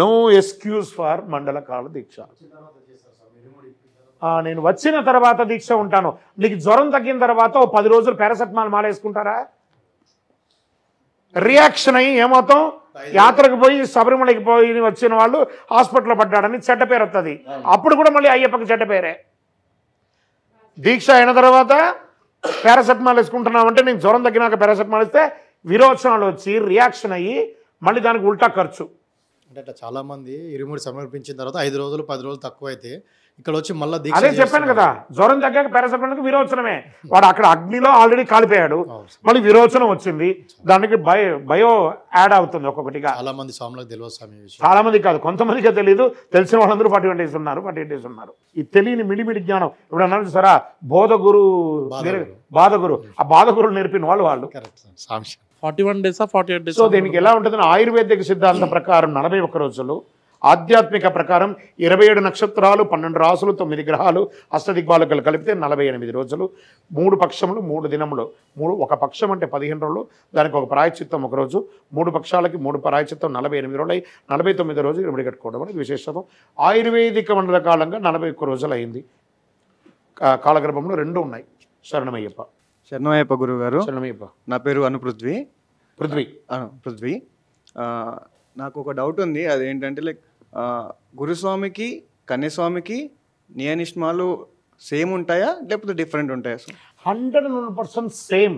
నో ఎక్స్క్యూజ్ ఫర్ మండలకాల దీక్ష. నేను వచ్చిన తర్వాత దీక్ష ఉంటాను. నీకు జ్వరం తగ్గిన తర్వాత ఓ 10 రోజులు పారాసెటమాల్ మాలేసుకుంటారా? రియాక్షన్ అయ్యి ఏమవుతాం? యాత్రకు పోయి శబరిమలకి పోయి వచ్చిన వాళ్ళు హాస్పిటల్లో పడ్డాడని చెడ్డ పేరు వస్తుంది. అప్పుడు కూడా మళ్ళీ అయ్యప్పకి చెడ్డ పేరే. దీక్ష అయిన తర్వాత పారాసెటమాల్ వేసుకుంటున్నామంటే నేను జ్వరం తగ్గినాక పారాసెటమాల్ ఇస్తే విరోచనాలు వచ్చి రియాక్షన్ అయ్యి మళ్ళీ దానికి ఉల్టా ఖర్చు. అంటే అట్లా చాలామంది ఇరుముడి సమర్పించిన తర్వాత 5 రోజులు 10 రోజులు తక్కువ అయితే ఇక్కడ వచ్చి మళ్ళీ అదే చెప్పాను కదా, జ్వరం తగ్గాక పారాసెటమాల్కి విరోచనమే. వాడు అక్కడ అగ్నిలో ఆల్రెడీ కాలిపోయాడు, మళ్ళీ విరోచనం వచ్చింది, దానికి బయో యాడ్ అవుతుంది ఒక్కొక్కటిగా. చాలా మంది స్వాములకు తెలియదు స్వామి. చాలా మంది కాదు, కొంతమందికే తెలియదు. తెలిసిన వాళ్ళందరూ 48 days ఉన్నారు, 48 days ఉన్నారు. ఈ తెలియని మిడిమిడి జ్ఞానం ఇప్పుడు అన్నారు సరా, బాధగురు. ఆ బాధగురులు నేర్పిన వాళ్ళు 41 days 48 days. సో దీనికి ఎలా ఉంటుందని ఆయుర్వేదిక సిద్ధాంతం ప్రకారం 41 రోజులు, ఆధ్యాత్మిక ప్రకారం 27 నక్షత్రాలు, 12 రాసులు, 9 గ్రహాలు, అష్టదిగ్బాలకులు కలిపితే 48 రోజులు, 3 పక్షములు, 3 దినములు. ఒక పక్షం అంటే 15 రోజులు, దానికి ఒక ప్రాయశ్చిత్తం 1 రోజు, 3 పక్షాలకి 3 ప్రాయశ్చిత్తం 48 రోజులు అయి 49 రోజులు ఇరుముడి కట్టుకోవడం అనేది విశేషత. ఆయుర్వేదిక మండల కాలంగా 41 రోజులు అయింది. కాలగర్భంలో 2 ఉన్నాయి. శరణమయ్యప్ప. శరణమయ్యప్ప గురుగారు. శరణమయ్యప్ప. నా పేరు పృథ్వీ. పృథ్వీ. నాకు ఒక డౌట్ ఉంది, అదేంటంటే లైక్ గురుస్వామికి కన్యస్వామికి నియనిష్మాలు సేమ్ ఉంటాయా లేకపోతే డిఫరెంట్ ఉంటాయా? 100% సేమ్.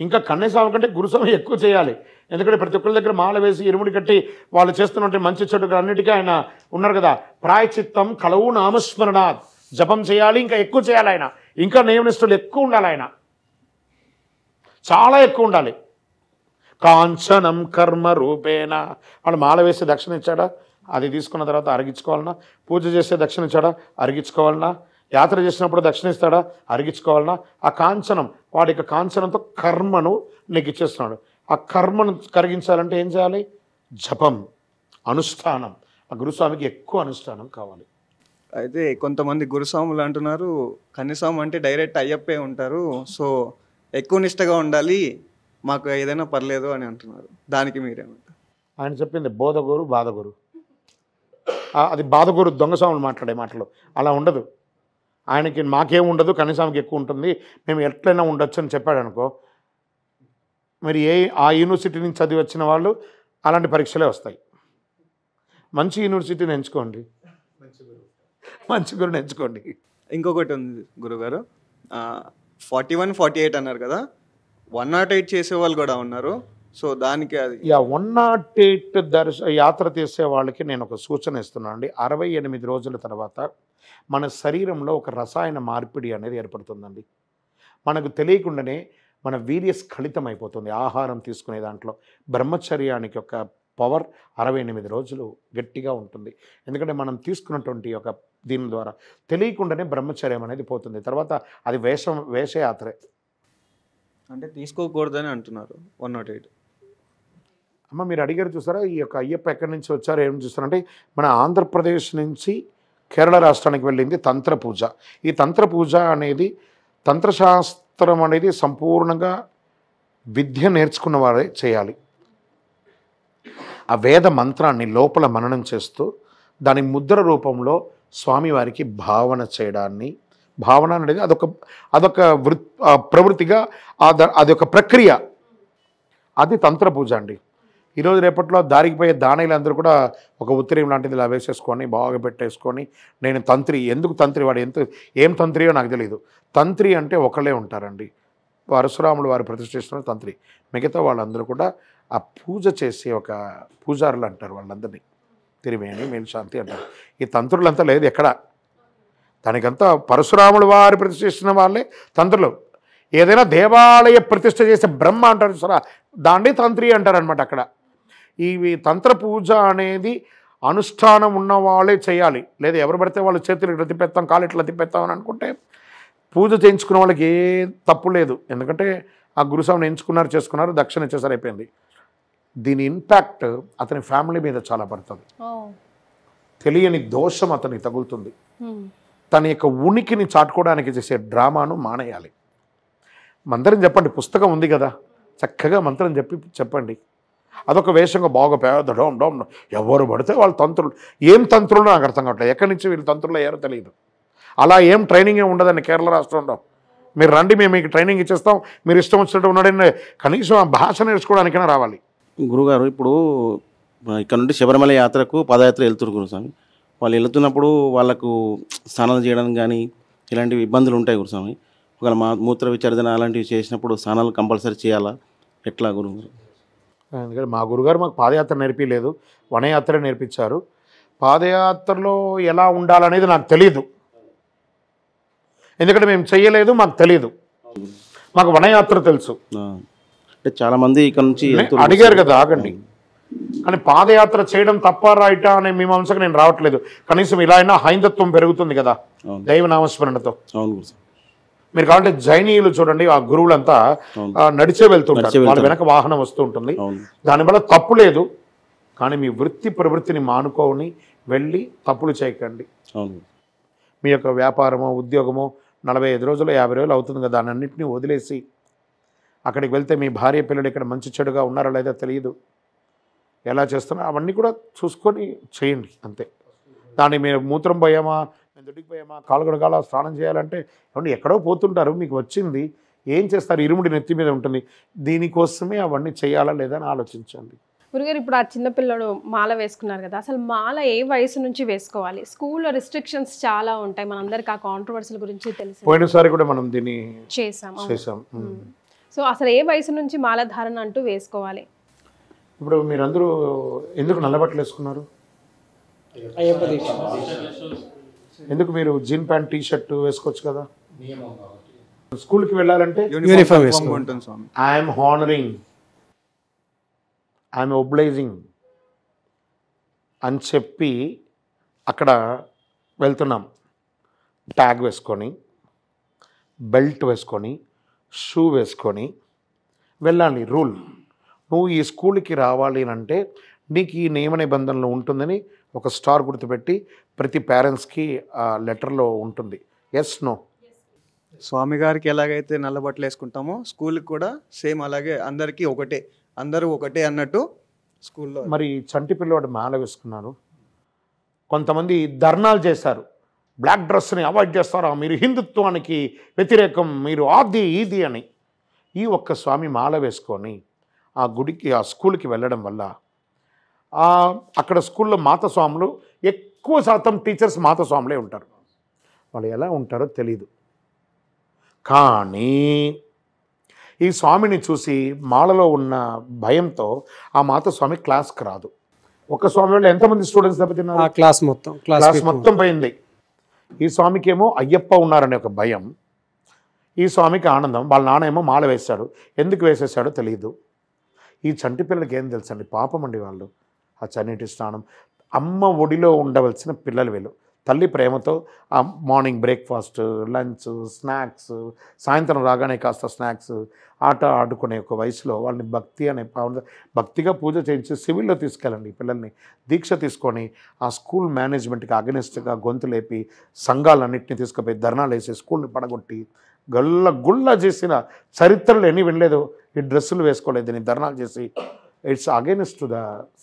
ఇంకా కన్యస్వామి కంటే గురుస్వామి ఎక్కువ చేయాలి. ఎందుకంటే ప్రతి ఒక్కరి దగ్గర మాల వేసి ఇరుముడి కట్టి వాళ్ళు చేస్తున్నట్టు మంచి చెడు అన్నిటికీ ఆయన ఉన్నారు కదా. ప్రాయచిత్తం కలవు నామస్మరణ, జపం చేయాలి, ఇంకా ఎక్కువ చేయాలి ఆయన. ఇంకా నియమనిష్ఠులు ఎక్కువ ఉండాలి ఆయన, చాలా ఎక్కువ ఉండాలి. కాంచనం కర్మ రూపేణ. వాళ్ళు మాల వేసి దక్షిణ ఇచ్చాడా, అది తీసుకున్న తర్వాత అరిగించుకోవాలన్నా? పూజ చేస్తే దక్షిణ ఇచ్చాడా, అరిగించుకోవాలన్నా? యాత్ర చేసినప్పుడు దక్షిణ ఇస్తాడా, అరిగించుకోవాలన్నా? ఆ కాంచనం, వాడి యొక్క కాంచనంతో కర్మను నీకు ఇచ్చేస్తున్నాడు. ఆ కర్మను కరిగించాలంటే ఏం చేయాలి? జపం, అనుష్ఠానం. ఆ గురుస్వామికి ఎక్కువ అనుష్ఠానం కావాలి. అయితే కొంతమంది గురుస్వాములు అంటున్నారు కన్యస్వామి అంటే డైరెక్ట్ అయ్యప్పే ఉంటారు, సో ఎక్కువ నిష్టగా ఉండాలి, మాకు ఏదైనా పర్లేదు అని అంటున్నారు. దానికి మీరేమంటారు? ఆయన చెప్పింది బోధగురు బాధగురు. అది బాధగురు దొంగస్వాములు మాట్లాడే మాటలు. అలా ఉండదు. ఆయనకి మాకేం ఉండదు, కన్యస్వామికి ఎక్కువ ఉంటుంది, మేము ఎట్లయినా ఉండొచ్చు అని చెప్పాడు అనుకో, మరి ఆ యూనివర్సిటీ నుంచి చదివి వచ్చిన వాళ్ళు అలాంటి పరీక్షలే వస్తాయి. మంచి యూనివర్సిటీని ఎంచుకోండి, మంచి గురుని ఎంచుకోండి. ఇంకొకటి ఉంది గురుగారు, 41, 48 అన్నారు కదా, 108 చేసే వాళ్ళు కూడా ఉన్నారు. సో దానికి అది 108 యాత్ర చేసే వాళ్ళకి నేను ఒక సూచన ఇస్తున్నాను అండి. 68 రోజుల తర్వాత మన శరీరంలో ఒక రసాయన మార్పిడి అనేది ఏర్పడుతుందండి. మనకు తెలియకుండానే మన వీర్య స్ఖలితం అయిపోతుంది ఆహారం తీసుకునే దాంట్లో. బ్రహ్మచర్యానికి ఒక పవర్ 68 రోజులు గట్టిగా ఉంటుంది. ఎందుకంటే మనం తీసుకున్నటువంటి ఒక దీని ద్వారా తెలియకుండానే బ్రహ్మచర్యం అనేది పోతుంది. తర్వాత అది వేషయాత్రే. అంటే తీసుకోకూడదని అంటున్నారు 108. అమ్మ మీరు అడిగారు చూసారా, ఈ యొక్క అయ్యప్ప ఎక్కడి నుంచి వచ్చారో ఏం చూస్తారంటే మన ఆంధ్రప్రదేశ్ నుంచి కేరళ రాష్ట్రానికి వెళ్ళింది తంత్ర పూజ. ఈ తంత్ర పూజ అనేది తంత్రశాస్త్రం అనేది సంపూర్ణంగా విద్య నేర్చుకున్న వారే చేయాలి. ఆ వేద మంత్రాన్ని లోపల మననం చేస్తూ దాని ముద్ర రూపంలో స్వామివారికి భావన చేయడాన్ని, భావన అనేది అదొక ప్రవృత్తిగా అదొక ప్రక్రియ, అది తంత్ర పూజ అండి. ఈరోజు రేపట్లో దారికి పోయే దానీలందరూ కూడా ఒక ఉత్తరీయం లాంటిది ఇలా వేసేసుకొని బాగా పెట్టేసుకొని నేను తంత్రి. ఎందుకు తంత్రి? వాడు ఏం తంత్రియో నాకు తెలియదు. తంత్రి అంటే ఒకళ్ళే ఉంటారండి, పరశురాములు వారు ప్రతిష్ఠిస్తున్న తంత్రి. మిగతా వాళ్ళందరూ కూడా ఆ పూజ చేసే ఒక పూజారులు అంటారు వాళ్ళందరినీ, తిరిమేని మేల్శాంతి అంటారు. ఈ తంత్రులంతా లేదు ఎక్కడ, దానికంతా పరశురాములు వారు ప్రతిష్ఠిస్తున్న వాళ్ళే తంత్రులు. ఏదైనా దేవాలయ ప్రతిష్ఠ చేసే బ్రహ్మ అంటారు సరే, దాన్ని తంత్రి అంటారనమాట. అక్కడ ఈ తంత్ర పూజ అనేది అనుష్ఠానం ఉన్న వాళ్ళే చేయాలి. లేదా ఎవరు పడితే వాళ్ళు చేతులు ఇట్లా తిప్పేస్తాం, కాలు ఇట్లా తిప్పేస్తాం అని అనుకుంటే పూజ చేయించుకున్న వాళ్ళకి ఏ తప్పు లేదు. ఎందుకంటే ఆ గురుస్వామిని ఎంచుకున్నారు, చేసుకున్నారు, దక్షిణ ఇచ్చేసారు, అయిపోయింది. దీని ఇంపాక్ట్ అతని ఫ్యామిలీ మీద చాలా పడుతుంది. తెలియని దోషం అతనికి తగులుతుంది. తన యొక్క ఉనికిని చాటుకోవడానికి చేసే డ్రామాను మానేయాలి. మంత్రం చెప్పండి, పుస్తకం ఉంది కదా, చక్కగా మంత్రం చెప్పండి. అదొక వేషంగా బాగా పెద్ద డోమ్ డోమ్ ఎవరు పడితే వాళ్ళు తంత్రులు. ఏం తంత్రులు నాకు అర్థం కావట్లేదు, ఎక్కడి నుంచి వీళ్ళు తంత్రులు అయ్యారో తెలియదు. అలా ఏం ట్రైనింగ్ ఉండదండి కేరళ రాష్ట్రంలో. మీరు రండి, మేము మీకు ట్రైనింగ్ ఇచ్చేస్తాం, మీరు ఇష్టం వచ్చినట్టు ఉన్నాడని కనీసం ఆ భాష నేర్చుకోవడానికైనా రావాలి. గురుగారు ఇప్పుడు ఇక్కడ నుండి శబరిమల యాత్రకు పాదయాత్ర వెళ్తున్నారు గురుస్వామి. వాళ్ళు వెళ్తున్నప్పుడు వాళ్ళకు స్నానాలు చేయడానికి కానీ ఇలాంటివి ఇబ్బందులు ఉంటాయి గురుస్వామి. ఒకవేళ మూత్ర విసర్జన అలాంటివి చేసినప్పుడు స్నానాలు కంపల్సరీ చేయాలా, ఎట్లా గురుగారు? ఎందుకంటే మా గురుగారు మాకు పాదయాత్ర నేర్పించలేదు, వనయాత్ర నేర్పించారు. పాదయాత్రలో ఎలా ఉండాలనేది నాకు తెలియదు, ఎందుకంటే మేము చెయ్యలేదు, మాకు తెలియదు. మాకు వనయాత్ర తెలుసు. అంటే చాలామంది ఇక్కడ నుంచి అడిగారు కదా, ఆగండి. కానీ పాదయాత్ర చేయడం తప్ప రైటా అనే మీమాంసకు నేను రావట్లేదు. కనీసం ఇలా అయినా హైందత్వం పెరుగుతుంది కదా దైవనామస్మరణతో. మీరు కావాలంటే జైనీయులు చూడండి, ఆ గురువులంతా నడిచే వెళ్తుంటారు, వాళ్ళ వెనక వాహనం వస్తూ ఉంటుంది. దానివల్ల తప్పు లేదు, కానీ మీ వృత్తి ప్రవృత్తిని మానుకోని వెళ్ళి తప్పులు చేయకండి. మీ యొక్క వ్యాపారమో ఉద్యోగమో 45 రోజులు 50 రోజులు అవుతుంది కదా, దాని అన్నింటినీ వదిలేసి అక్కడికి వెళ్తే మీ భార్య పిల్లలు ఇక్కడ మంచి చెడుగా ఉన్నారో లేదో తెలియదు, ఎలా చేస్తున్నా అవన్నీ కూడా చూసుకొని చేయండి అంతే. దాన్ని మీరు మూత్రం పోయామా, దొడ్డికి పోయామా, కాలు గడగాల, స్నానం చేయాలంటే అవన్నీ ఎక్కడో పోతుంటారు, మీకు వచ్చింది ఏం చేస్తారు, ఇరుముడి నెత్తి మీద ఉంటుంది. దీనికోసమే అవన్నీ చేయాలా లేదా అని ఆలోచించండి. గురుగారు ఇప్పుడు ఆ చిన్నపిల్లడు మాల వేసుకున్నారు కదా, అసలు మాల ఏ వయసు నుంచి వేసుకోవాలి? స్కూల్లో రిస్ట్రిక్షన్స్ చాలా ఉంటాయి, మనందరికి ఆ కాంట్రవర్సీల గురించి తెలుసు, పోయినసారి కూడా మనం దీన్ని చేసాం. సో అసలు ఏ వయసు నుంచి మాల ధారణ అంటూ వేసుకోవాలి? ఇప్పుడు మీరందరూ ఎందుకు నల్లబట్టలు వేసుకున్నారు? ఎందుకు మీరు జీన్ ప్యాంట్ టీ షర్ట్ వేసుకోవచ్చు కదా? స్కూల్కి వెళ్ళాలంటే యూనిఫామ్ వేసుకుంటాం స్వామి. ఐఎమ్ హానరింగ్, ఐఎమ్ ఒబ్లైజింగ్ అని చెప్పి అక్కడ వెళ్తున్నాం. ట్యాగ్ వేసుకొని, బెల్ట్ వేసుకొని, షూ వేసుకొని వెళ్ళాలి. రూల్, నువ్వు ఈ స్కూల్కి రావాలి అంటే నీకు ఈ నియమ నిబంధనలు ఉంటుందని ఒక స్టార్ గుర్తుపెట్టి ప్రతి పేరెంట్స్కి ఆ లెటర్లో ఉంటుంది. Yes no. స్వామి గారికి ఎలాగైతే నల్లబట్టలు వేసుకుంటామో స్కూల్కి కూడా సేమ్ అలాగే అందరికీ ఒకటే, అందరూ ఒకటే అన్నట్టు స్కూల్లో. మరి చంటి పిల్లవాడు మాల వేసుకున్నారు, కొంతమంది ధర్నాలు చేశారు, బ్లాక్ డ్రెస్ని అవాయిడ్ చేస్తారా, మీరు హిందుత్వానికి వ్యతిరేకం, మీరు ఆది ఈది అని. ఈ ఒక్క స్వామి మాల వేసుకొని ఆ గుడికి ఆ స్కూల్కి వెళ్ళడం వల్ల అక్కడ స్కూల్లో మాతస్వాములు ఎక్కువ శాతం టీచర్స్ మాతస్వాములే ఉంటారు. వాళ్ళు ఎలా ఉంటారో తెలీదు, కానీ ఈ స్వామిని చూసి మాలలో ఉన్న భయంతో ఆ మాతస్వామి క్లాస్కి రాదు. ఒక స్వామి వల్ల ఎంతమంది స్టూడెంట్స్ దెబ్బతిన్నారు? క్లాస్ మొత్తం పోయింది. ఈ స్వామికి ఏమో అయ్యప్ప ఉన్నారనే ఒక భయం, ఈ స్వామికి ఆనందం. వాళ్ళ నానేమో మాల వేశాడు, ఎందుకు వేసేసాడో తెలియదు. ఈ చంటి పిల్లలకి ఏం తెలుసండి, పాపం అండి వాళ్ళు. ఆ చన్నీటి స్నానం, అమ్మ ఒడిలో ఉండవలసిన పిల్లలు వీళ్ళు. తల్లి ప్రేమతో ఆ మార్నింగ్ బ్రేక్ఫాస్ట్, లంచ్, స్నాక్స్, సాయంత్రం రాగానే కాస్త స్నాక్స్, ఆట ఆడుకునే ఒక వయసులో వాళ్ళని భక్తి అనే భక్తిగా పూజ చేయించి సివిల్లో తీసుకెళ్ళండి పిల్లల్ని. దీక్ష తీసుకొని ఆ స్కూల్ మేనేజ్మెంట్కి అగెనిస్ట్గా గొంతు లేపి సంఘాలన్నింటినీ తీసుకుపోయి ధర్నాలు వేసి స్కూల్ని పడగొట్టి గుళ్ళ చేసిన చరిత్రలు ఎన్ని వినలేదు. ఈ డ్రెస్సులు వేసుకోలేదు, నీ ధర్నాలు చేసి it's against the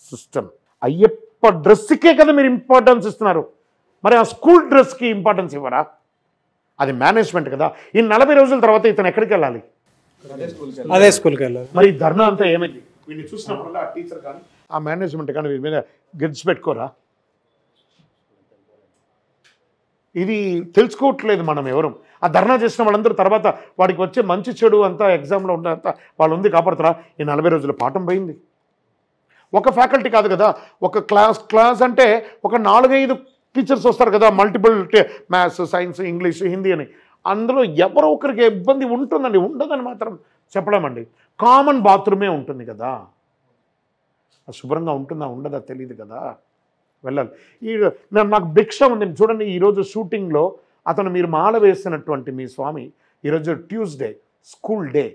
system. Ayyappa డ్రెస్కే కదా మీరు ఇంపార్టెన్స్ ఇస్తున్నారు, మరి ఆ స్కూల్ డ్రెస్కి ఇంపార్టెన్స్ ఇవ్వరా? అది మేనేజ్మెంట్ కదా. ఈ 40 రోజుల తర్వాత ఇతను ఎక్కడికి వెళ్ళాలి? అదే స్కూల్కి వెళ్ళాలి. మరి ధర్నా అంతా ఏమైంది? వీడిని చూసినప్పుడు ఆ టీచర్ కానీ ఆ మేనేజ్మెంట్ కానీ వీరి మీద గిడ్స్ పెట్టుకోరా? ఇది తెలుసుకోవట్లేదు మనం ఎవరు. ఆ ధర్నా చేసిన వాళ్ళందరూ తర్వాత వాడికి వచ్చే మంచి చెడు అంతా ఎగ్జామ్లో ఉన్నంత వాళ్ళు ఉంది కాపాడుతారా? ఈ 40 రోజుల పాఠం పోయింది. ఒక ఫ్యాకల్టీ కాదు కదా, ఒక క్లాస్ అంటే ఒక 4-5 టీచర్స్ వస్తారు కదా, multiple maths, science, English, Hindi అని. అందులో ఎవరో ఒకరికి ఇబ్బంది ఉంటుందండి, ఉండదని మాత్రం చెప్పలేమండి. కామన్ బాత్రూమే ఉంటుంది కదా, శుభ్రంగా ఉంటుందా ఉండదా తెలియదు కదా, వెళ్ళాలి. నాకు భిక్ష ఉంది చూడండి. ఈరోజు షూటింగ్లో అతను మీరు మాల వేసినటువంటి మీ స్వామి ఈరోజు ట్యూస్డే స్కూల్ డే,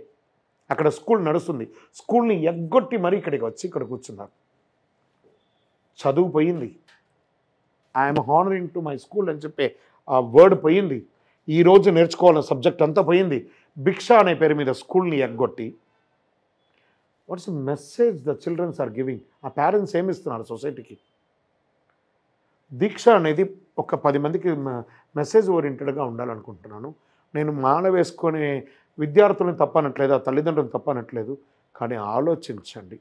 అక్కడ స్కూల్ నడుస్తుంది, స్కూల్ని ఎగ్గొట్టి మరీ ఇక్కడికి వచ్చి ఇక్కడ కూర్చున్నారు. చదువు పోయింది, I'm honouring to my school అని చెప్పే ఆ వర్డ్ పోయింది. ఈరోజు నేర్చుకోవాలన్న సబ్జెక్ట్ అంతా పోయింది. భిక్ష అనే పేరు మీద స్కూల్ని ఎగ్గొట్టి what's the message the childrens are giving? ఆ పేరెంట్స్ ఏమి ఇస్తున్నారు సొసైటీకి? దీక్ష అనేది ఒక 10 మందికి మెసేజ్ ఓరియంటెడ్గా ఉండాలనుకుంటున్నాను. నేను మాల వేసుకునే విద్యార్థులను తప్పనట్లేదు, ఆ తల్లిదండ్రులను తప్పనట్లేదు, కానీ ఆలోచించండి,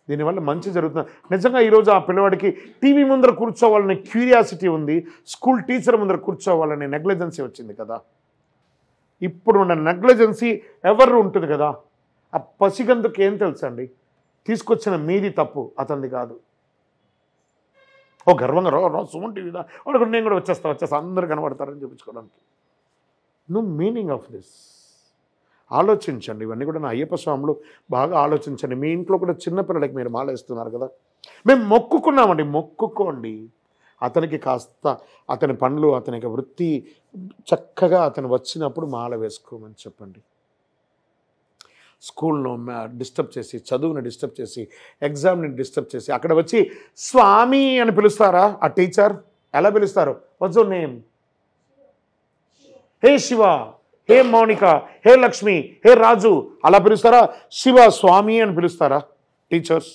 దీనివల్ల మంచి జరుగుతుంది. నిజంగా ఈరోజు ఆ పిల్లవాడికి టీవీ ముందర కూర్చోవాలనే క్యూరియాసిటీ ఉంది, స్కూల్ టీచర్ ముందర కూర్చోవాలనే నెగ్లిజెన్సీ వచ్చింది కదా. ఇప్పుడు ఉన్న నెగ్లిజెన్సీ ఎవరు ఉంటుంది కదా. ఆ పసిగందుకు ఏం తెలుసండి? తీసుకొచ్చిన మీది తప్పు, అతనిది కాదు. ఓ గర్వంగా రా సుమన్ టీవీదా వాడు నేను కూడా వచ్చేస్తా అందరూ కనబడతారని చూపించుకోవడానికి. No meaning of this. ఆలోచించండి. ఇవన్నీ కూడా నా అయ్యప్ప స్వాములు బాగా ఆలోచించండి. మీ ఇంట్లో కూడా చిన్నపిల్లలకి మీరు మాల వేస్తున్నారు కదా, మేము మొక్కుకున్నామండి, మొక్కుకోండి. అతనికి కాస్త అతని పనులు, అతనికి వృత్తి చక్కగా అతను వచ్చినప్పుడు మాల వేసుకోమని చెప్పండి. స్కూల్ను డిస్టర్బ్ చేసి, చదువుని డిస్టర్బ్ చేసి, ఎగ్జామ్ని డిస్టర్బ్ చేసి అక్కడ వచ్చి స్వామి అని పిలుస్తారా? ఆ టీచర్ ఎలా పిలుస్తారు? What's your name? Hey Shiva, hey Mounika, hey Lakshmi, hey Raju అలా పిలుస్తారా? శివ స్వామి అని పిలుస్తారా టీచర్స్?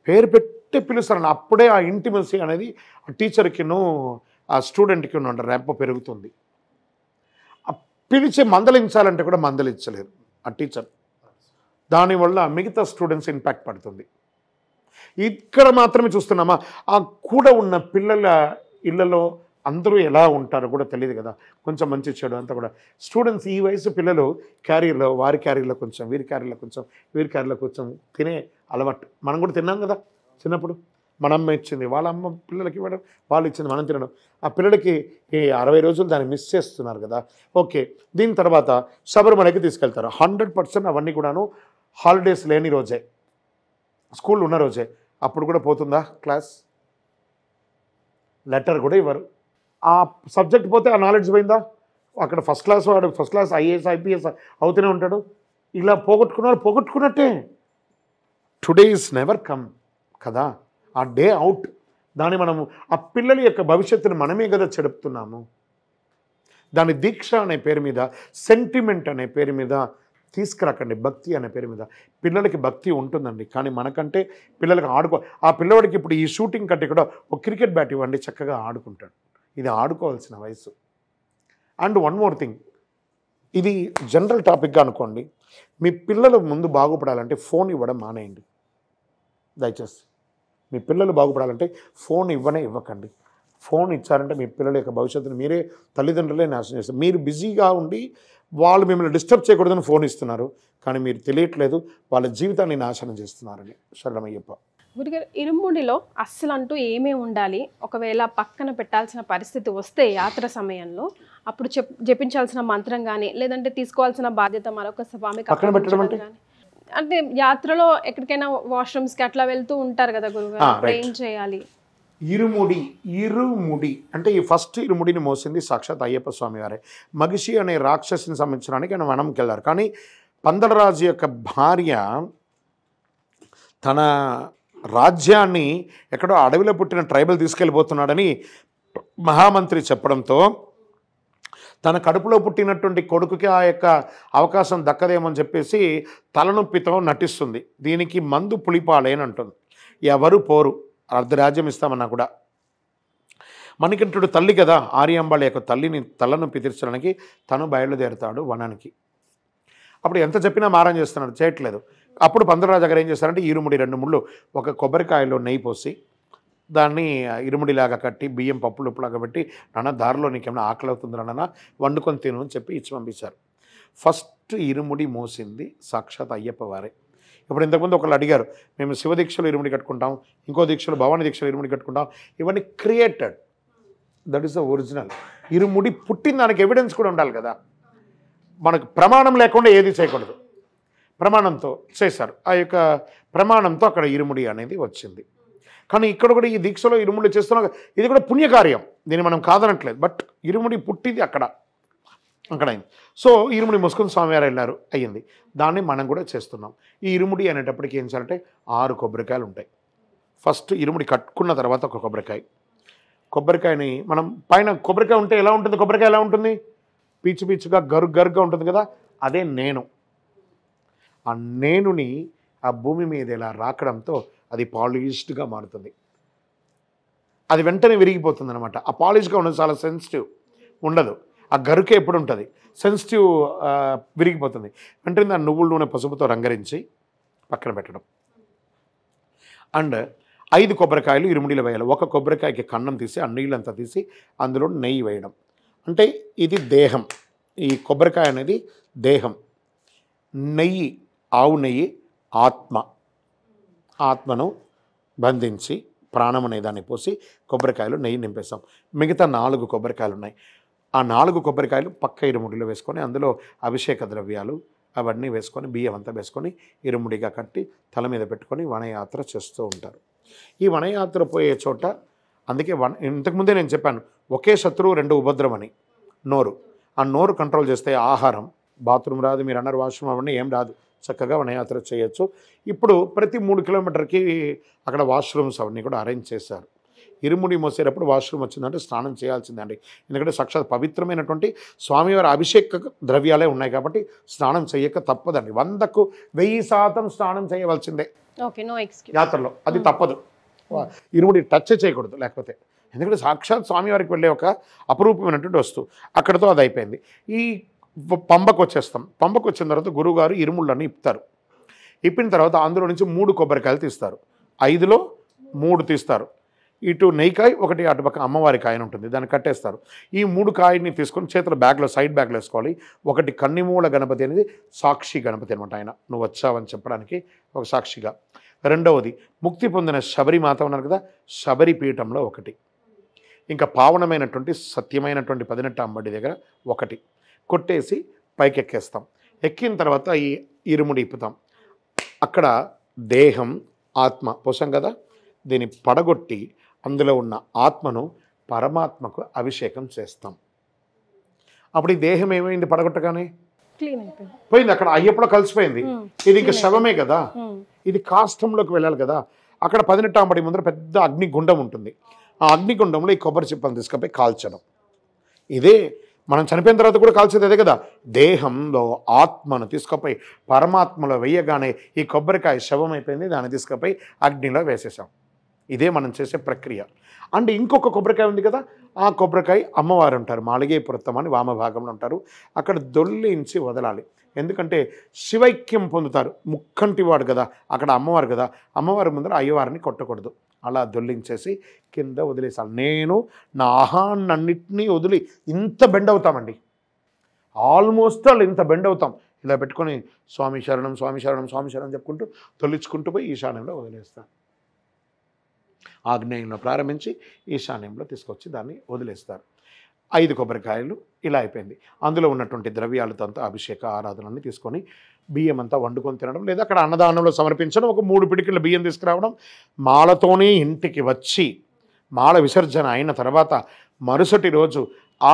పేరు పెట్టి పిలుస్తారని. అప్పుడే ఆ ఇంటిమసీ అనేది ఆ టీచర్కిను ఆ స్టూడెంట్కి ఉన్న ర్యాంప్ పెరుగుతుంది. పిలిచి మందలించాలంటే కూడా మందలించలేరు ఆ టీచర్. దానివల్ల మిగతా స్టూడెంట్స్ ఇంపాక్ట్ పడుతుంది. ఇక్కడ మాత్రమే చూస్తున్నామా? ఆ కూడా ఉన్న పిల్లల ఇళ్లలో అందరూ ఎలా ఉంటారో కూడా తెలియదు కదా, కొంచెం మంచి చెడు అంతా కూడా. స్టూడెంట్స్ ఈ వయసు పిల్లలు క్యారియర్లో, వారి క్యారియర్లో కొంచెం, వీరి క్యారియర్లో కొంచెం, వీరి క్యారియర్లో కొంచెం తినే అలవాటు. మనం కూడా తిన్నాం కదా చిన్నప్పుడు. మన అమ్మ ఇచ్చింది, వాళ్ళ అమ్మ పిల్లలకి ఇవ్వడం, వాళ్ళు ఇచ్చింది మనం తినడం. ఆ పిల్లలకి ఈ 60 రోజులు దాన్ని మిస్ చేస్తున్నారు కదా. ఓకే, దీని తర్వాత శబరిమలకి తీసుకెళ్తారు. 100% అవన్నీ కూడాను హాలిడేస్ లేని రోజే, స్కూల్ ఉన్న రోజే. అప్పుడు కూడా పోతుందా క్లాస్? లెటర్ కూడా ఇవ్వరు. ఆ సబ్జెక్ట్ పోతే ఆ నాలెడ్జ్ పోయిందా? అక్కడ ఫస్ట్ క్లాస్ వాడు ఫస్ట్ క్లాస్ IAS IPS అవుతూనే ఉంటాడు. ఇలా పోగొట్టుకున్నట్టే. టుడే ఈజ్ నెవర్ కమ్ కదా, ఆ డే అవుట్. దాన్ని మనము ఆ పిల్లల యొక్క భవిష్యత్తును మనమే కదా చెడుపుతున్నాము. దాని దీక్ష అనే పేరు మీద, సెంటిమెంట్ అనే పేరు మీద తీసుకురాకండి. భక్తి అనే పేరు మీద పిల్లలకి భక్తి ఉంటుందండి, కానీ మనకంటే పిల్లలకి ఆ పిల్లవాడికి ఇప్పుడు ఈ షూటింగ్ కంటే కూడా ఒక క్రికెట్ బ్యాట్ ఇవ్వండి, చక్కగా ఆడుకుంటాడు. ఇది ఆడుకోవాల్సిన వయసు. అండ్ వన్ మోర్ థింగ్, ఇది జనరల్ టాపిక్గా అనుకోండి. మీ పిల్లలు ముందు బాగుపడాలంటే ఫోన్ ఇవ్వడం మానేయండి దయచేసి. మీ పిల్లలు బాగుపడాలంటే ఫోన్ ఇవ్వకండి. ఫోన్ ఇచ్చారంటే మీ పిల్లల యొక్క భవిష్యత్తును మీరే తల్లిదండ్రులే నాశనం చేస్తారు. మీరు బిజీగా ఉండి వాళ్ళు మిమ్మల్ని డిస్టర్బ్ చేయకూడదని ఫోన్ ఇస్తున్నారు, కానీ మీరు తెలియట్లేదు వాళ్ళ జీవితాన్ని నాశనం చేస్తున్నారని. శరణమయ్యప్ప. గురుగారు, ఇరుముడిలో అస్సలు అంటూ ఏమేమి ఉండాలి? ఒకవేళ పక్కన పెట్టాల్సిన పరిస్థితి వస్తే యాత్ర సమయంలో అప్పుడు జపించాల్సిన మంత్రం కానీ, లేదంటే తీసుకోవాల్సిన బాధ్యత మరొక స్వామికి పక్కన పెట్టడం అంటే యాత్రలో ఎక్కడికైనా వాష్రూమ్స్కి అట్లా వెళ్తూ ఉంటారు కదా గురుగారు, ఏం చేయాలి? ఇరుముడి అంటే ఈ ఫస్ట్ ఇరుముడిని మోసింది సాక్షాత్ అయ్యప్ప స్వామి వారే. మగిషి అనే రాక్షసిని సంబంధించడానికి ఆయన వనంకి వెళ్ళారు. కానీ పందలరాజు యొక్క భార్య తన రాజ్యాన్ని ఎక్కడో అడవిలో పుట్టిన ట్రైబల్ తీసుకెళ్ళిపోతున్నాడని మహామంత్రి చెప్పడంతో తన కడుపులో పుట్టినటువంటి కొడుకుకి ఆ యొక్క అవకాశం దక్కదేమని చెప్పేసి తలనొప్పితో నటిస్తుంది. దీనికి మందు పులిపాలే అని అంటుంది. ఎవరు పోరు, అర్ధరాజ్యం ఇస్తామన్నా కూడా. మణికంఠుడు తల్లి కదా, ఆర్యాంబాళ యొక్క తల్లిని తలనొప్పి తీర్చడానికి తను బయలుదేరుతాడు వనానికి. అప్పుడు ఎంత చెప్పినా మారం చేస్తున్నాడు, చేయట్లేదు. అప్పుడు పందలరాజు గారు ఏం చేస్తారంటే ఇరుముడి 2 ముళ్ళు ఒక కొబ్బరికాయలో నెయ్యి పోసి దాన్ని ఇరుముడిలాగా కట్టి బియ్యం పప్పులు ఉప్పులాగా పెట్టి, నాన్న దారిలో నీకేమైనా ఆకలి అవుతుందిరా నాన్న, వండుకొని తిను అని చెప్పి ఇచ్చి పంపించారు. ఫస్ట్ ఇరుముడి మోసింది సాక్షాత్ అయ్యప్ప వారే. ఇప్పుడు ఇంతకుముందు ఒకళ్ళు అడిగారు, మేము శివ దీక్షలు ఇరుముడి కట్టుకుంటాం, ఇంకో దీక్షలు భవాని దీక్షలు ఇరుముడి కట్టుకుంటాం. ఇవన్నీ created, that is the original. ఇరుముడి పుట్టిన దానికి ఎవిడెన్స్ కూడా ఉండాలి కదా. మనకు ప్రమాణం లేకుండా ఏది చేయకూడదు, ప్రమాణంతో చేశారు. ఆ యొక్క ప్రమాణంతో అక్కడ ఇరుముడి అనేది వచ్చింది. కానీ ఇక్కడ కూడా ఈ దీక్షలో ఇరుముడి చేస్తున్నాం, ఇది కూడా పుణ్యకార్యం, దీన్ని మనం కాదనట్లేదు. బట్ ఇరుముడి పుట్టింది అక్కడ అయింది. సో ఇరుముడి మోసుకొని స్వామివారు వెళ్ళారు, అయ్యింది. దాన్ని మనం కూడా చేస్తున్నాం. ఈ ఇరుముడి అనేటప్పటికి ఏం చేయాలంటే 6 కొబ్బరికాయలు ఉంటాయి. ఫస్ట్ ఇరుముడి కట్టుకున్న తర్వాత ఒక కొబ్బరికాయని మనం పైన కొబ్బరికాయ ఉంటే ఎలా ఉంటుంది, కొబ్బరికాయ ఎలా ఉంటుంది, పీచు పీచుగా గరుగ్గా ఉంటుంది కదా, అదే నేను. ఆ నేనుని ఆ భూమి మీద ఇలా రాకడంతో అది పాలిష్డ్గా మారుతుంది. అది వెంటనే విరిగిపోతుంది అనమాట. ఆ పాలిష్గా ఉండదు, చాలా సెన్సిటివ్ ఉండదు. ఆ గరుకే ఎప్పుడు ఉంటుంది, సెన్సిటివ్ విరిగిపోతుంది. వెంటనే దాన్ని నువ్వుల నూనె పసుపుతో రంగరించి పక్కన పెట్టడం. అండ్ 5 కొబ్బరికాయలు ఇరుముడిలో వేయాలి. ఒక కొబ్బరికాయకి కన్నం తీసి ఆ నీళ్ళంతా తీసి అందులో నెయ్యి వేయడం. అంటే ఇది దేహం, ఈ కొబ్బరికాయ అనేది దేహం. నెయ్యి, ఆవు నెయ్యి ఆత్మను బంధించి ప్రాణం అనే దాన్ని పోసి కొబ్బరికాయలు నెయ్యి నింపేస్తాం. మిగతా 4 కొబ్బరికాయలు ఉన్నాయి. ఆ 4 కొబ్బరికాయలు పక్క ఇరుముడిలో వేసుకొని అందులో అభిషేక ద్రవ్యాలు అవన్నీ వేసుకొని బియ్యం అంతా వేసుకొని ఇరుముడిగా కట్టి తల మీద పెట్టుకొని వనయాత్ర చేస్తూ ఉంటారు. ఈ వనయాత్ర పోయే చోట అందుకే ఇంతకుముందే నేను చెప్పాను, ఒకే శత్రువు 2 ఉపద్రవం అని. నోరు, ఆ నోరు కంట్రోల్ చేస్తే ఆహారం, బాత్రూమ్ రాదు, మీరు అన్నారు వాష్రూమ్ అవన్నీ ఏం రాదు, చక్కగా వనయాత్ర చేయొచ్చు. ఇప్పుడు ప్రతి 3 కిలోమీటర్కి అక్కడ వాష్రూమ్స్ అవన్నీ కూడా అరేంజ్ చేశారు. ఇరుముడి మోసేటప్పుడు వాష్రూమ్ వచ్చిందంటే స్నానం చేయాల్సిందండి. ఎందుకంటే సాక్షాత్ పవిత్రమైనటువంటి స్వామివారి అభిషేక ద్రవ్యాలే ఉన్నాయి కాబట్టి స్నానం చేయక తప్పదండి. 100కు 1000% స్నానం చేయవలసిందే యాత్రలో, అది తప్పదు. ఇరుముడి టచ్ చేయకూడదు లేకపోతే, ఎందుకంటే సాక్షాత్ స్వామివారికి వెళ్ళే ఒక అపురూపమైనటువంటి వస్తువు. అక్కడతో అది అయిపోయింది. ఈ పంబకు వచ్చేస్తాం. పంబకు వచ్చిన తర్వాత గురువుగారు ఇరుముళ్ళని ఇప్పుతారు. ఇప్పిన తర్వాత అందులో నుంచి 3 కొబ్బరికాయలు తీస్తారు. 5లో 3 తీస్తారు. ఇటు నెయ్యికాయ, ఒకటి అటుపక్క అమ్మవారి కాయని ఉంటుంది, దాన్ని కట్టేస్తారు. ఈ 3 కాయని తీసుకొని చేతుల బ్యాగ్లో సైడ్ బ్యాగ్లో వేసుకోవాలి. ఒకటి కన్నిమూల గణపతి అనేది సాక్షి గణపతి అనమాట. ఆయన నువ్వు వచ్చావని చెప్పడానికి ఒక సాక్షిగా. రెండవది ముక్తి పొందిన శబరిమాత ఉన్నారు కదా, శబరి పీఠంలో ఒకటి. ఇంకా పావనమైనటువంటి సత్యమైనటువంటి 18 అంబడి దగ్గర ఒకటి కొట్టేసి పైకి ఎక్కేస్తాం. ఎక్కిన తర్వాత ఈ ఇరుముడి ఇప్పుతాం. అక్కడ దేహం ఆత్మ పోసాం కదా, దీన్ని పడగొట్టి అందులో ఉన్న ఆత్మను పరమాత్మకు అభిషేకం చేస్తాం. అప్పుడు ఈ దేహం ఏమైంది, పడగొట్టగానే పోయింది, అక్కడ అయ్యప్పలో కలిసిపోయింది. ఇది ఇంకా శవమే కదా, ఇది కాష్టంలోకి వెళ్ళాలి కదా. అక్కడ 18 అంబడి ముందర పెద్ద అగ్నిగుండం ఉంటుంది. ఆ అగ్నిగుండంలో ఈ కొబ్బరి చిప్పను తీసుకుపోయి కాల్చడం. ఇదే మనం చనిపోయిన తర్వాత కూడా కాల్చేది అదే కదా. దేహంలో ఆత్మను తీసుకుపోయి పరమాత్మలో వేయగానే ఈ కొబ్బరికాయ శవం అయిపోయింది, దాన్ని తీసుకుపోయి అగ్నిలో వేసేసాం. ఇదే మనం చేసే ప్రక్రియ. అండ్ ఇంకొక కొబ్బరికాయ ఉంది కదా, ఆ కొబ్బరికాయ అమ్మవారు ఉంటారు, మాళిగేపురత్తం అని వామభాగంలో ఉంటారు. అక్కడ దొల్లించి వదలాలి. ఎందుకంటే శివైక్యం పొందుతారు. ముక్కంటివాడు కదా, అక్కడ అమ్మవారు కదా, అమ్మవారి ముందర అయ్యవారిని కొట్టకూడదు. అలా దొల్లించేసి కింద వదిలేసాను. నేను నా ఆహాన్నన్నింటినీ వదిలి ఇంత బెండ్ అవుతామండి, ఆల్మోస్ట్ వాళ్ళు ఇంత బెండ్ అవుతాం. ఇలా పెట్టుకొని స్వామి శరణం స్వామి శరణం స్వామి శరణం చెప్పుకుంటూ తొలిచుకుంటూ పోయి ఈశాన్యంలో వదిలేస్తాను. ఆగ్నేయంలో ప్రారంభించి ఈశాన్యంలో తీసుకొచ్చి దాన్ని వదిలేస్తారు. 5 కొబ్బరికాయలు ఇలా అయిపోయింది. అందులో ఉన్నటువంటి ద్రవ్యాలతో అంతా అభిషేక ఆరాధనని తీసుకొని బియ్యం అంతా వండుకొని తినడం, లేదా అక్కడ అన్నదానంలో సమర్పించడం. ఒక 3 పిడికిళ్ళ బియ్యం తీసుకురావడం, మాలతోనే ఇంటికి వచ్చి మాల విసర్జన అయిన తర్వాత మరుసటి రోజు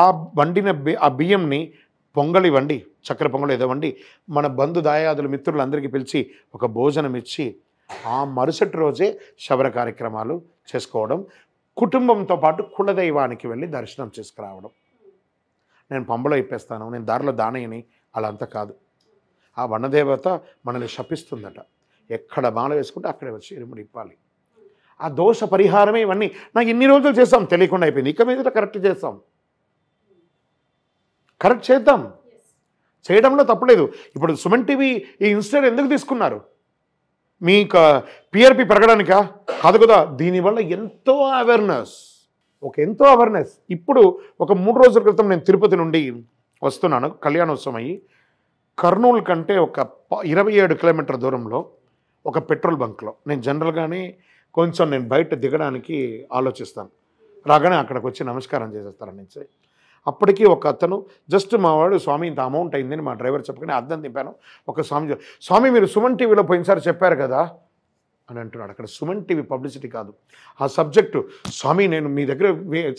ఆ వండిన ఆ బియ్యంని పొంగలి వండి, చక్కెర పొంగలి ఏదో వండి మన బంధు దాయాదులు మిత్రులందరికీ పిలిచి ఒక భోజనం ఇచ్చి ఆ మరుసటి రోజే శబర కార్యక్రమాలు చేసుకోవడం, కుటుంబంతో పాటు కులదైవానికి వెళ్ళి దర్శనం చేసుకురావడం. నేను పంబలో ఇప్పేస్తాను, నేను దారిలో దానయ్యని, అలా అంతా కాదు. ఆ వనదేవత మనల్ని శపిస్తుందట, ఎక్కడ మాల వేసుకుంటే అక్కడే వచ్చి ఇరుముడి ఇప్పాలి. ఆ దోష పరిహారమే ఇవన్నీ. నాకు ఇన్ని రోజులు చేస్తాం, తెలియకుండా అయిపోయింది. ఇక మీద కరెక్ట్ చేస్తాం, కరెక్ట్ చేద్దాం, చేయడంలో తప్పలేదు. ఇప్పుడు సుమన్ టీవీ ఈ ఇన్స్టెంట్ ఎందుకు తీసుకున్నారు? మీకు పిఆర్పి పెరగడానికా? కాదు కదా. దీనివల్ల ఎంతో అవేర్నెస్, ఎంతో అవేర్నెస్. ఇప్పుడు ఒక 3 రోజుల క్రితం నేను తిరుపతి నుండి వస్తున్నాను, కళ్యాణోత్సవం అయ్యి. కర్నూలు కంటే ఒక 27 కిలోమీటర్ దూరంలో ఒక పెట్రోల్ బంక్లో నేను జనరల్గానే కొంచెం నేను బయట దిగడానికి ఆలోచిస్తాను. రాగానే అక్కడికి వచ్చి నమస్కారం చేసేస్తారని నుంచి. అప్పటికి ఒక అతను జస్ట్ మా వాడు, స్వామి ఇంత అమౌంట్ అయిందని మా డ్రైవర్ చెప్పగానే అద్దం దింపాను. ఒక స్వామి మీరు సుమన్ టీవీలో పోయినసారి చెప్పారు కదా అని అంటున్నాడు. అక్కడ సుమన్ టీవీ పబ్లిసిటీ కాదు, ఆ సబ్జెక్టు. స్వామి నేను మీ దగ్గర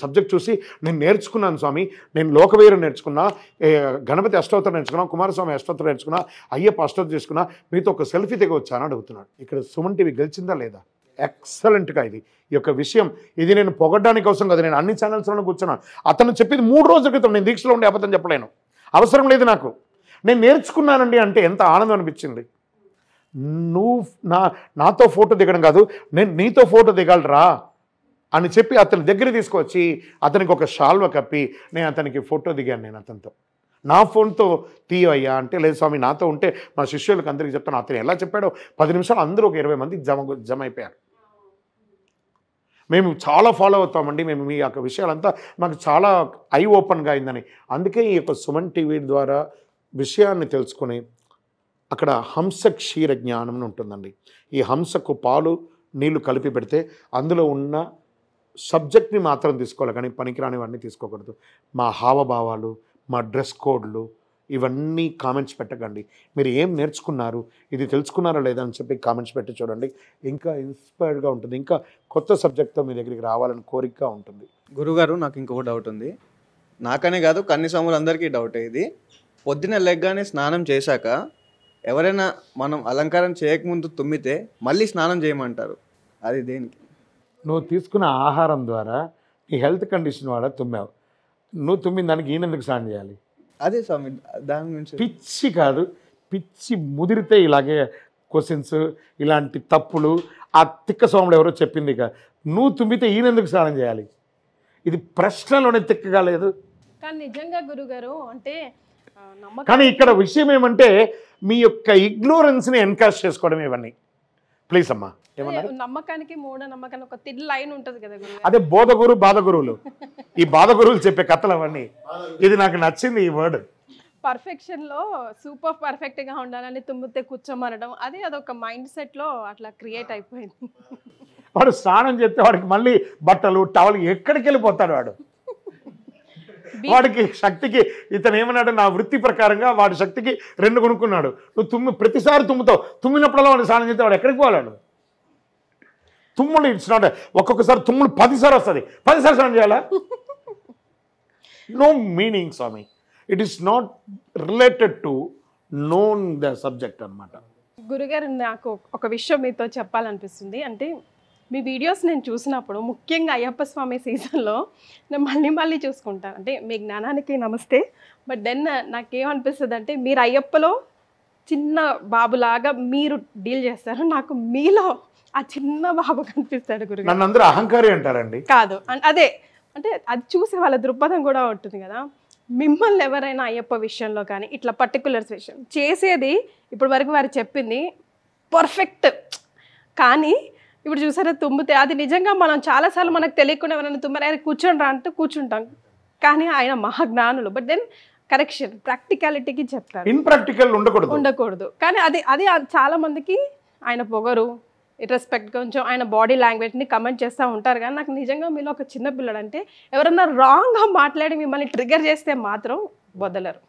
సబ్జెక్ట్ చూసి నేను నేర్చుకున్నాను స్వామి, నేను లోకవీరం నేర్చుకున్నా, గణపతి అష్టోత్తరం నేర్చుకున్నా, కుమారస్వామి అష్టోత్తరం నేర్చుకున్నా, అయ్యప్ప అష్టోత్తరం చేసుకున్నా, మీతో ఒక సెల్ఫీ దిగొచ్చా అని అడుగుతున్నాడు. ఇక్కడ సుమన్ టీవీ గెలిచిందా లేదా? ఎక్సలెంట్గా ఇది. ఈ యొక్క విషయం ఇది నేను పొగడ్డానికి అవసరం కదా, నేను అన్ని ఛానల్స్లోనే కూర్చున్నాను. అతను చెప్పింది 3 రోజుల క్రితం, నేను దీక్షలో ఉండే అబద్ధం చెప్పలేను, అవసరం లేదు నాకు, నేను నేర్చుకున్నానండి అంటే ఎంత ఆనందం అనిపించింది. నువ్వు నాతో ఫోటో దిగడం కాదు, నేను నీతో ఫోటో దిగాలరా అని చెప్పి అతని దగ్గర తీసుకొచ్చి అతనికి ఒక షాల్వ కప్పి నేను అతనికి ఫోటో దిగాను. నేను అతనితో నా ఫోన్తో తీయయ్యా అంటే, లేదు స్వామి నాతో ఉంటే మా శిష్యులకు అందరికీ చెప్తాను. అతను ఎలా చెప్పాడో 10 నిమిషాలు అందరూ ఒక 20 మంది జమ అయిపోయారు. మేము చాలా ఫాలో అవుతామండి, మేము మీ యొక్క విషయాలంతా మాకు చాలా ఐ ఓపెన్గా అయిందని. అందుకే ఈ యొక్క సుమన్ టీవీ ద్వారా విషయాన్ని తెలుసుకుని, అక్కడ హంస క్షీర జ్ఞానం ఉంటుందండి. ఈ హంసకు పాలు నీళ్లు కలిపి పెడితే అందులో ఉన్న సబ్జెక్ట్ని మాత్రం తీసుకోవాలి, కానీ పనికిరానివన్నీ తీసుకోకూడదు. మా హావభావాలు, మా డ్రెస్ కోడ్లు, ఇవన్నీ కామెంట్స్ పెట్టకండి. మీరు ఏం నేర్చుకున్నారు, ఇది తెలుసుకున్నారా లేదా అని చెప్పి కామెంట్స్ పెట్టి చూడండి. ఇంకా ఇన్స్పైర్డ్గా ఉంటుంది, ఇంకా కొత్త సబ్జెక్ట్తో మీ దగ్గరికి రావాలని కోరికగా ఉంటుంది. గురుగారు నాకు ఇంకొక డౌట్ ఉంది, నాకనే కాదు కన్యస్వాములందరికీ డౌటే ఇది. పొద్దున లెగ్గానే స్నానం చేశాక ఎవరైనా మనం అలంకారం చేయకముందు తుమ్మితే మళ్ళీ స్నానం చేయమంటారు, అది దేనికి? నువ్వు తీసుకున్న ఆహారం ద్వారా నీ హెల్త్ కండిషన్ వల్ల తుమ్మావు, నువ్వు తుమ్మిన దానికి ఈయనెందుకు స్నానం చేయాలి? అదే స్వామి, దాని గురించి. పిచ్చి కాదు, పిచ్చి ముదిరితే ఇలాగే క్వశ్చన్స్, ఇలాంటి తప్పులు. ఆ తిక్క స్వాములు ఎవరో చెప్పింది ఇక, నువ్వు తుమ్మితే ఈయనెందుకు స్నానం చేయాలి, ఇది ప్రశ్నలోనే తిక్కగా లేదు. కానీ నిజంగా గురుగారు అంటే కానీ ఇక్కడ విషయం ఏమంటే మీ యొక్క ఇగ్నోరెన్స్ని ఎన్కాష్ చేసుకోవడం ఇవన్నీ. ప్లీజ్ అమ్మా, ఏమన్నారు? నమ్మకానికి మూఢ నమ్మకానికి ఒక తిడ్ లైన్ ఉంటుంది కదా గురుగారు. అదే బోధగురు బాధగురువులు, ఈ బాధగురువులు చెప్పే కథలు అవన్నీ. ఇది నాకు నచ్చింది ఈ వర్డ్. పర్ఫెక్షన్లో సూపర్ పర్ఫెక్ట్గా ఉండాలని తుమ్మితే కూర్చోమనడం, అదొక మైండ్ సెట్లో అట్లా క్రియేట్ అయిపోయింది. వాడు స్నానం చేస్తే వాడికి మళ్ళీ బట్టలు టవల్ ఎక్కడికి వెళ్ళిపోతాడు వాడు. వాడికి శక్తికి ఇతను ఏమన్నాడు, నా వృత్తి ప్రకారంగా వాడి శక్తికి 2 కొనుక్కున్నాడు. నువ్వు ప్రతిసారి తుమ్ముతావు, తుమ్మినప్పుడల్లా వాడు స్నానం చేస్తే వాడు ఎక్కడికి పోవాడు? తుమ్ముడు ఇట్స్ నాట్, ఒక్కొక్కసారి తుమ్ముడు 10 సార్లు వస్తుంది, 10 సార్లు స్నానం చేయాలా? నో మీనింగ్ స్వామి, it is not related to known the subject అనమాట. గురుగారు నాకు ఒక విషయం మీతో చెప్పాలనిపిస్తుంది. అంటే మీ వీడియోస్ నేను చూసినప్పుడు, ముఖ్యంగా అయ్యప్ప స్వామి సీజన్లో నేను మళ్ళీ చూసుకుంటాను. అంటే మీ జ్ఞానానికి నమస్తే. బట్ దెన్ నాకేమనిపిస్తుంది అంటే, మీరు అయ్యప్పలో చిన్న బాబులాగా మీరు డీల్ చేస్తారు, నాకు మీలో ఆ చిన్న బాబు కనిపిస్తాడు గురుగారు. నన్ను అందరూ అహంకారి అంటారండి. కాదు, అదే అంటే అది చూసే వాళ్ళ దృక్పథం కూడా ఉంటుంది కదా. మిమ్మల్ని ఎవరైనా అయ్యప్ప విషయంలో కానీ ఇట్లా పర్టికులర్స్ విషయం చేసేది ఇప్పటి వరకు వారు చెప్పింది పర్ఫెక్ట్, కానీ ఇప్పుడు చూసారా తుమ్మితే అది నిజంగా మనం చాలాసార్లు మనకు తెలియకుండా ఎవరైనా తుమ్మారు ఆయన కూర్చొని రా అంటే కూర్చుంటాం, కానీ ఆయన మహాజ్ఞానులు. బట్ దెన్ కరెక్షన్ ప్రాక్టికాలిటీకి చెప్తారు, ఇన్ప్రాక్టికల్ ఉండకూడదు. కానీ అది చాలా మందికి ఆయన పొగరు, రెస్పెక్ట్, కొంచెం ఆయన బాడీ లాంగ్వేజ్ని కమెంట్ చేస్తూ ఉంటారు. కానీ నాకు నిజంగా మీలో ఒక చిన్న పిల్లడు అంటే, ఎవరన్నా రాంగ్గా మాట్లాడి మిమ్మల్ని ట్రిగర్ చేస్తే మాత్రం వదలరు,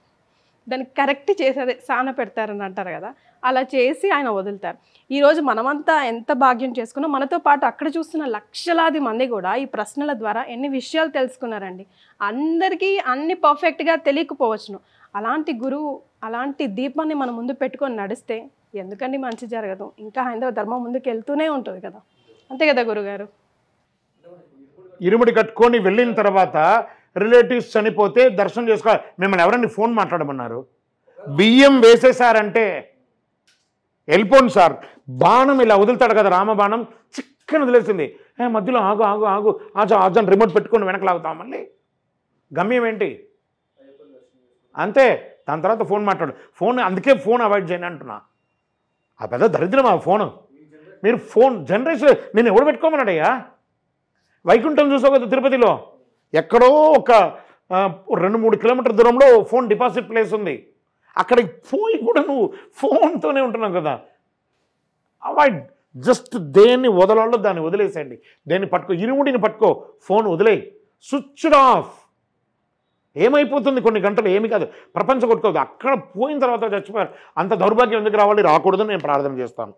దాన్ని కరెక్ట్ చేసేది సాన పెడతారని అంటారు కదా, అలా చేసి ఆయన వదులుతారు. ఈరోజు మనమంతా ఎంత భాగ్యం చేసుకున్నా మనతో పాటు అక్కడ చూస్తున్న లక్షలాది మంది కూడా ఈ ప్రశ్నల ద్వారా ఎన్ని విషయాలు తెలుసుకున్నారండి. అందరికీ అన్ని పర్ఫెక్ట్గా తెలియకపోవచ్చును. అలాంటి గురువు అలాంటి దీపాన్ని మనం ముందు పెట్టుకొని నడిస్తే ఎందుకండి మంచి జరగదు, ఇంకా హైందవ ధర్మం ముందుకు వెళ్తూనే ఉంటుంది కదా. అంతే కదా గురుగారు. ఇరుముడి కట్టుకొని వెళ్ళిన తర్వాత రిలేటివ్స్ చనిపోతే దర్శనం చేసుకోవాలి. మిమ్మల్ని ఎవరన్నా ఫోన్ మాట్లాడమన్నారు? బియ్యం వేసేసారంటే వెళ్ళిపోండి సార్. బాణం ఇలా వదులుతాడు కదా, రామబాణం చిక్కని వదిలేసింది. మధ్యలో ఆగు ఆగు ఆగు ఆజాన్ రిమోట్ పెట్టుకొని వెనకలాగుతాం. మళ్ళీ గమ్యం ఏంటి? అంతే. దాని తర్వాత ఫోన్ మాట్లాడు. ఫోన్ అందుకే ఫోన్ అవాయిడ్ చేయని అంటున్నా. ఆ పెద్ద దరిద్రం ఆ ఫోను. మీరు ఫోన్ జనరేషన్ నేను ఎవడు పెట్టుకోమన్నాడయ్యా? వైకుంఠం చూసావు కదా తిరుపతిలో, ఎక్కడో ఒక 2-3 కిలోమీటర్ దూరంలో ఫోన్ డిపాజిట్ ప్లేస్ ఉంది. అక్కడికి పోయి కూడా నువ్వు ఫోన్తోనే ఉంటున్నావు కదా. అవాయిడ్. జస్ట్ దేన్ని వదలాలో దాన్ని వదిలేసేయండి. దేన్ని పట్టుకో, ఇరుముడిని పట్టుకో, ఫోన్ వదిలేయి, స్విచ్ ఆఫ్. ఏమైపోతుంది కొన్ని గంటలు? ఏమి కాదు, ప్రపంచం కొట్టుకోదు. అక్కడ పోయిన తర్వాత చచ్చిపోయారు. అంత దౌర్భాగ్యం ఎందుకు రావాలి? రాకూడదని నేను ప్రార్థన చేస్తాను.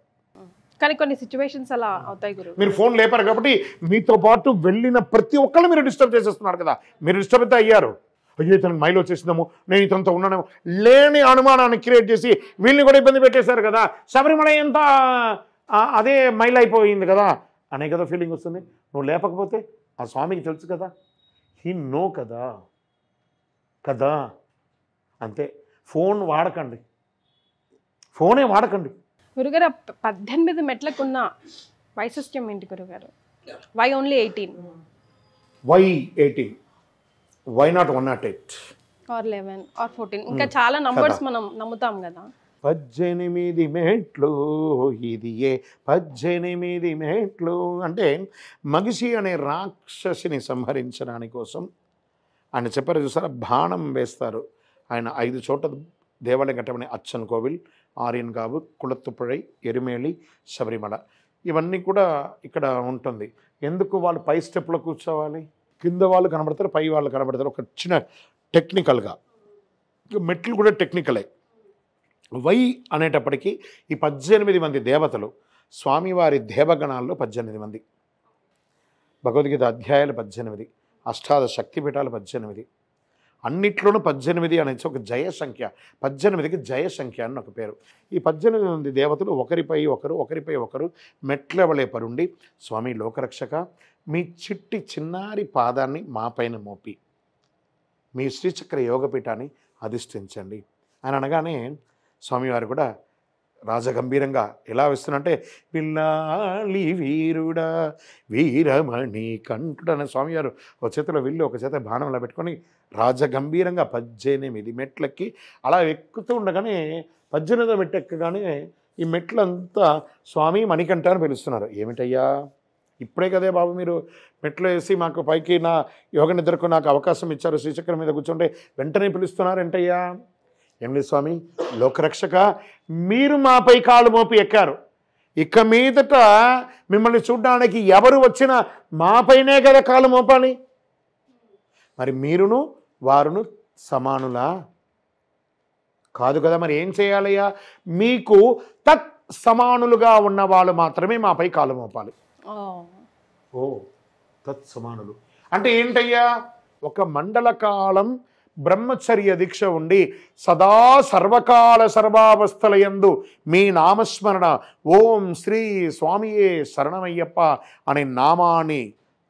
కానీ కొన్ని సిచ్యువేషన్స్ అలా అవుతాయి గురు. మీరు ఫోన్ లేపారు కాబట్టి మీతో పాటు వెళ్ళిన ప్రతి ఒక్కళ్ళు మీరు డిస్టర్బ్ చేసేస్తున్నారు కదా. మీరు డిస్టర్బ్ అయితే అయ్యారు. అయ్యో ఇతనికి మైలు వచ్చేసిందేమో, నేను ఇతనితో ఉన్నానేమో, లేని అనుమానాన్ని క్రియేట్ చేసి వీళ్ళని కూడా ఇబ్బంది పెట్టేశారు కదా. శబరిమల ఎంత అదే మైల్ అయిపోయింది కదా అనే కదా ఫీలింగ్ వస్తుంది. నువ్వు లేపకపోతే ఆ స్వామికి తెలుసు కదా, హీ నో కదా కదా. అంతే. ఫోన్ వాడకండి, ఫోనే వాడకండి. గురుగారు 18 మెట్లకున్న వైశిష్ట్యం ఏంటి గురుగారు? Why only 18? Why 18? Why not 108 or 11 or 14? ఇంకా చాలా నంబర్స్ మనం నమ్ముతాం కదా. 18 మెట్లు ఇది ఏ 18 మెట్లు అంటే మగిషి అనే రాక్షసిని సంహరించడానికి కోసం ఆయన చెప్పారు చూసారా, బాణం వేస్తారు. ఆయన 5 చోట్ల దేవాలయం కట్టమని అచ్చన్ కోవిల్, ఆర్యన్గావు, కుళత్తుపుഴై, ఎరిమేలి, శబరిమల ఇవన్నీ కూడా ఇక్కడ ఉంటుంది. ఎందుకు వాళ్ళు పై స్టెప్లో కూర్చోవాలి? కింద వాళ్ళు కనబడతారు, పై వాళ్ళు కనబడతారు. ఒక చిన్న టెక్నికల్గా మెట్లు కూడా టెక్నికలే. వై అనేటప్పటికీ ఈ 18 మంది దేవతలు స్వామివారి దేవగణాల్లో 18 మంది, భగవద్గీత అధ్యాయాలు 18, అష్టాదశ శక్తిపీఠాలు 18, అన్నిట్లోనూ 18 అనేది ఒక జయ సంఖ్య. 18కి జయ సంఖ్య అని ఒక పేరు. ఈ 18 మంది దేవతలు ఒకరిపై ఒకరు మెట్లవలే పరుండి, స్వామి లోకరక్షక మీ చిట్టి చిన్నారి పాదాన్ని మా పైన మోపి మీ శ్రీచక్ర యోగపీఠాన్ని అధిష్ఠించండి అని అనగానే స్వామివారు కూడా రాజగంభీరంగా ఎలా వేస్తున్నంటే, విల్లాలి వీరుడా వీరమణి కంఠుడనే స్వామివారు ఒక చేతిలో విల్లు ఒక చేత బాణంలా పెట్టుకొని రాజగంభీరంగా 18 మెట్లెక్కి అలా ఎక్కుతూ ఉండగానే 18వ మెట్టు ఎక్కగానే ఈ మెట్లంతా స్వామి మణికంఠ అని పిలుస్తున్నారు. ఏమిటయ్యా ఇప్పుడే కదే బాబు మీరు మెట్లు వేసి మాకు పైకి నా యోగ నిద్రకు నాకు అవకాశం ఇచ్చారు, శ్రీచక్రం మీద కూర్చుంటే వెంటనే పిలుస్తున్నారు ఏంటయ్యా? ఏం లేదు స్వామి, లోకరక్షక మీరు మాపై కాళ్ళు మోపి ఎక్కారు, ఇక మీదట మిమ్మల్ని చూడడానికి ఎవరు వచ్చినా మాపైనే కదా కాళ్ళు మోపాలి. మరి మీరును వారును సమానులా కాదు కదా, మరి ఏం చేయాలయ్యా? మీకు తత్ సమానులుగా ఉన్న వాళ్ళు మాత్రమే మాపై కాళ్ళు మోపాలి. ఓ తత్ సమానులు అంటే ఏంటయ్యా? ఒక మండల కాలం బ్రహ్మచర్య దీక్ష ఉండి సదా సర్వకాల సర్వావస్థలయందు మీ నామస్మరణ ఓం శ్రీ స్వామియే శరణమయ్యప్ప అనే నామాన్ని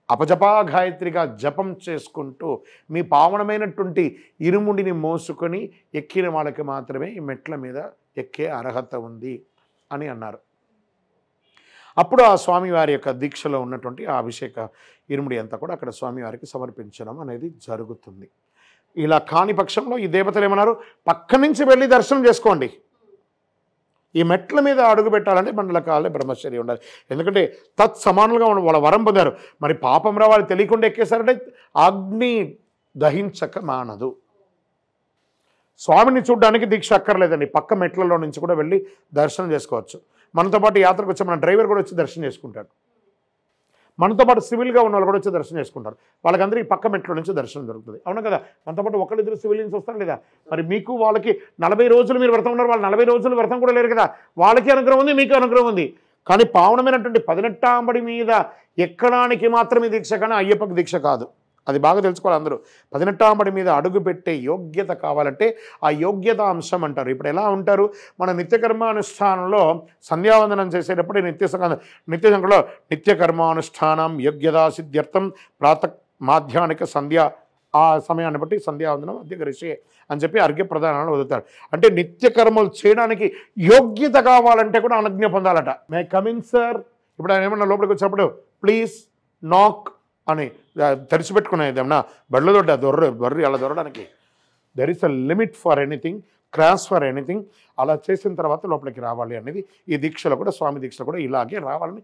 అపజపా గాయత్రిగా జపం చేసుకుంటూ మీ పావనమైనటువంటి ఇరుముడిని మోసుకొని ఎక్కిన వాళ్ళకి మాత్రమే ఈ మెట్ల మీద ఎక్కే అర్హత ఉంది అని అన్నారు. అప్పుడు ఆ స్వామివారి యొక్క దీక్షలో ఉన్నటువంటి ఆ అభిషేక ఇరుముడి అంతా కూడా అక్కడ స్వామివారికి సమర్పించడం అనేది జరుగుతుంది. ఇలా కాని పక్షంలో ఈ దేవతలు ఏమన్నారు? పక్క నుంచి వెళ్ళి దర్శనం చేసుకోండి. ఈ మెట్ల మీద అడుగు పెట్టాలంటే మండల కాలే బ్రహ్మచర్య ఉండాలి. ఎందుకంటే తత్ సమానులుగా వాళ్ళ వరం పొందారు. మరి పాపం రావాలి తెలియకుండా ఎక్కేశారంటే అగ్ని దహించక మానదు. స్వామిని చూడడానికి దీక్ష అక్కర్లేదండి, పక్క మెట్లలో నుంచి కూడా వెళ్ళి దర్శనం చేసుకోవచ్చు. మనతో పాటు యాత్రకు వచ్చి మన డ్రైవర్ కూడా వచ్చి దర్శనం చేసుకుంటాడు. మనతో పాటు సివిల్గా ఉన్న వాళ్ళు కూడా వచ్చి దర్శనం చేసుకుంటారు. వాళ్ళకందరికీ పక్క మెట్ల నుంచి దర్శనం దొరుకుతుంది. అవును కదా, మనతో పాటు ఒకళ్ళిద్దరు సివిలియన్స్ వస్తారు లేదా. మరి మీకు వాళ్ళకి 40 రోజులు మీరు వ్రతం ఉన్నారు, వాళ్ళు 40 రోజులు వ్రతం కూడా లేరు కదా. వాళ్ళకి అనుగ్రహం ఉంది, మీకు అనుగ్రహం ఉంది. కానీ పావనమైనటువంటి 18వ పడి మీద ఎక్కడానికి మాత్రమే దీక్ష, కానీ అయ్యప్పకి దీక్ష కాదు. అది బాగా తెలుసుకోవాలి అందరూ. 18వ పడి మీద అడుగు పెట్టే యోగ్యత కావాలంటే ఆ యోగ్యత అంశం అంటారు. ఇప్పుడు ఎలా ఉంటారు, మన నిత్యకర్మానుష్ఠానంలో సంధ్యావందనం చేసేటప్పుడు నిత్యసంఖ్యలో నిత్యకర్మానుష్ఠానం యోగ్యతా సిద్ధ్యర్థం ప్రాతః మాధ్యానిక సంధ్యా, ఆ సమయాన్ని బట్టి సంధ్యావందనం అధ్యగరిషే అని చెప్పి అర్ఘ్య ప్రదానాలు వదులుతారు. అంటే నిత్యకర్మలు చేయడానికి యోగ్యత కావాలంటే కూడా అనుజ్ఞ పొందాలట. మే కమిన్ సార్, ఇప్పుడు ఆయన ఏమన్నా లోపలికి వచ్చినప్పుడు ప్లీజ్ నాక్ అని తెరిచిపెట్టుకునేది ఏమన్నా బళ్ళు దొడ్డ బర్రి అలా దొరడానికి. There is a limit for anything, cross for anything. అలా చేసిన తర్వాత లోపలికి రావాలి అనేది ఈ దీక్షలో కూడా, స్వామి దీక్షలో కూడా ఇలాగే రావాలని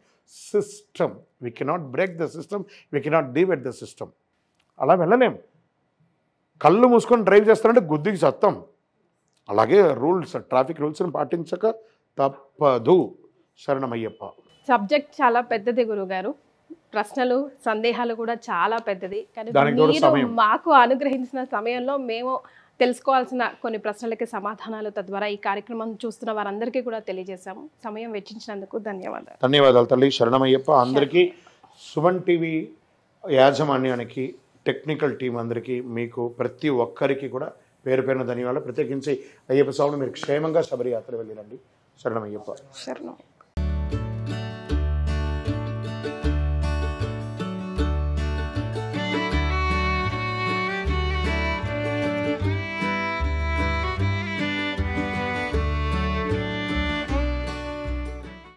system. We cannot break the system, we cannot divide the system. అలా వెళ్ళలేం. కళ్ళు మూసుకొని డ్రైవ్ చేస్తారంటే గుద్దికి చత్తం. అలాగే రూల్స్, ట్రాఫిక్ రూల్స్ని పాటించక తప్పదు. శరణమయ్యప్ప. సబ్జెక్ట్ చాలా పెద్దది గురుగారు, ప్రశ్నలు సందేహాలు కూడా చాలా పెద్దది. కానీ మీరు మాకు అనుగ్రహించిన సమయంలో మేము తెలుసుకోవాల్సిన కొన్ని ప్రశ్నలకి సమాధానాలు తద్వారా ఈ కార్యక్రమం చూస్తున్న వారందరికీ కూడా తెలియజేశాము. సమయం వెచ్చించినందుకు ధన్యవాదాలు. ధన్యవాదాలు తల్లి. శరణమయ్యప్ప. అందరికీ, సుమన్ టీవీ యాజమాన్యానికి, టెక్నికల్ టీం అందరికీ, మీకు ప్రతి ఒక్కరికి కూడా పేరు పేరున ధన్యవాదాలు. ప్రత్యేకించి అయ్యప్ప స్వామిని మీరు క్షేమంగా శబరి యాత్ర వెళ్ళిరండి. శరణమయ్యప్ప. శరణం.